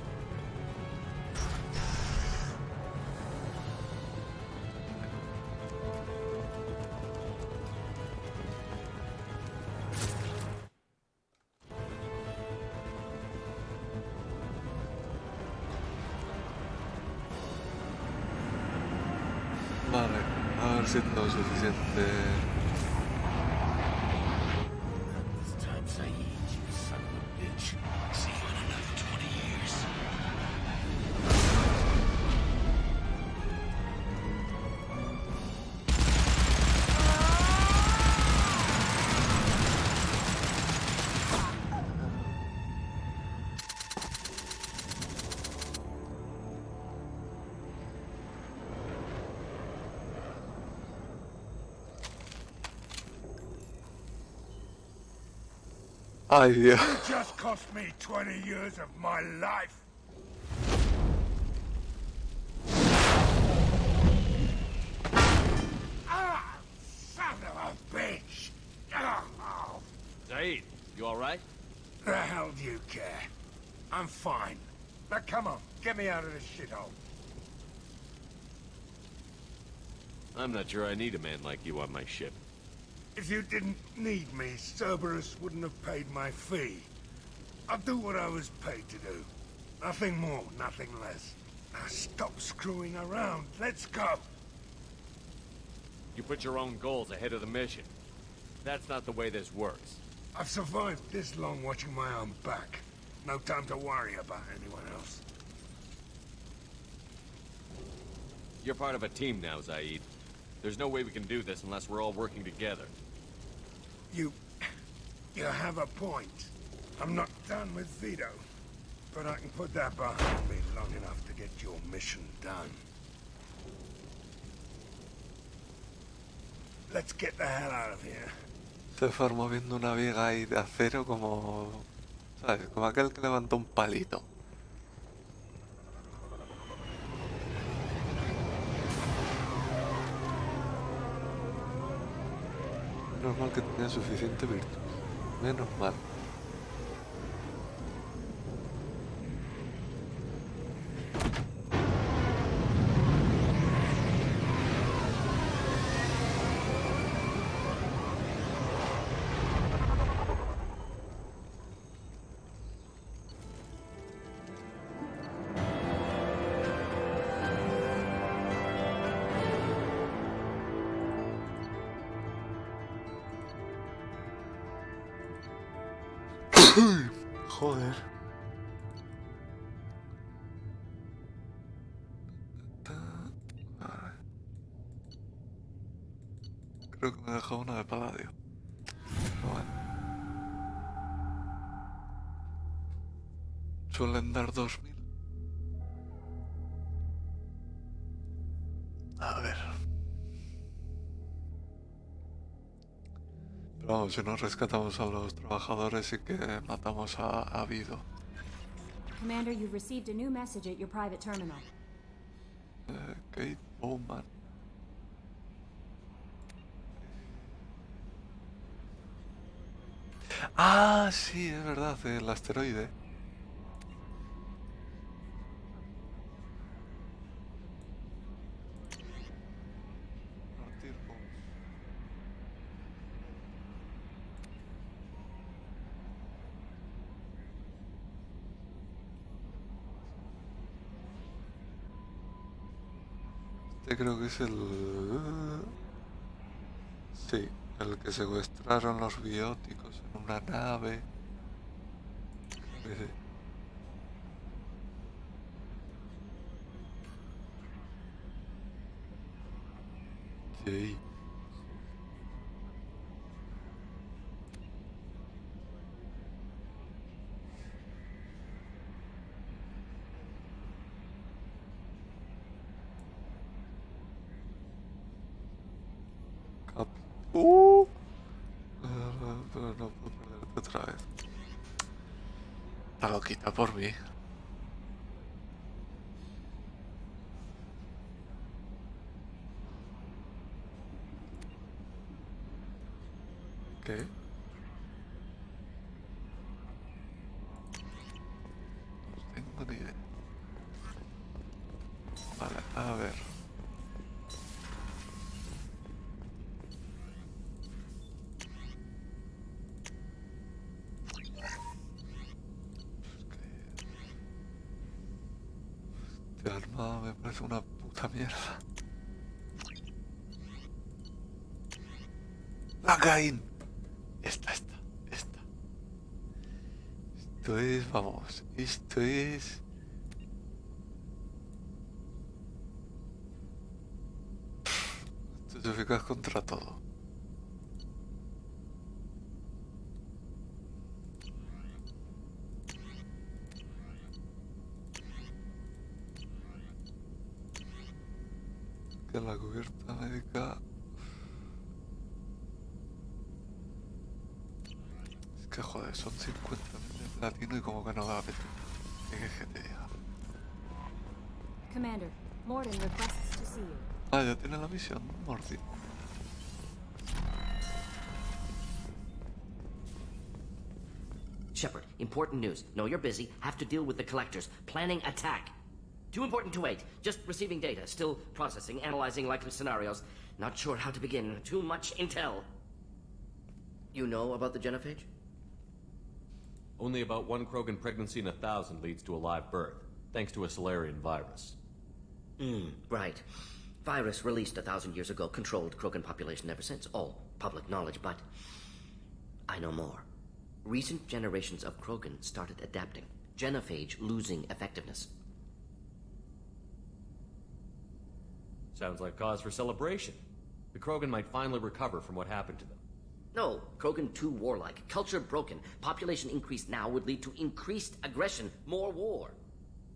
Vale, a ver si tengo suficiente. This time, Saeed, you son of a bitch. See you in another 20 Ay, Dios. You just cost me 20 years of my life. Ah, son of a bitch. Oh. Zaid, you alright? The hell do you care? I'm fine. Now come on, get me out of this shithole. I'm not sure I need a man like you on my ship. If you didn't need me, Cerberus wouldn't have paid my fee. I'll do what I was paid to do. Nothing more, nothing less. Now stop screwing around. Let's go. You put your own goals ahead of the mission. That's not the way this works. I've survived this long watching my own back. No time to worry about anyone else. You're part of a team now, Zaid. There's no way we can do this unless we're all working together. You have a point. I'm not done with Vito, but I can put that behind me long enough to get your mission done. Let's get the hell out of here. Se fue moviendo una viga ahí de acero como... ¿Sabes? Como aquel que levantó un palito. Menos mal que tenía suficiente virtud. Menos mal. Joder. Creo que me he dejado una de paladio. Pero bueno. Suelen dar 2000. A ver. Pero vamos, si no rescatamos a los trabajadores y que matamos a Vido. Commander, you've received a new message at your private terminal. Kate Bowman. Ah, sí, es verdad, el asteroide. Este creo que es el... Sí, el que secuestraron los bióticos en una nave. Creo que sí. Sí. Pero no puedo perderte otra vez. Está loquita por mí. ¿Qué? No tengo ni idea. Vale, a ver. Este arma me parece una puta mierda. ¡La Gain! Esta. Esto es, vamos, esto es... Esto es eficaz contra todo. Que la cubierta médica... Es que joder, son 50.000 de platino y como que no da apetito. ¿Qué quieres que te diga? Commander, Morden requests to see you. Ah, ya tiene la misión, Morty. Shepard, important news. Know you're busy. Have to deal with the collectors. Planning attack. Too important to wait. Just receiving data. Still processing, analyzing likely scenarios. Not sure how to begin. Too much intel. You know about the genophage? Only about 1 Krogan pregnancy in 1,000 leads to a live birth, thanks to a Solarian virus. Right. Virus released 1,000 years ago, controlled Krogan population ever since. All public knowledge, but I know more. Recent generations of Krogan started adapting. Genophage losing effectiveness. Sounds like cause for celebration. The Krogan might finally recover from what happened to them. No, Krogan too warlike. Culture broken. Population increase now would lead to increased aggression. More war.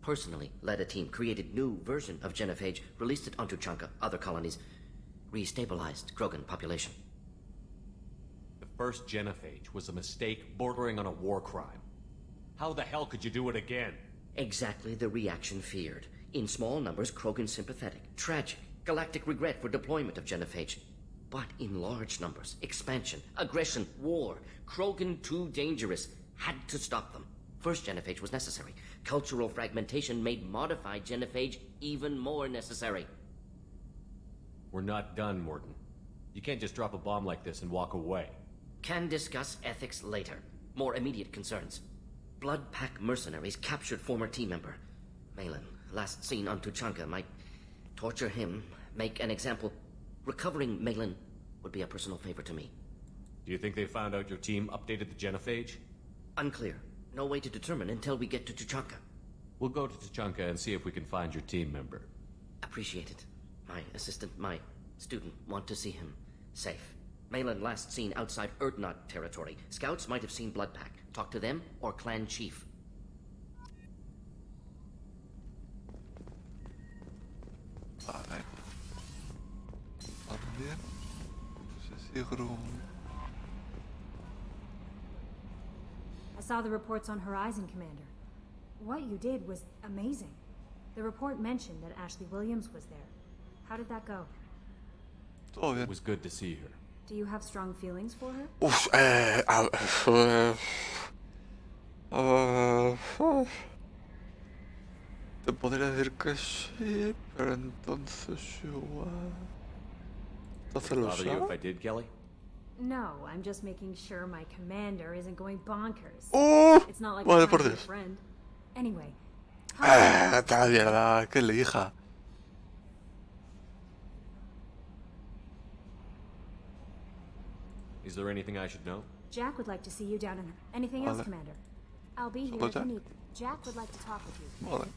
Personally led a team, created new version of genophage, released it onto Chunka, other colonies, restabilized Krogan population. The first genophage was a mistake bordering on a war crime. How the hell could you do it again? Exactly the reaction feared. In small numbers, Krogan sympathetic. Tragic. Galactic regret for deployment of genophage. But in large numbers, expansion, aggression, war. Krogan too dangerous. Had to stop them. First genophage was necessary. Cultural fragmentation made modified genophage even more necessary. We're not done, Morden. You can't just drop a bomb like this and walk away. Can discuss ethics later. More immediate concerns. Blood Pack mercenaries captured former team member. Malin, last seen on Tuchanka, might torture him, make an example. Recovering Malin would be a personal favor to me. Do you think they found out your team updated the genophage? Unclear. No way to determine until we get to Tuchanka. We'll go to Tuchanka and see if we can find your team member. Appreciate it. My assistant, my student, want to see him safe. Malin last seen outside Erdnot territory. Scouts might have seen Bloodpack. Talk to them or clan chief. Vale. También. No sé si Grum. I saw the reports on Horizon, Commander. What you did was amazing. The report mentioned that Ashley Williams was there. How did that go? Todo bien. It was good to see her. Do you have strong feelings for her? Te podría decir que sí, pero entonces igual. Entonces lo Bother you if I sabes. did, Kelly? No, I'm just making sure my commander isn't going bonkers. Oh, It's not like vale, I'm por trying to be a Dios. friend. Anyway. Esta mierda, que elija. Is there anything I should know? Jack would like to see you down in... Anything else, Vale. Commander? I'll be here Solo if you Jack. need... Jack would like to talk with you. Vale.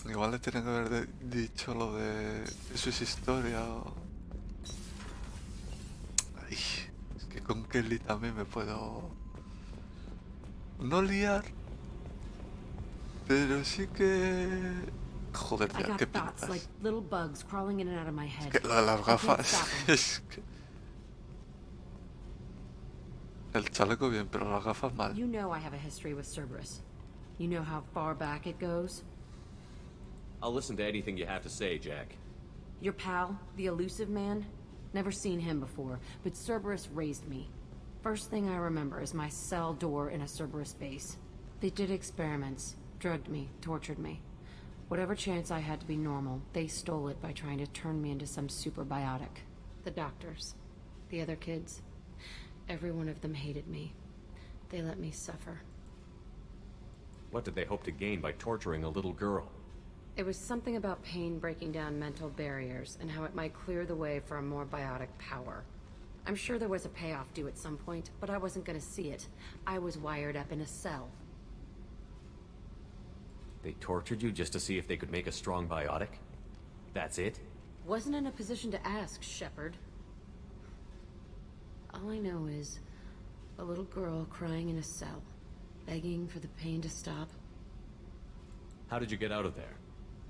Igual le tienen que haber dicho lo de eso es historia o... Ay, es que con Kelly también me puedo... No liar, pero sí que... Joder, I ya, got qué thoughts pintas. like little bugs crawling in and out of my head. Que lo de las I can't gafas... stop 'em. Es que... El chaleco bien, pero las gafas mal. You know I have a history with Cerberus. You know how far back it goes? I'll listen to anything you have to say, Jack. Your pal, the elusive man? Never seen him before, but Cerberus raised me. First thing I remember is my cell door in a Cerberus base. They did experiments, drugged me, tortured me. Whatever chance I had to be normal, they stole it by trying to turn me into some superbiotic. The doctors, the other kids, every one of them hated me. They let me suffer. What did they hope to gain by torturing a little girl? It was something about pain breaking down mental barriers and how it might clear the way for a more biotic power. I'm sure there was a payoff due at some point, but I wasn't gonna see it. I was wired up in a cell. They tortured you just to see if they could make a strong biotic? That's it? Wasn't in a position to ask, Shepard. All I know is a little girl crying in a cell, begging for the pain to stop. How did you get out of there?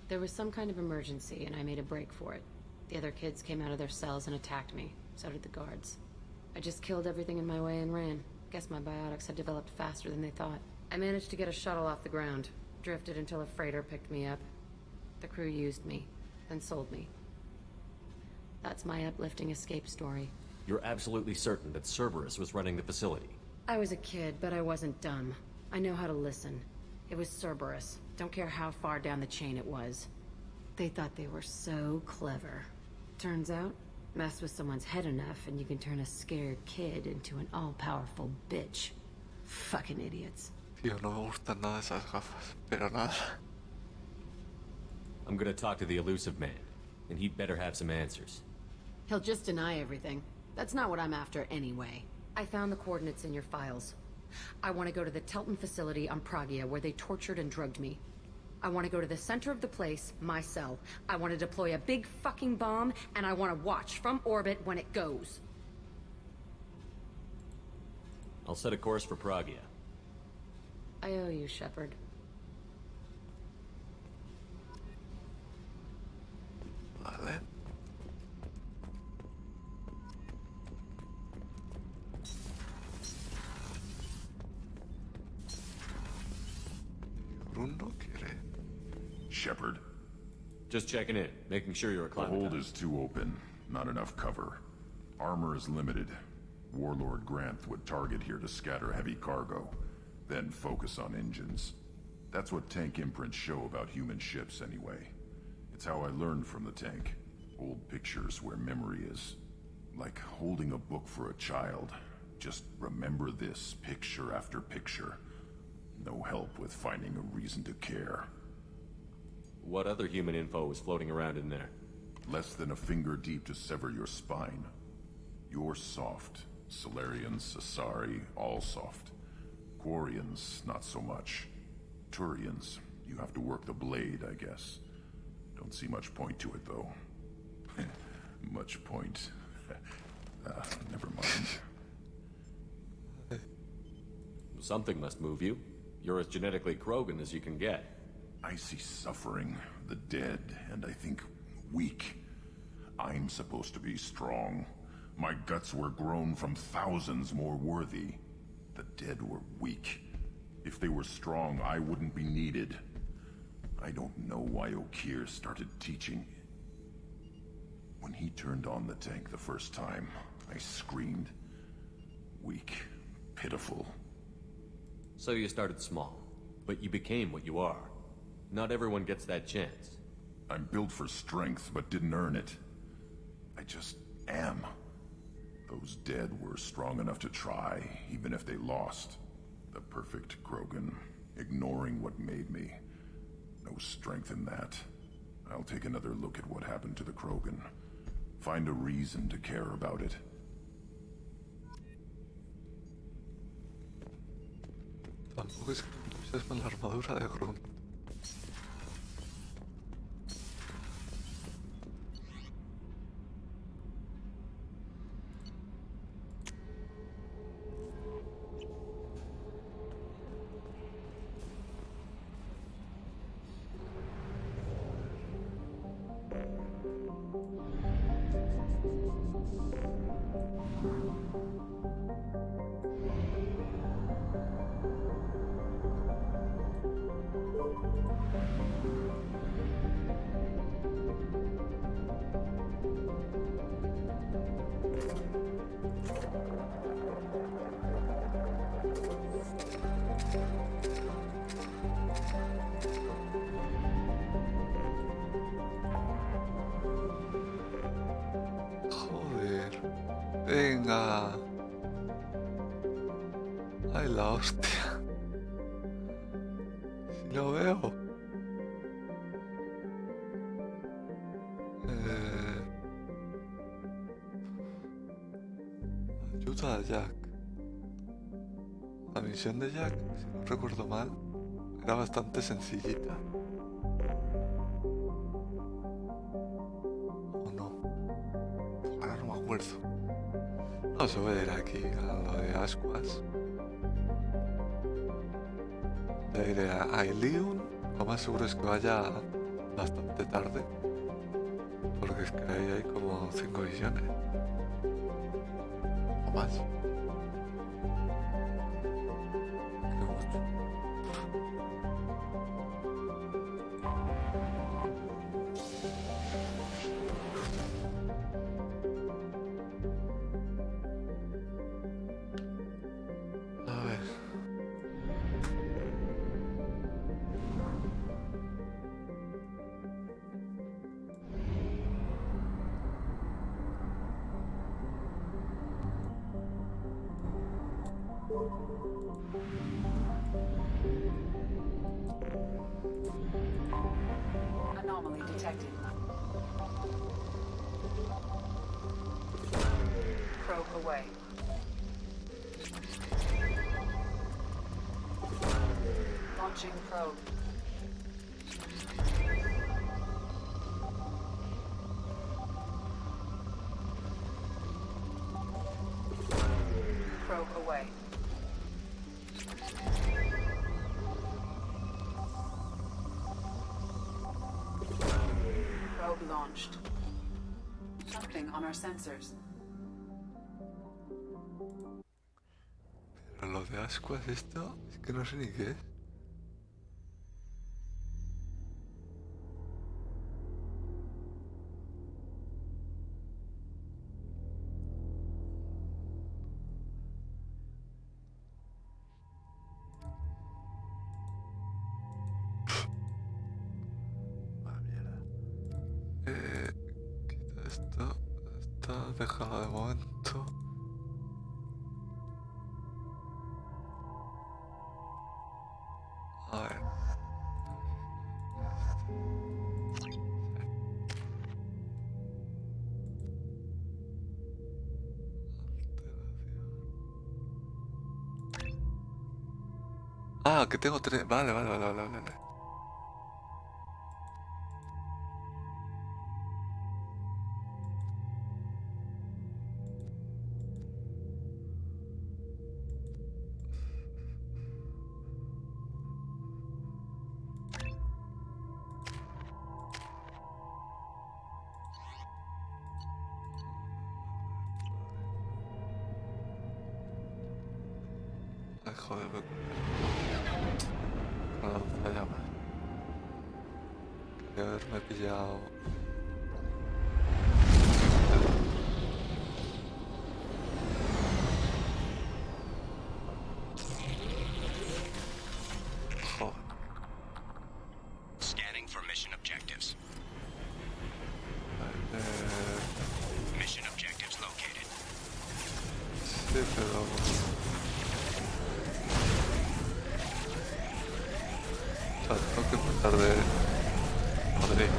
There was some kind of emergency, and I made a break for it. The other kids came out of their cells and attacked me. So did the guards. I just killed everything in my way and ran. Guess my biotics had developed faster than they thought. I managed to get a shuttle off the ground. Drifted until a freighter picked me up. The crew used me, then sold me. That's my uplifting escape story. You're absolutely certain that Cerberus was running the facility? I was a kid, but I wasn't dumb. I know how to listen. It was Cerberus. Don't care how far down the chain it was. They thought they were so clever. Turns out, mess with someone's head enough and you can turn a scared kid into an all-powerful bitch. Fucking idiots. Tío, no me gustan nada esas gafas, pero nada. I'm gonna talk to the elusive man, and he'd better have some answers. He'll just deny everything. That's not what I'm after anyway. I found the coordinates in your files. I want to go to the Telton facility on Pragia where they tortured and drugged me. I want to go to the center of the place, my cell. I want to deploy a big fucking bomb, and I want to watch from orbit when it goes. I'll set a course for Pragia. I owe you, Shepard. Vale. Bruno quiere. Shepard. Just checking in, making sure you're The acclimatized. hold is too open. Not enough cover. Armor is limited. Warlord Granth would target here to scatter heavy cargo, then focus on engines. That's what tank imprints show about human ships anyway. It's how I learned from the tank. Old pictures where memory is. Like holding a book for a child. Just remember this picture after picture. No help with finding a reason to care. What other human info was floating around in there? Less than a finger deep to sever your spine. You're soft. Solarians, Asari, all soft. Quarians, not so much. Turians, you have to work the blade, I guess. Don't see much point to it, though. Much point. Never mind. Something must move you. You're as genetically Krogan as you can get. I see suffering, the dead, and I think weak. I'm supposed to be strong. My guts were grown from thousands more worthy. The dead were weak. If they were strong, I wouldn't be needed. I don't know why Okir started teaching. When he turned on the tank the first time, I screamed. Weak, pitiful. So you started small, but you became what you are. Not everyone gets that chance. I'm built for strength, but didn't earn it. I just am. Those dead were strong enough to try, even if they lost. The perfect Krogan, ignoring what made me. No strength in that. I'll take another look at what happened to the Krogan. Find a reason to care about it. Tampoco es que me entusiasme la armadura de Grunt. Joder. Venga. Ay, la hostia. Si lo veo. Ayuda a Jack. La misión de Jack, si no recuerdo mal, era bastante sencillita. ¿O no? Ahora no me acuerdo. No, se voy a ir aquí a lo de Ascuas. Ya iré a Ilion. Lo más seguro es que vaya bastante tarde. Porque es que ahí hay como 5 visiones. más. Qué mucho. A ver. Anomaly detected. Probe away. Launching probe. Probe away. Probe launched. Something on our sensors. Pero lo de ascuas esto, es que no sé ni qué es. Quita esto. Esto, déjalo de momento. A ver. Ah, que tengo tres. Vale, vale, vale, vale, vale. Ay, joder, con la lanzallamas. Quería haberme pillado. Joder. Scanning for mission objectives. Mission objectives located. Sí, pero... O sea, tengo que empezar de... Madrid.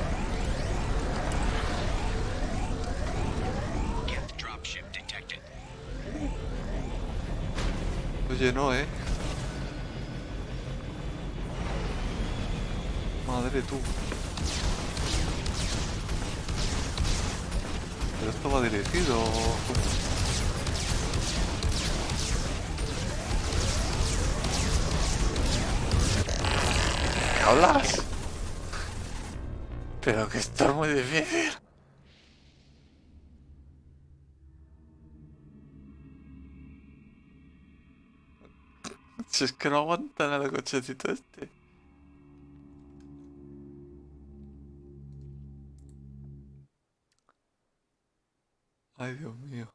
Gift dropship detected. Oye, no, Madre tú. Pero esto va dirigido. ¿Cómo? ¿Qué hablas? Pero que esto es muy difícil. Si es que no aguanta nada el cochecito este. Ay, Dios mío.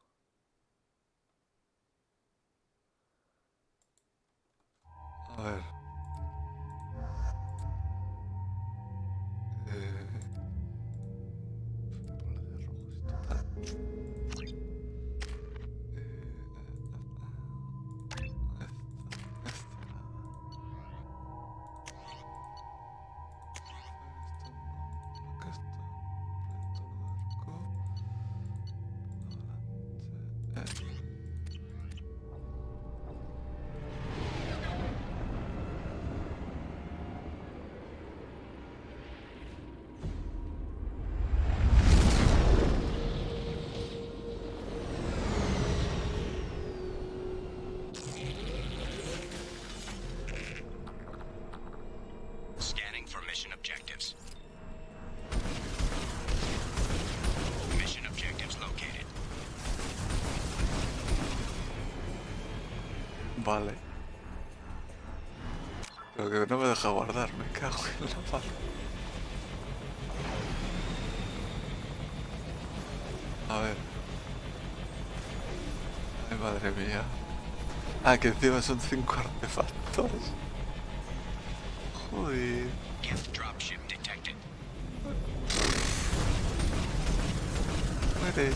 A ver. Vale. Pero que no me deja guardar, me cago en la mano. A ver. Ay, madre mía. Ah, que encima son 5 artefactos. Joder. Gift dropship detected. Muere.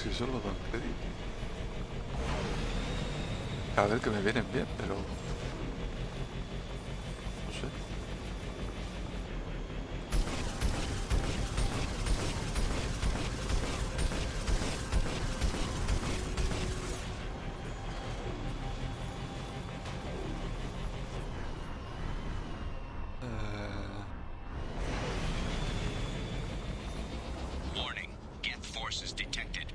Si solo dan crédito. A ver, que me vienen bien, pero... no sé. Warning. Geth forces detected.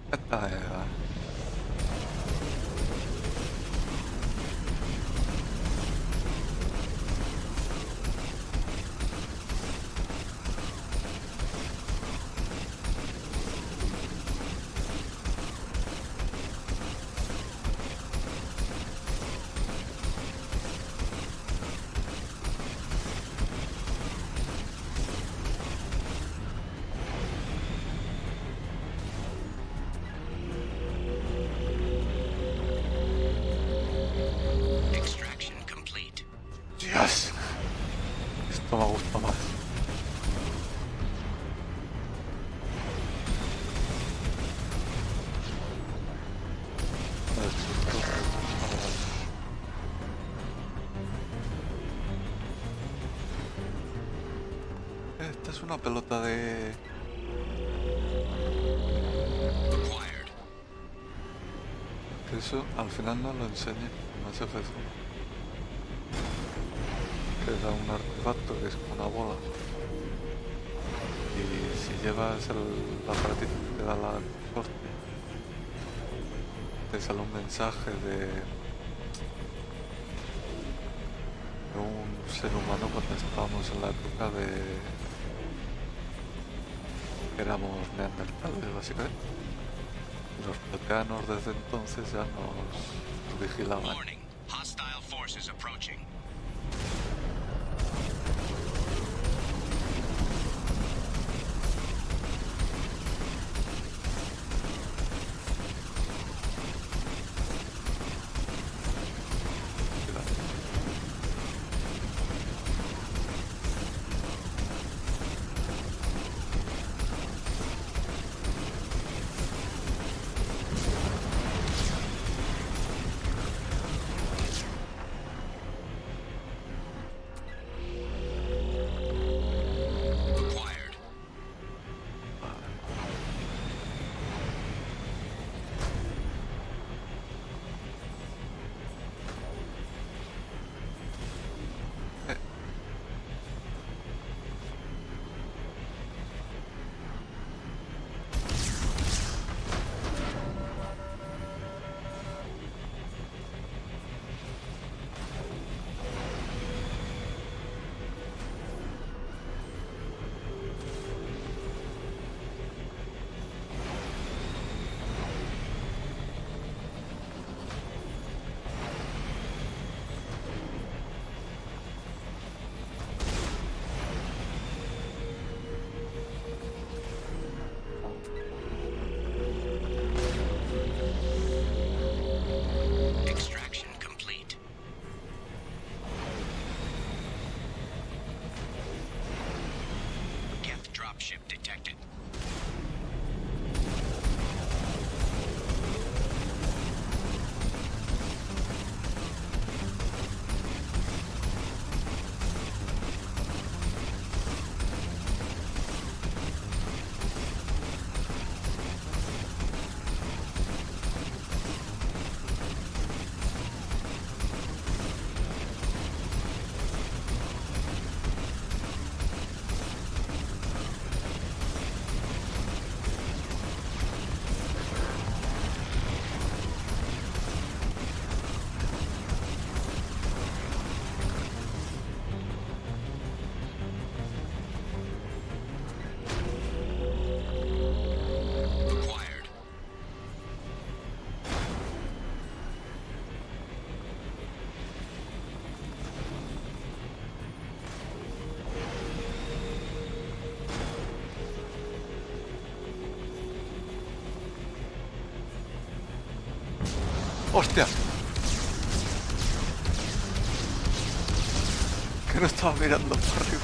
Extraction complete. Dios. Esto me gusta más. Esta es una pelota de... Que eso al final no lo enseñé en Mass Effect 1. Que da un artefacto que es como una bola. Y si llevas el aparatito que te da la corte, te sale un mensaje de un ser humano cuando estábamos en la época de... que éramos neandertales básicamente. Los proteanos desde entonces ya nos vigilaban. Warning. Hostile forces approaching. ¡Hostia! Que no estaba mirando para arriba.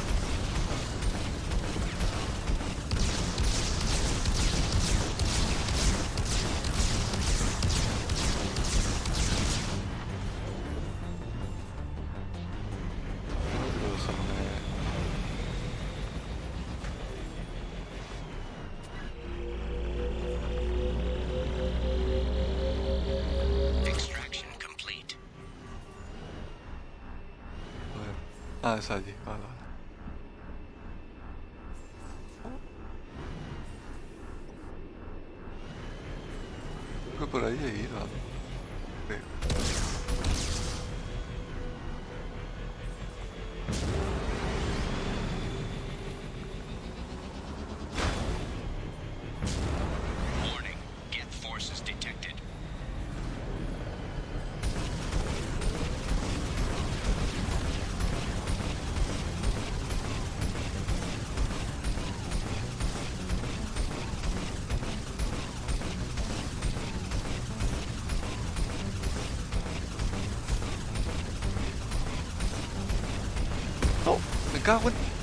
Ah, es allí, vale, vale. Creo que por ahí he ido, ¿no? Creo. Warning, Geth forces detected. ¡Oh! ¡Me cago en!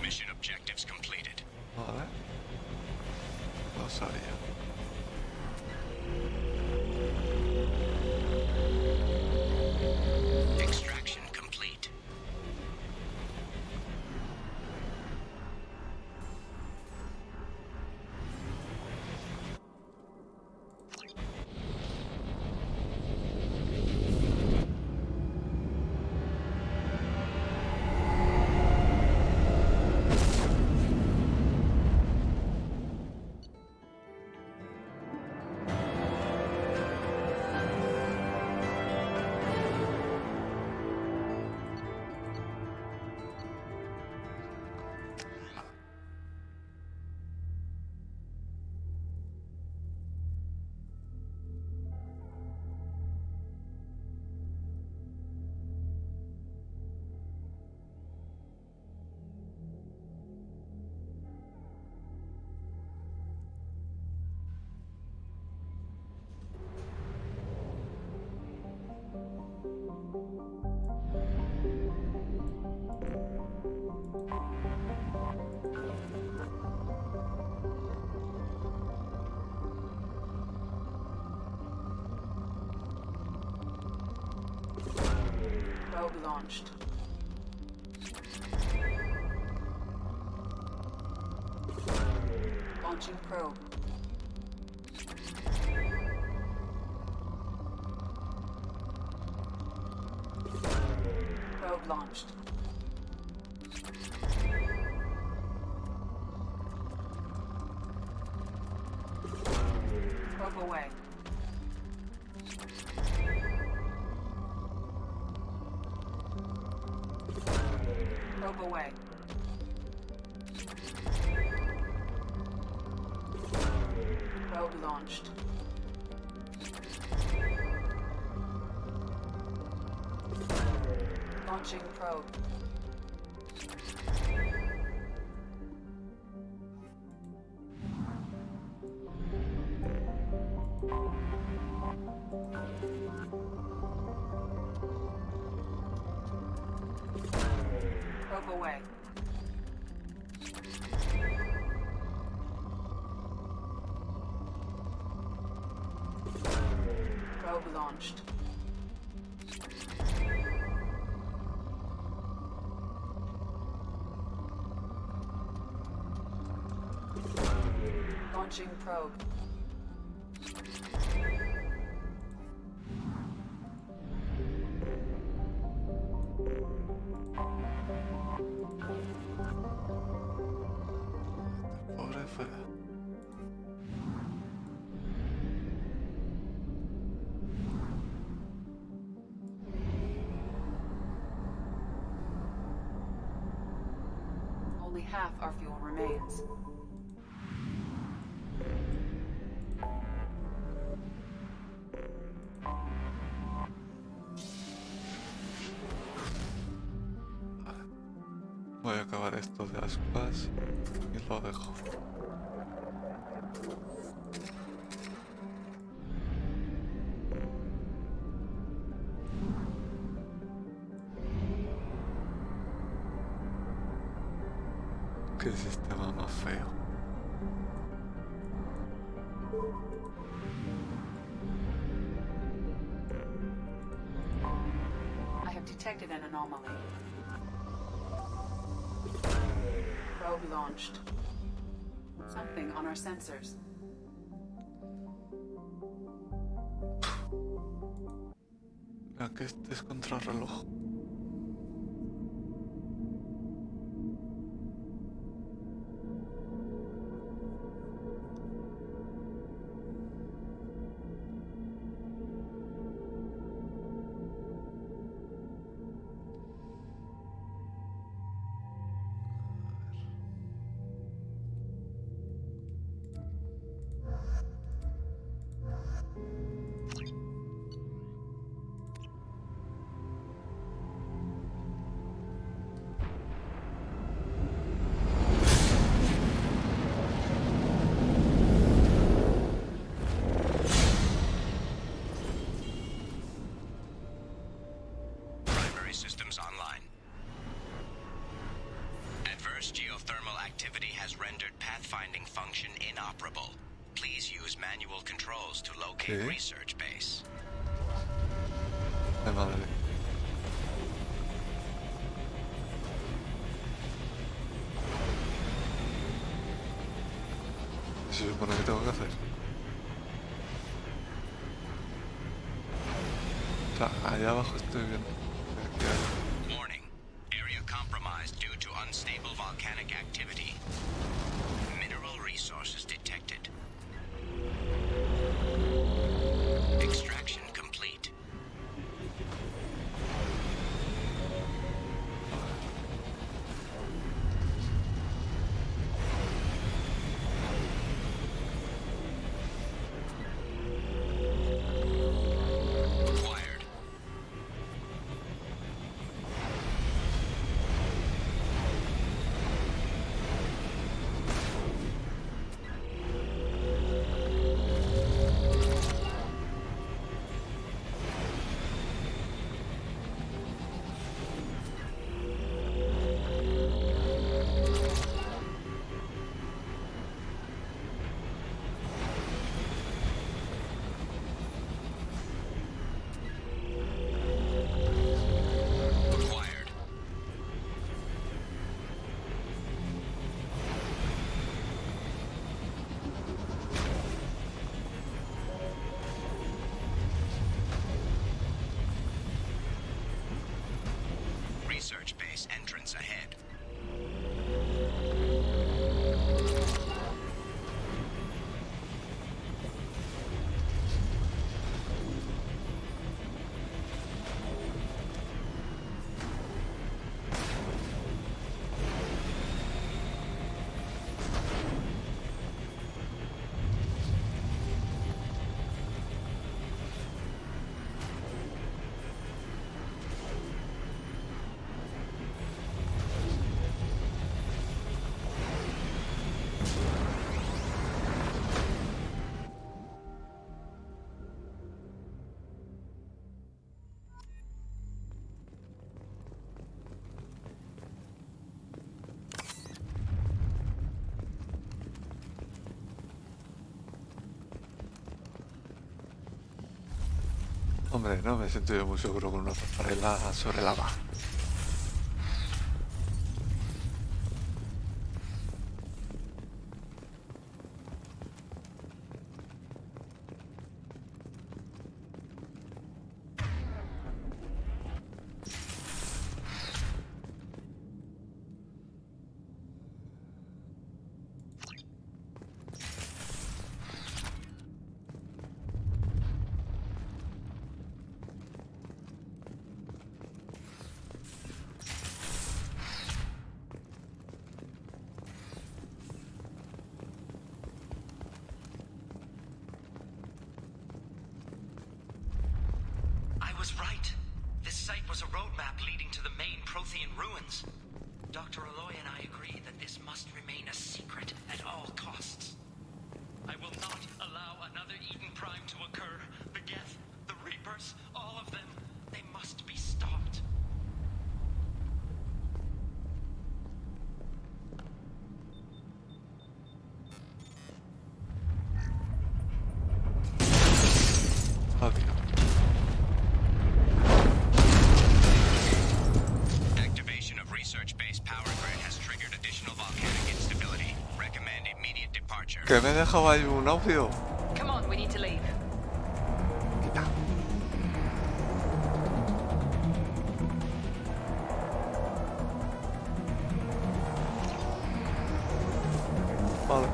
Mission objectives completed. Vale. Lo sabía. Extraction complete. Probe launched. Launching probe. Probe launched. Probe away. Probe away. Probe launched. Launching probe. Probe away. Probe launched. Launching probe. Pobre fue half our fuel remains. Voy a acabar esto de ascuas y lo dejo. Qué sistema más feo. I have detected an anomaly. Probe launched. Something on our sensors. Mira que este es contrarreloj. Systems online. Adverse geothermal activity has rendered pathfinding function inoperable. Please use manual controls to locate research base. Ay, madre. ¿Qué se supone que tengo que hacer? O sea, allá abajo estoy viendo. Warning. Area compromised due to unstable volcanic activity. Mineral resources detected. Extraction complete. Research base entrance ahead. Hombre, no me he sentido muy seguro con una pasarela sobre lava. was a roadmap leading to the main Prothean ruins. Dr. Aloy and I agree that this must remain a secret at all costs. I will not allow another Eden Prime to occur. The Geth, the Reapers, all of them, they must be stopped. Activation of research-based power grid has triggered additional volcanic instability. Recommend immediate departure. Que me dejaba ahí un audio. Come on, we need to leave. Vale.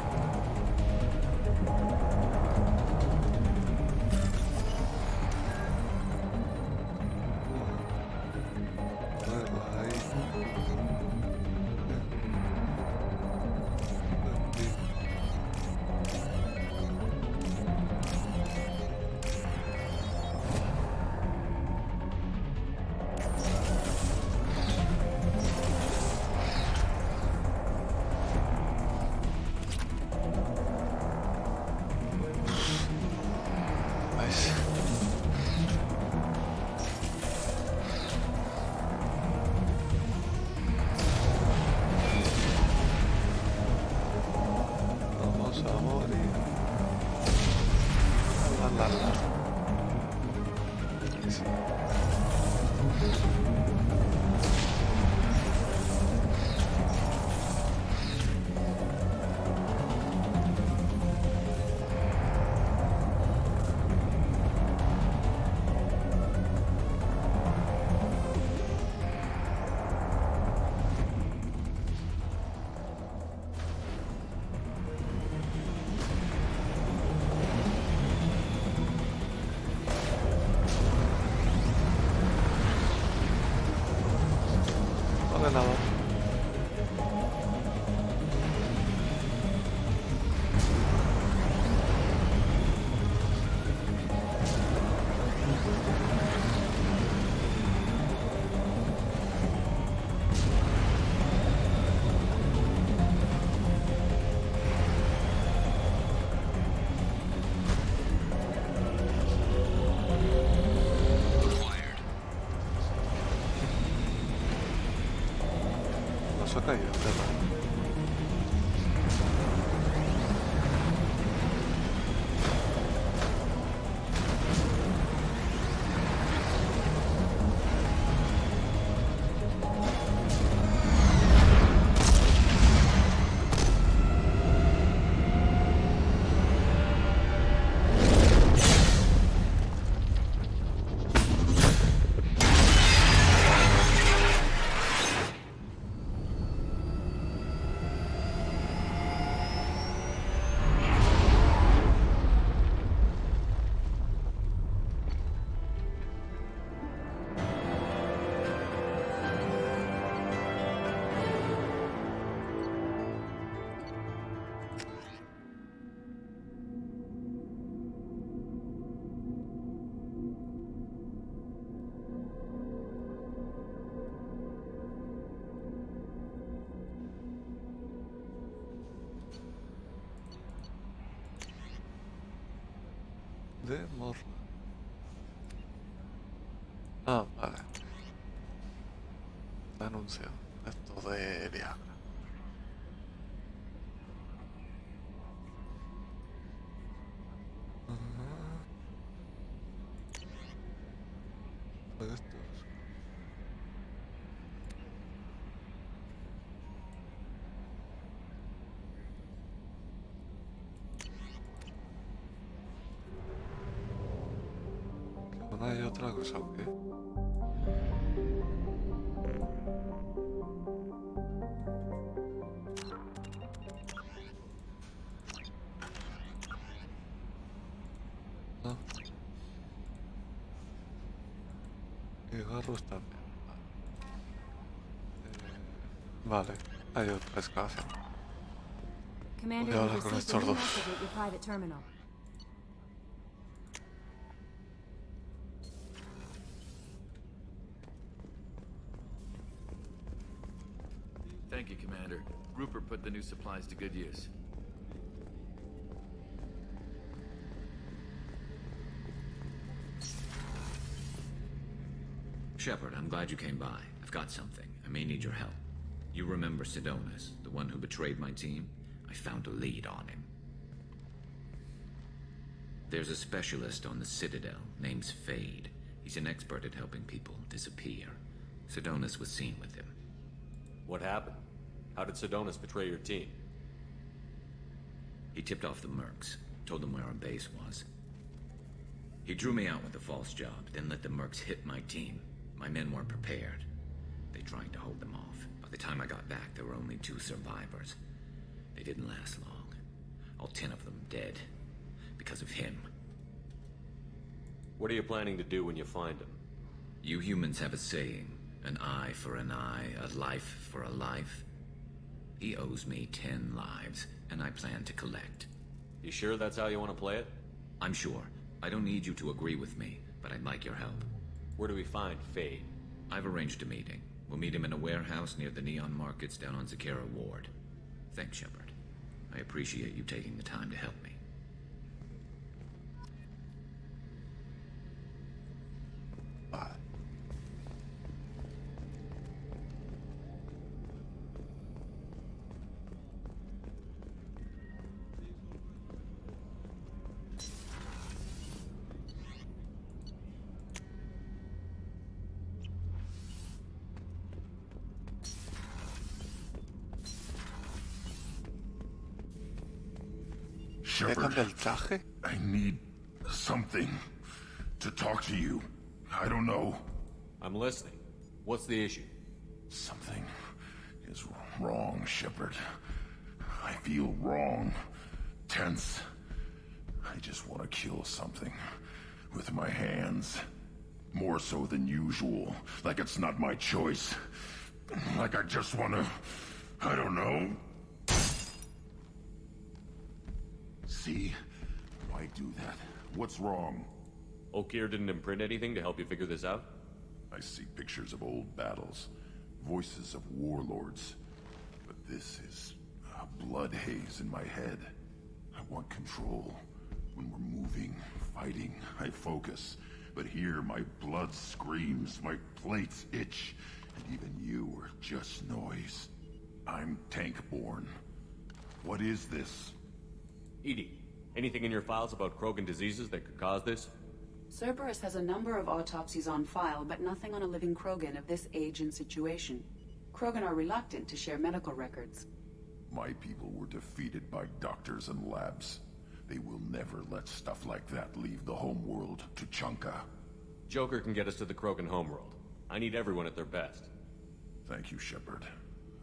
Se ha caído, ¿verdad? De morra. Ah, vale. Anuncio. Esto de Viagra. Estos. ¿No hay otra cosa o qué? No. Y garros también. Vale, hay otra excavación. Voy a hablar con estos dos. Thank you, Commander. Rupert put the new supplies to good use. Shepard, I'm glad you came by. I've got something. I may need your help. You remember Sidonus, the one who betrayed my team? I found a lead on him. There's a specialist on the Citadel, name's Fade. He's an expert at helping people disappear. Sidonus was seen with him. What happened? How did Sidonus betray your team? He tipped off the mercs, told them where our base was. He drew me out with a false job, then let the mercs hit my team. My men weren't prepared. They tried to hold them off. By the time I got back, there were only 2 survivors. They didn't last long. All 10 of them dead. Because of him. What are you planning to do when you find him? You humans have a saying. An eye for an eye, a life for a life. He owes me 10 lives, and I plan to collect. You sure that's how you want to play it? I'm sure. I don't need you to agree with me, but I'd like your help. Where do we find Fade? I've arranged a meeting. We'll meet him in a warehouse near the Neon Markets down on Zakera Ward. Thanks, Shepard. I appreciate you taking the time to help me. Shepard, I need something to talk to you. I don't know. I'm listening. What's the issue? Something is wrong, Shepard. I feel wrong. Tense. I just want to kill something. With my hands. More so than usual. Like it's not my choice. Like I just want to... I don't know. See? Why do that? What's wrong? Locura didn't imprint anything to help you figure this out? I see pictures of old battles. Voices of warlords. But this is a blood haze in my head. I want control. When we're moving, fighting, I focus. But here, my blood screams, my plates itch. And even you are just noise. I'm tank-born. What is this? EDI, anything in your files about Krogan diseases that could cause this? Cerberus has a number of autopsies on file, but nothing on a living Krogan of this age and situation. Krogan are reluctant to share medical records. My people were defeated by doctors and labs. They will never let stuff like that leave the homeworld to Chunka. Joker can get us to the Krogan homeworld. I need everyone at their best. Thank you, Shepard.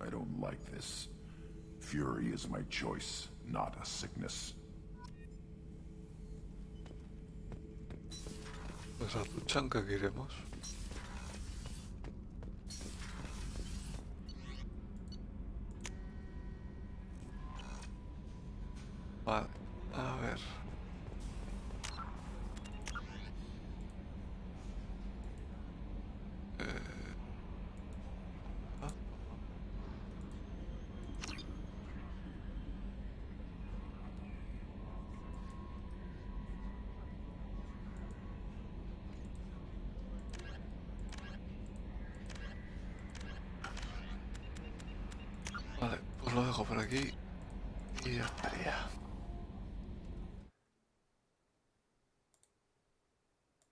I don't like this. Fury is my choice, not a sickness. Pues a tu chanca que iremos. Vale, a ver. Vale, pues lo dejo por aquí y ya estaría.